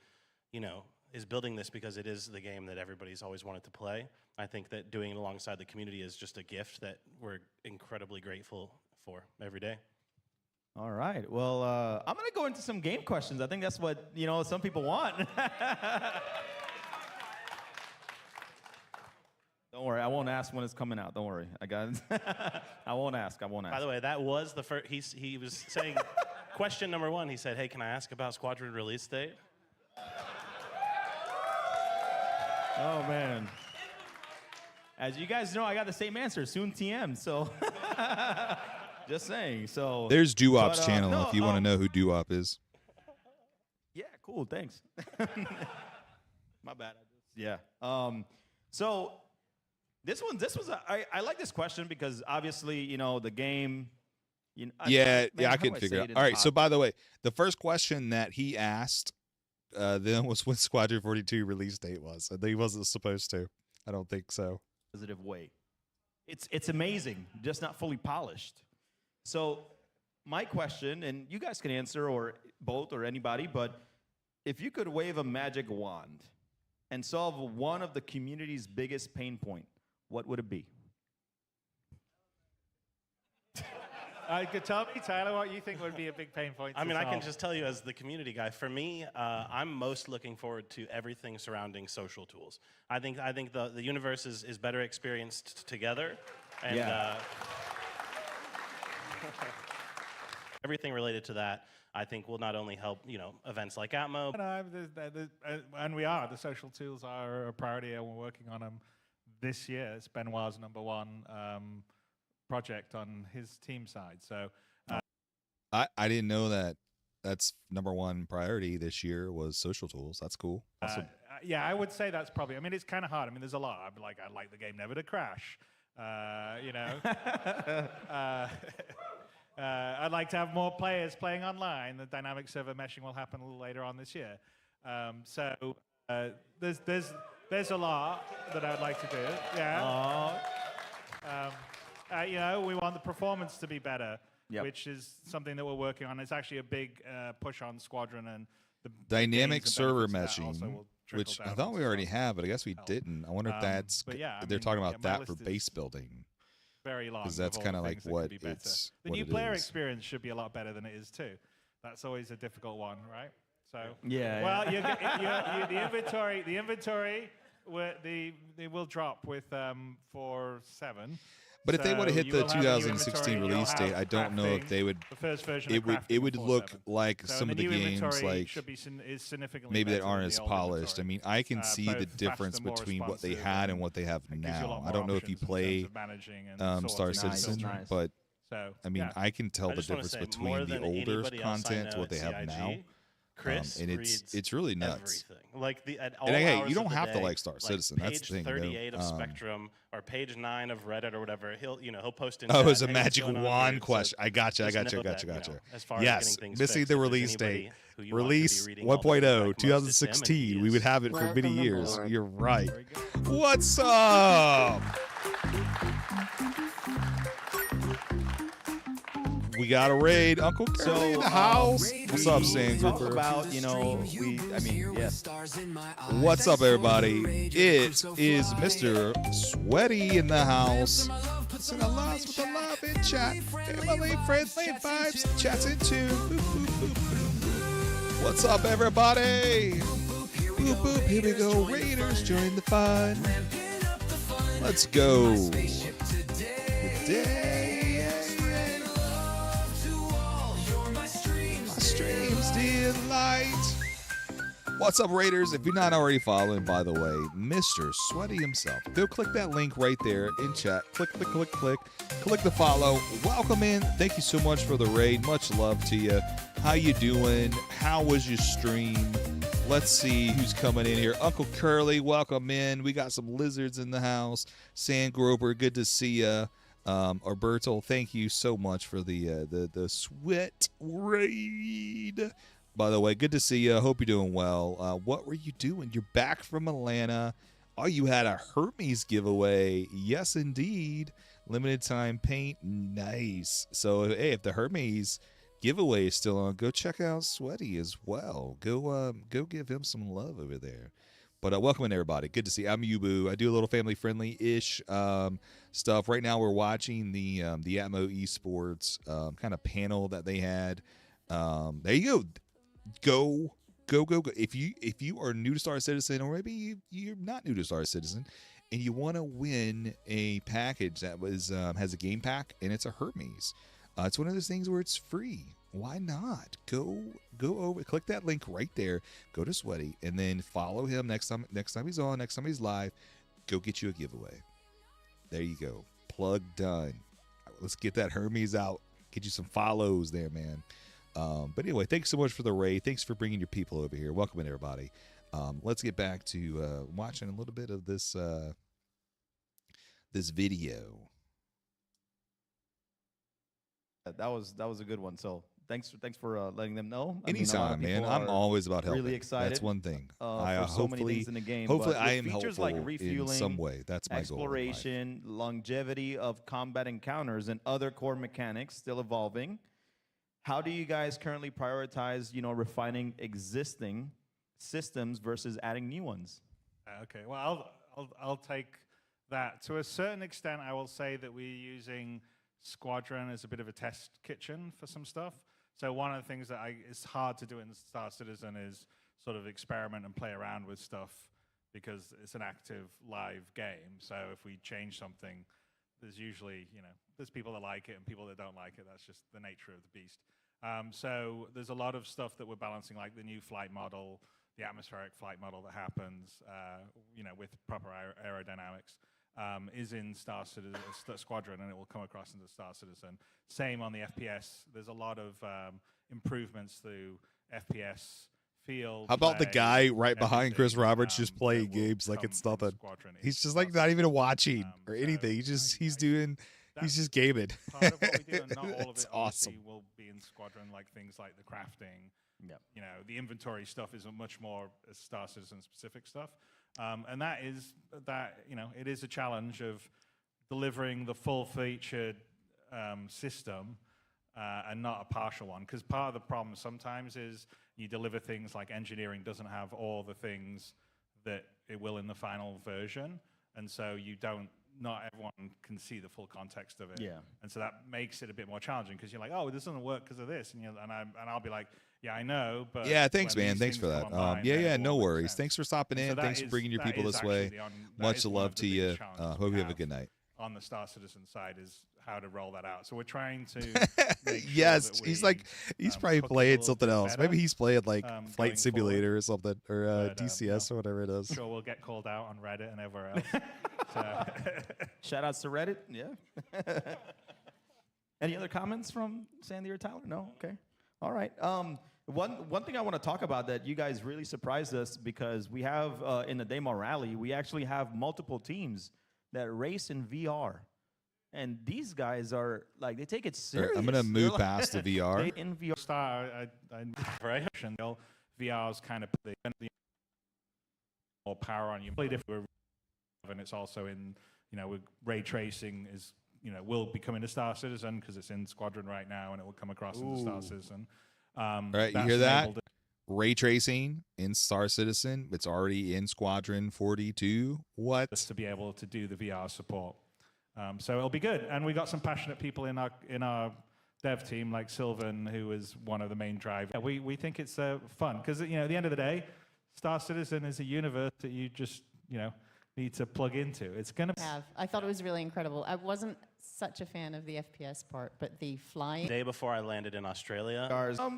is building this because it is the game that everybody's always wanted to play. I think that doing it alongside the community is just a gift that we're incredibly grateful for every day. All right. Well, I'm going to go into some game questions. I think that's what, some people want. Don't worry. I won't ask when it's coming out. Don't worry. I got it. I won't ask. By the way, that was the first. He was saying, question number one. He said, "Hey, can I ask about Squadron release date?" Oh, man. As you guys know, I got the same answer. Soon TM. So, just saying. So There's Duop's but, channel no, if you want to know who Duop is. Yeah, cool. Thanks. My bad. Yeah. So this was I like this question because obviously the game. Yeah, man, I how couldn't do figure say it out. in All a right, so pod- by the way, the first question that he asked then was when Squadron 42 release date was. And he wasn't supposed to. I don't think so. positive way. It's amazing, just not fully polished. So my question, and you guys can answer or both or anybody, but if you could wave a magic wand and solve one of the community's biggest pain point, what would it be? Could tell me, Tyler, what you think would be a big pain point. I mean, I can solve. just tell you as the community guy. For me, I'm most looking forward to everything surrounding social tools. I think the universe is better experienced together, and Yeah. everything related to that, I think, will not only help events like Atmo. And we are. The social tools are a priority, and we're working on them this year. It's Benoit's #1 project on his team side. So I didn't know that that's #1 priority this year was social tools. That's cool. Awesome. yeah, I would say that's probably. I mean, it's kind of hard. I mean, there's a lot. I'd like the game never to crash. You know. I'd like to have more players playing online. The dynamic server meshing will happen a little later on this year. There's a lot that I'd like to do. Yeah. You know, we want the performance to be better, which is something that we're working on. It's actually a big push on Squadron and the Dynamic gains and server benefits of that also meshing, will trickle which I down thought we into already stuff. have, but I guess we didn't. I wonder if that's but yeah, I they're mean, talking yeah, about my that for list is base building. Very long. Because that's kind of like what it's the what new it player is. experience should be a lot better than it is too. That's always a difficult one, right? So Yeah, Well, the inventory, they will drop with 4.7. But if they would have hit you the will have a new 2016 inventory, release you'll date, have I don't know if crafting, they would. The first version It of would crafting would with look 4.7. like So some of the new games inventory like should be is significantly maybe that better aren't than as the old polished. I inventory. mean, I can see the Both difference faster, more between what they responsive, had and what they have it gives you a lot now. more I don't know if you options in play terms of managing and Star sorting and Citizen, nice. but So I mean, yeah. I can tell I the just wanna difference say, more between the than older anybody else I content to know what they at have CIG, now. Chris And reads it's really nuts. everything. Like at all And hey, hours you don't of the have to day, like Star Citizen. That's Page the thing, you know. 38 of Spectrum or page 9 of Reddit or whatever. He'll post in. Oh, it chat, was a "Hey, what's magic going on wand here?" So question. I gotcha. just know that, you know, as far as Yes, getting things missing fixed, the if there's release date. anybody who you want to be Release reading all the 1.0, feedback most, it's him, and he 2016. We would is- have it for many Welcome years. aboard. You're right. What's up? We got a raid. Uncle Curly in the house. What's up, Sam Talk Grouper? about, yes. What's up, everybody? It is Mr. Sweaty in the house. Send a lot with the love in chat. Family, friendly vibes. Chats in tune. Boop, boop, boop, boop. What's up, everybody? Boop, boop. Here we go. Raiders, join the fun. Let's go. Today. My streams delight. What's up, Raiders? If you're not already following, by the way, Mr. Sweaty himself, go click that link right there in chat. Click, click, click, click. Click the follow. Welcome in. Thank you so much for the raid. Much love to you. How you doing? How was your stream? Let's see who's coming in here. Uncle Curly, welcome in. We got some lizards in the house. Sand Groper, good to see you. Alberto, thank you so much for the sweat raid. By the way, good to see you. Hope you're doing well. What were you doing? You're back from Atlanta. Oh, you had a Hermes giveaway. Yes, indeed. Limited time paint. Nice. So, hey, if the Hermes giveaway is still on, go check out Sweaty as well. Go give him some love over there. But welcome in, everybody. Good to see you. I'm Yubu. I do a little family-friendly-ish stuff. Right now, we're watching the Atmo Esports kind of panel that they had. There you go. Go. If you are new to Star Citizen, or maybe you're not new to Star Citizen, and you want to win a package that has a game pack and it's a Hermes, it's one of those things where it's free. Why not? Go over, click that link right there. Go to Sweaty, and then follow him next time he's on, next time he's live. Go get you a giveaway. There you go. Plug done. Let's get that Hermes out. Get you some follows there, man. But anyway, thanks so much for the raid. Thanks for bringing your people over here. Welcome in, everybody. Let's get back to watching a little bit of this this video. That was a good one. So thanks for letting them know. I mean, a lot Anytime, of man. people I'm are always about helping. really excited. That's one thing. For so many things in the game. Hopefully, but I with am features helpful like in refueling, some way. That's my goal. in life. exploration, longevity of combat encounters, and other core mechanics still evolving. How do you guys currently prioritize, refining existing systems versus adding new ones? Okay, well, I'll take that. To a certain extent, I will say that we're using Squadron as a bit of a test kitchen for some stuff. So one of the things that it's hard to do in Star Citizen is sort of experiment and play around with stuff because it's an active live game. So if we change something, there's usually, there's people that like it and people that don't like it. That's just the nature of the beast. So there's a lot of stuff that we're balancing, like the new flight model, the atmospheric flight model that happens, with proper aerodynamics, is in Star Squadron, and it will come across into Star Citizen. Same on the FPS. There's a lot of improvements through FPS feel. How about the play, guy right behind Chris everything, Roberts just that playing will games like come it's from nothing? Squadron He's is just like awesome. not even watching or So anything. He's just he's that's just gaming. part of what we do, and not all of It's it obviously awesome. will be in Squadron, like things like the crafting. Yep. You know, the inventory stuff is much more Star Citizen specific stuff, and that is that. You know, it is a challenge of delivering the full featured system and not a partial one. Because part of the problem sometimes is you deliver things like engineering doesn't have all the things that it will in the final version, and so you don't. Not everyone can see the full context of it. Yeah. And so that makes it a bit more challenging because you're like, oh, this doesn't work because of this, and I'll be like, yeah, I know, but Yeah, thanks, when man. these Thanks things for come that. online, Yeah, then yeah, it no will make worries. sense. Thanks for stopping And so in. that Thanks for is- bringing your that people is this way. actually that Much is one love of the to you. biggest challenges Hope we you have a good night. on the Star Citizen side is how to roll that out. So we're trying to make sure Yes, that he's we, like he's probably cook it a playing little something bit else. better, Maybe he's playing like going Flight Simulator or something, or But, DCS or whatever it is. I'm sure we'll get called out on Reddit and everywhere else. So Shout outs to Reddit. Yeah. Any other comments from Sandy or Tyler? No? Okay. All right. One thing I want to talk about that you guys really surprised us because we have in the Demo Rally, we actually have multiple teams that race in VR. And these guys are like, they take it Here, serious. I'm gonna move They're past the VR. they in VR. Star, right? VR's kind of the more power on you. Play different, and it's also in with ray tracing is will be coming to Star Citizen because it's in Squadron right now, and it will come across into Star Citizen. All right, you That's hear that? enabled Ray tracing in Star Citizen. It's already in Squadron 42. What? us to be able to do the VR support. So it'll be good, and we got some passionate people in our dev team, like Sylvan, who is one of the main drivers. Yeah, we think it's fun because at the end of the day, Star Citizen is a universe that you just need to plug into. It's gonna I thought it was really incredible. I wasn't such a fan of the FPS part, but the flying. The day before I landed in Australia,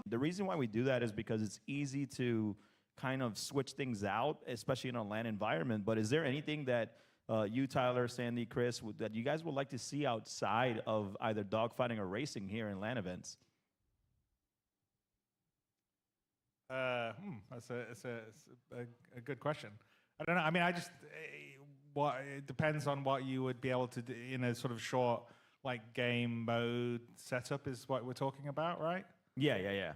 The reason why we do that is because it's easy to kind of switch things out, especially in a land environment. But is there anything that you, Tyler, Sandy, Chris, that you guys would like to see outside of either dogfighting or racing here in land events? That's a good question. I don't know. I mean, I just it depends on what you would be able to do in a sort of short like game mode setup is what we're talking about, right? Yeah.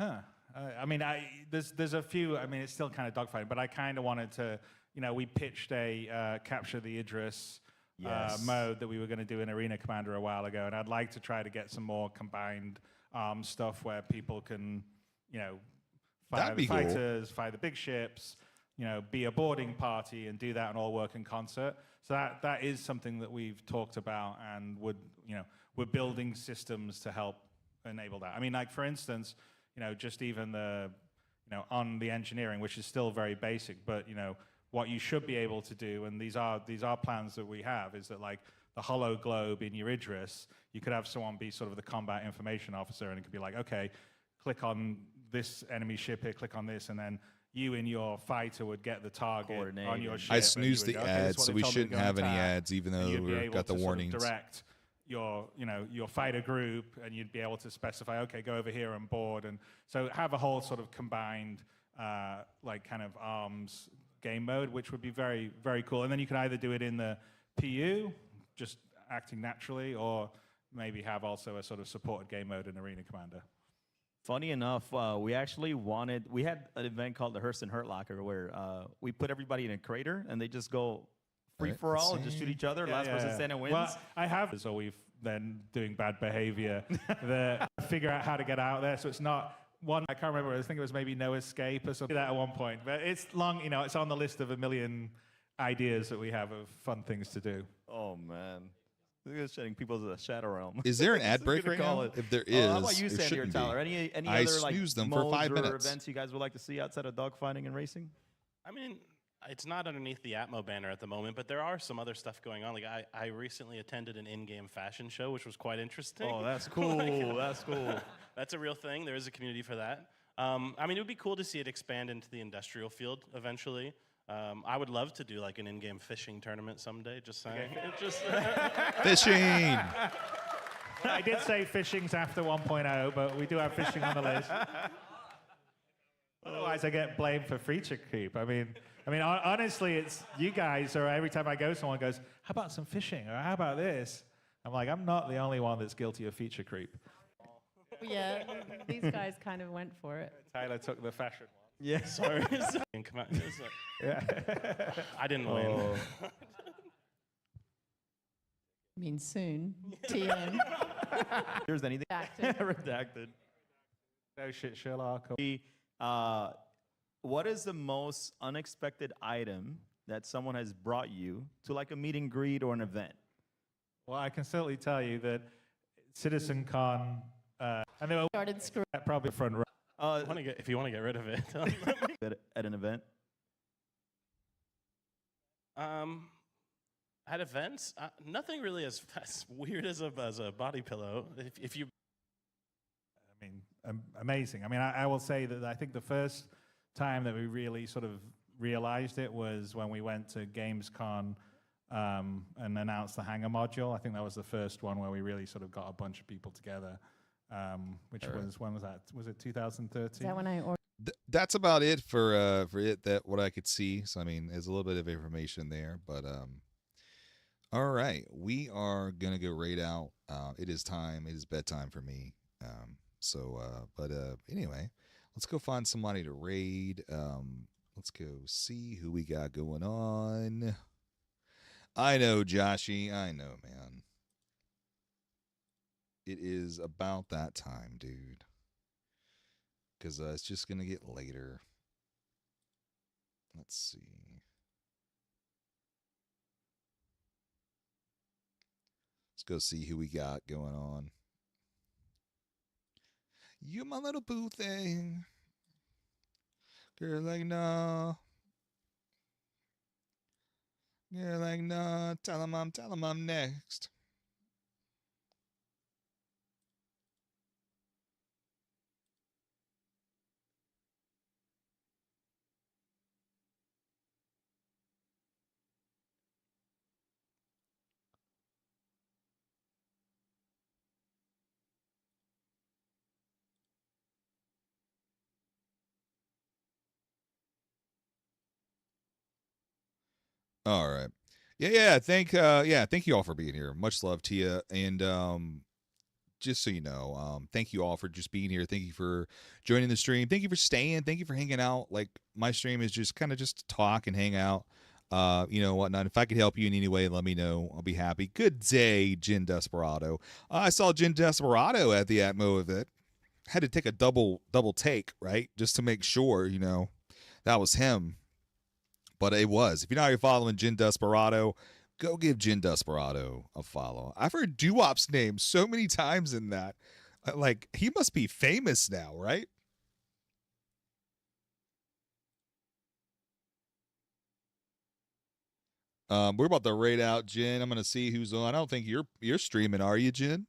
Huh. I mean, there's a few. I mean, it's still kind of dogfighting, but I kind of wanted to. We pitched a capture the Idris mode that we were going to do in Arena Commander a while ago, and I'd like to try to get some more combined stuff where people can, fire That'd the be cool. fighters, fire the big ships, be a boarding party and do that and all work in concert. So that is something that we've talked about and we're building systems to help enable that. I mean, like for instance, just even the, on the engineering, which is still very basic, but what you should be able to do, and these are plans that we have, is that like the hollow globe in your Idris, you could have someone be sort of the combat information officer, and it could be like, okay, click on this enemy ship here, click on this, and then you in your fighter would get the target Coordinate on your and- ship. I and you snoozed would the go, okay, this is ads, what so they we told me to shouldn't go have any attack. ads, even And though you'd be we've able got the to sort of warnings. direct your fighter group, and you'd be able to specify, okay, go over here and board, and so have a whole sort of combined like kind of arms game mode, which would be very, very cool. And then you can either do it in the PU, just acting naturally, or maybe have also a sort of supported game mode in Arena Commander. Funny enough, we had an event called the Hurston Hurt Locker where we put everybody in a crater and they just go free for all and just shoot each other. Last person standing wins. Well, I have. So we've then doing bad behavior. Figure out how to get out there. So it's not one. I can't remember. I think it was maybe No Escape or something like that at one point. But it's long. It's on the list of a million ideas that we have of fun things to do. Oh man, look at shedding people to the Shadow Realm. Is there an ad That's what break we're right gonna call now? it. If there is, How about you, there Sandy or shouldn't be. Tyler? Any I other like snoozed them for modes 5 or minutes. events you guys would like to see outside of dogfighting and racing? I mean, it's not underneath the Atmo banner at the moment, but there are some other stuff going on. Like I recently attended an in-game fashion show, which was quite interesting. Oh, that's cool. That's cool. That's a real thing. There is a community for that. I mean, it would be cool to see it expand into the industrial field eventually. I would love to do like an in-game fishing tournament someday. Just saying. Fishing. I did say fishing's after 1.0, but we do have fishing on the list. Otherwise, I get blamed for feature creep. I mean, honestly, it's you guys. Or every time I go, someone goes, "How about some fishing?" Or "How about this?" I'm like, I'm not the only one that's guilty of feature creep. Yeah, these guys kind of went for it. Tyler took the fashion one. Yeah. Sorry. And come on. It's like- Yeah. I didn't win. Oh. I mean, soon. TM. There's anything Redacted. redacted. No shit, Sherlock. What is the most unexpected item that someone has brought you to like a meet and greet or an event? Well, I can certainly tell you that CitizenCon, and they were Started screwing. probably front row. If you want to get rid of it. At an event? At events, nothing really as weird as a body pillow. If you I mean, amazing. I mean, I will say that I think the first time that we really sort of realized it was when we went to Gamescom and announced the Hangar module. I think that was the first one where we really sort of got a bunch of people together, which was, when was that? Was it 2013? Is that when I ordered? That's about it for it, that what I could see. So I mean, there's a little bit of information there, but all right, we are gonna go raid out. It is time. It is bedtime for me. But anyway, let's go find somebody to raid. Let's go see who we got going on. I know, Joshy. I know, man. It is about that time, dude. Because it's just going to get later. Let's see. Let's go see who we got going on. You my little boo thing. Girl, like, no. Girl, like, no. Tell him I'm next. All right. Yeah. Thank you all for being here. Much love to you. And just so you know, thank you all for just being here. Thank you for joining the stream. Thank you for staying. Thank you for hanging out. Like, my stream is just kind of just to talk and hang out, whatnot. If I could help you in any way, let me know. I'll be happy. Good day, Jin Desperado. I saw Jin Desperado at the Atmo event. Had to take a double take, right, just to make sure, that was him. But it was. If you're not already following Jin Desperado, go give Jin Desperado a follow. I've heard Doo-Wop's name so many times in that. Like, he must be famous now, right? We're about to raid out Jin. I'm going to see who's on. I don't think you're streaming, are you, Jin?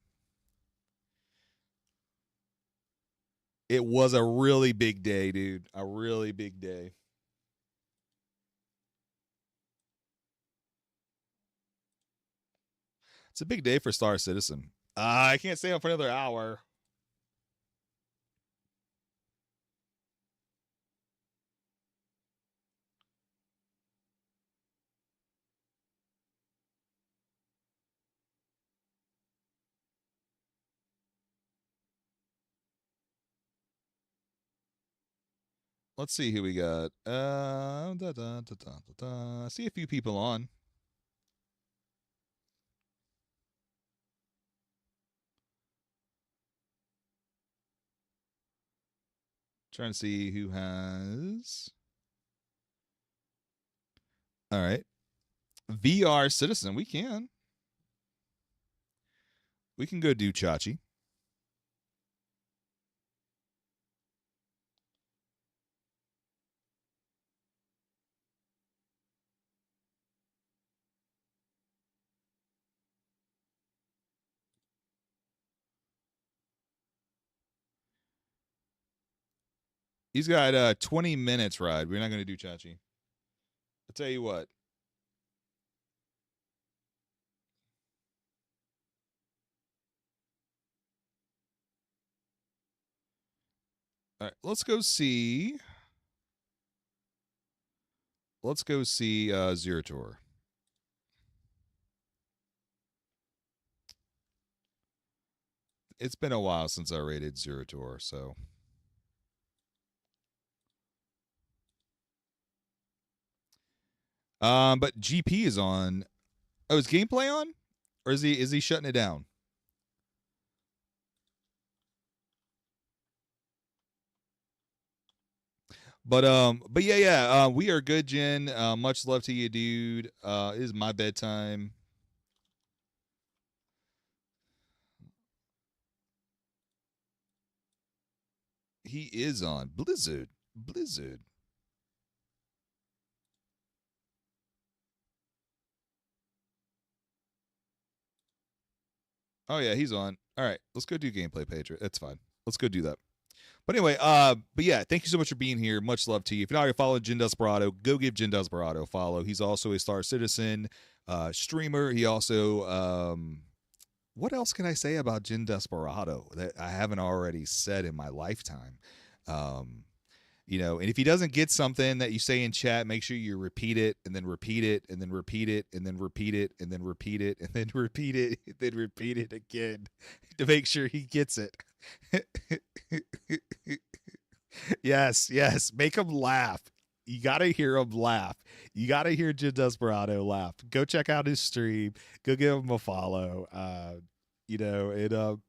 It was a really big day, dude. A really big day. It's a big day for Star Citizen. I can't stay up for another hour. Let's see who we got. See a few people on. Trying to see who has. All right. VR Citizen. We can go do Chachi. He's got 20 minutes ride. We're not going to do Chachi. I'll tell you what. All right, let's go see. let's go see Zerator. It's been a while since I rated Zerator, so. But GP is on. Oh, is gameplay on? Or is he shutting it down? But yeah, we are good, Jen. Much love to you, dude. It is my bedtime. He is on Blizzard. Blizzard. Oh yeah, he's on. All right, let's go do gameplay, Patriot. That's fine. Let's go do that. But anyway, but yeah, thank you so much for being here. Much love to you. If you're not already following Jin Desperado, go give Jin Desperado a follow. He's also a Star Citizen streamer. He also, what else can I say about Jin Desperado that I haven't already said in my lifetime? You know, and if he doesn't get something that you say in chat, make sure you repeat it and then repeat it and then repeat it and then repeat it and then repeat it and then repeat it and then repeat it again to make sure he gets it. Yes, make him laugh. You gotta hear him laugh. You gotta hear Jin Desperado laugh. Go check out his stream. Go give him a follow. You know, and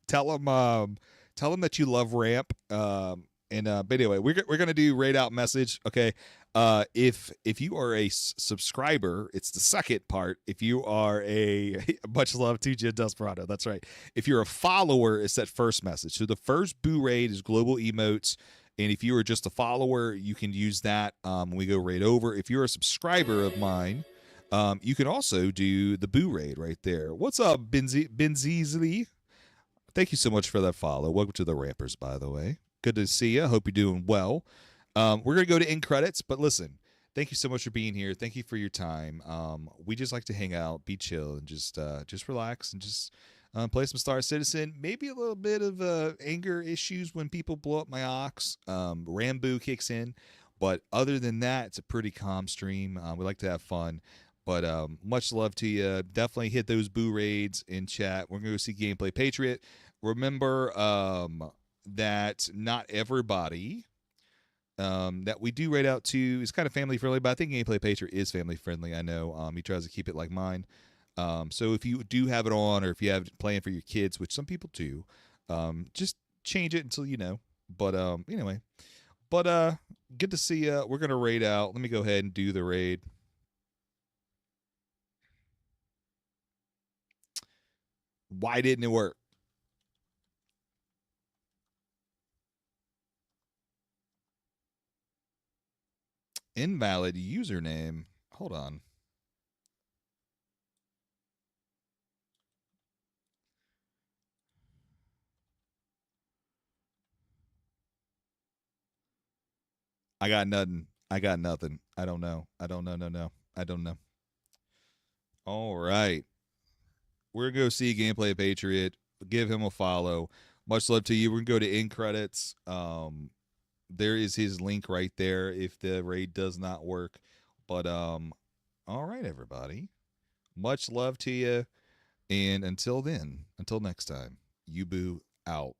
tell him that you love Ramp. But anyway, we're gonna do raid out message. Okay. If you are a subscriber, it's the second part. If you are a much love to Jin Desperado, that's right. If you're a follower, it's that first message. So the first boo raid is global emotes, and if you are just a follower, you can use that when we go raid over. If you're a subscriber of mine, you can also do the boo raid right there. What's up, Benzizli? Thank you so much for that follow. Welcome to the Rampers, by the way. Good to see you. Hope you're doing well. We're going to go to end credits, but listen, thank you so much for being here. Thank you for your time. We just like to hang out, be chill, and just relax and just play some Star Citizen. Maybe a little bit of anger issues when people blow up my ox. Rambo kicks in. But other than that, it's a pretty calm stream. We like to have fun. But much love to you. Definitely hit those boo raids in chat. We're going to go see Gameplay Patriot. Remember that not everybody that we do raid out to is kind of family friendly, but I think Gameplay Patriot is family friendly. I know he tries to keep it like mine. So if you do have it on, or if you have it playing for your kids, which some people do, just change it until you know. But anyway, but good to see you. We're gonna raid out. Let me go ahead and do the raid. Why didn't it work? Invalid username. Hold on. I got nothing. I got nothing. I don't know. I don't know. No. I don't know. All right. We're going to go see Gameplay Patriot. Give him a follow. Much love to you. We're going to go to end credits. There is his link right there if the raid does not work. But all right, everybody. Much love to you. And until then, until next time, Yubu out.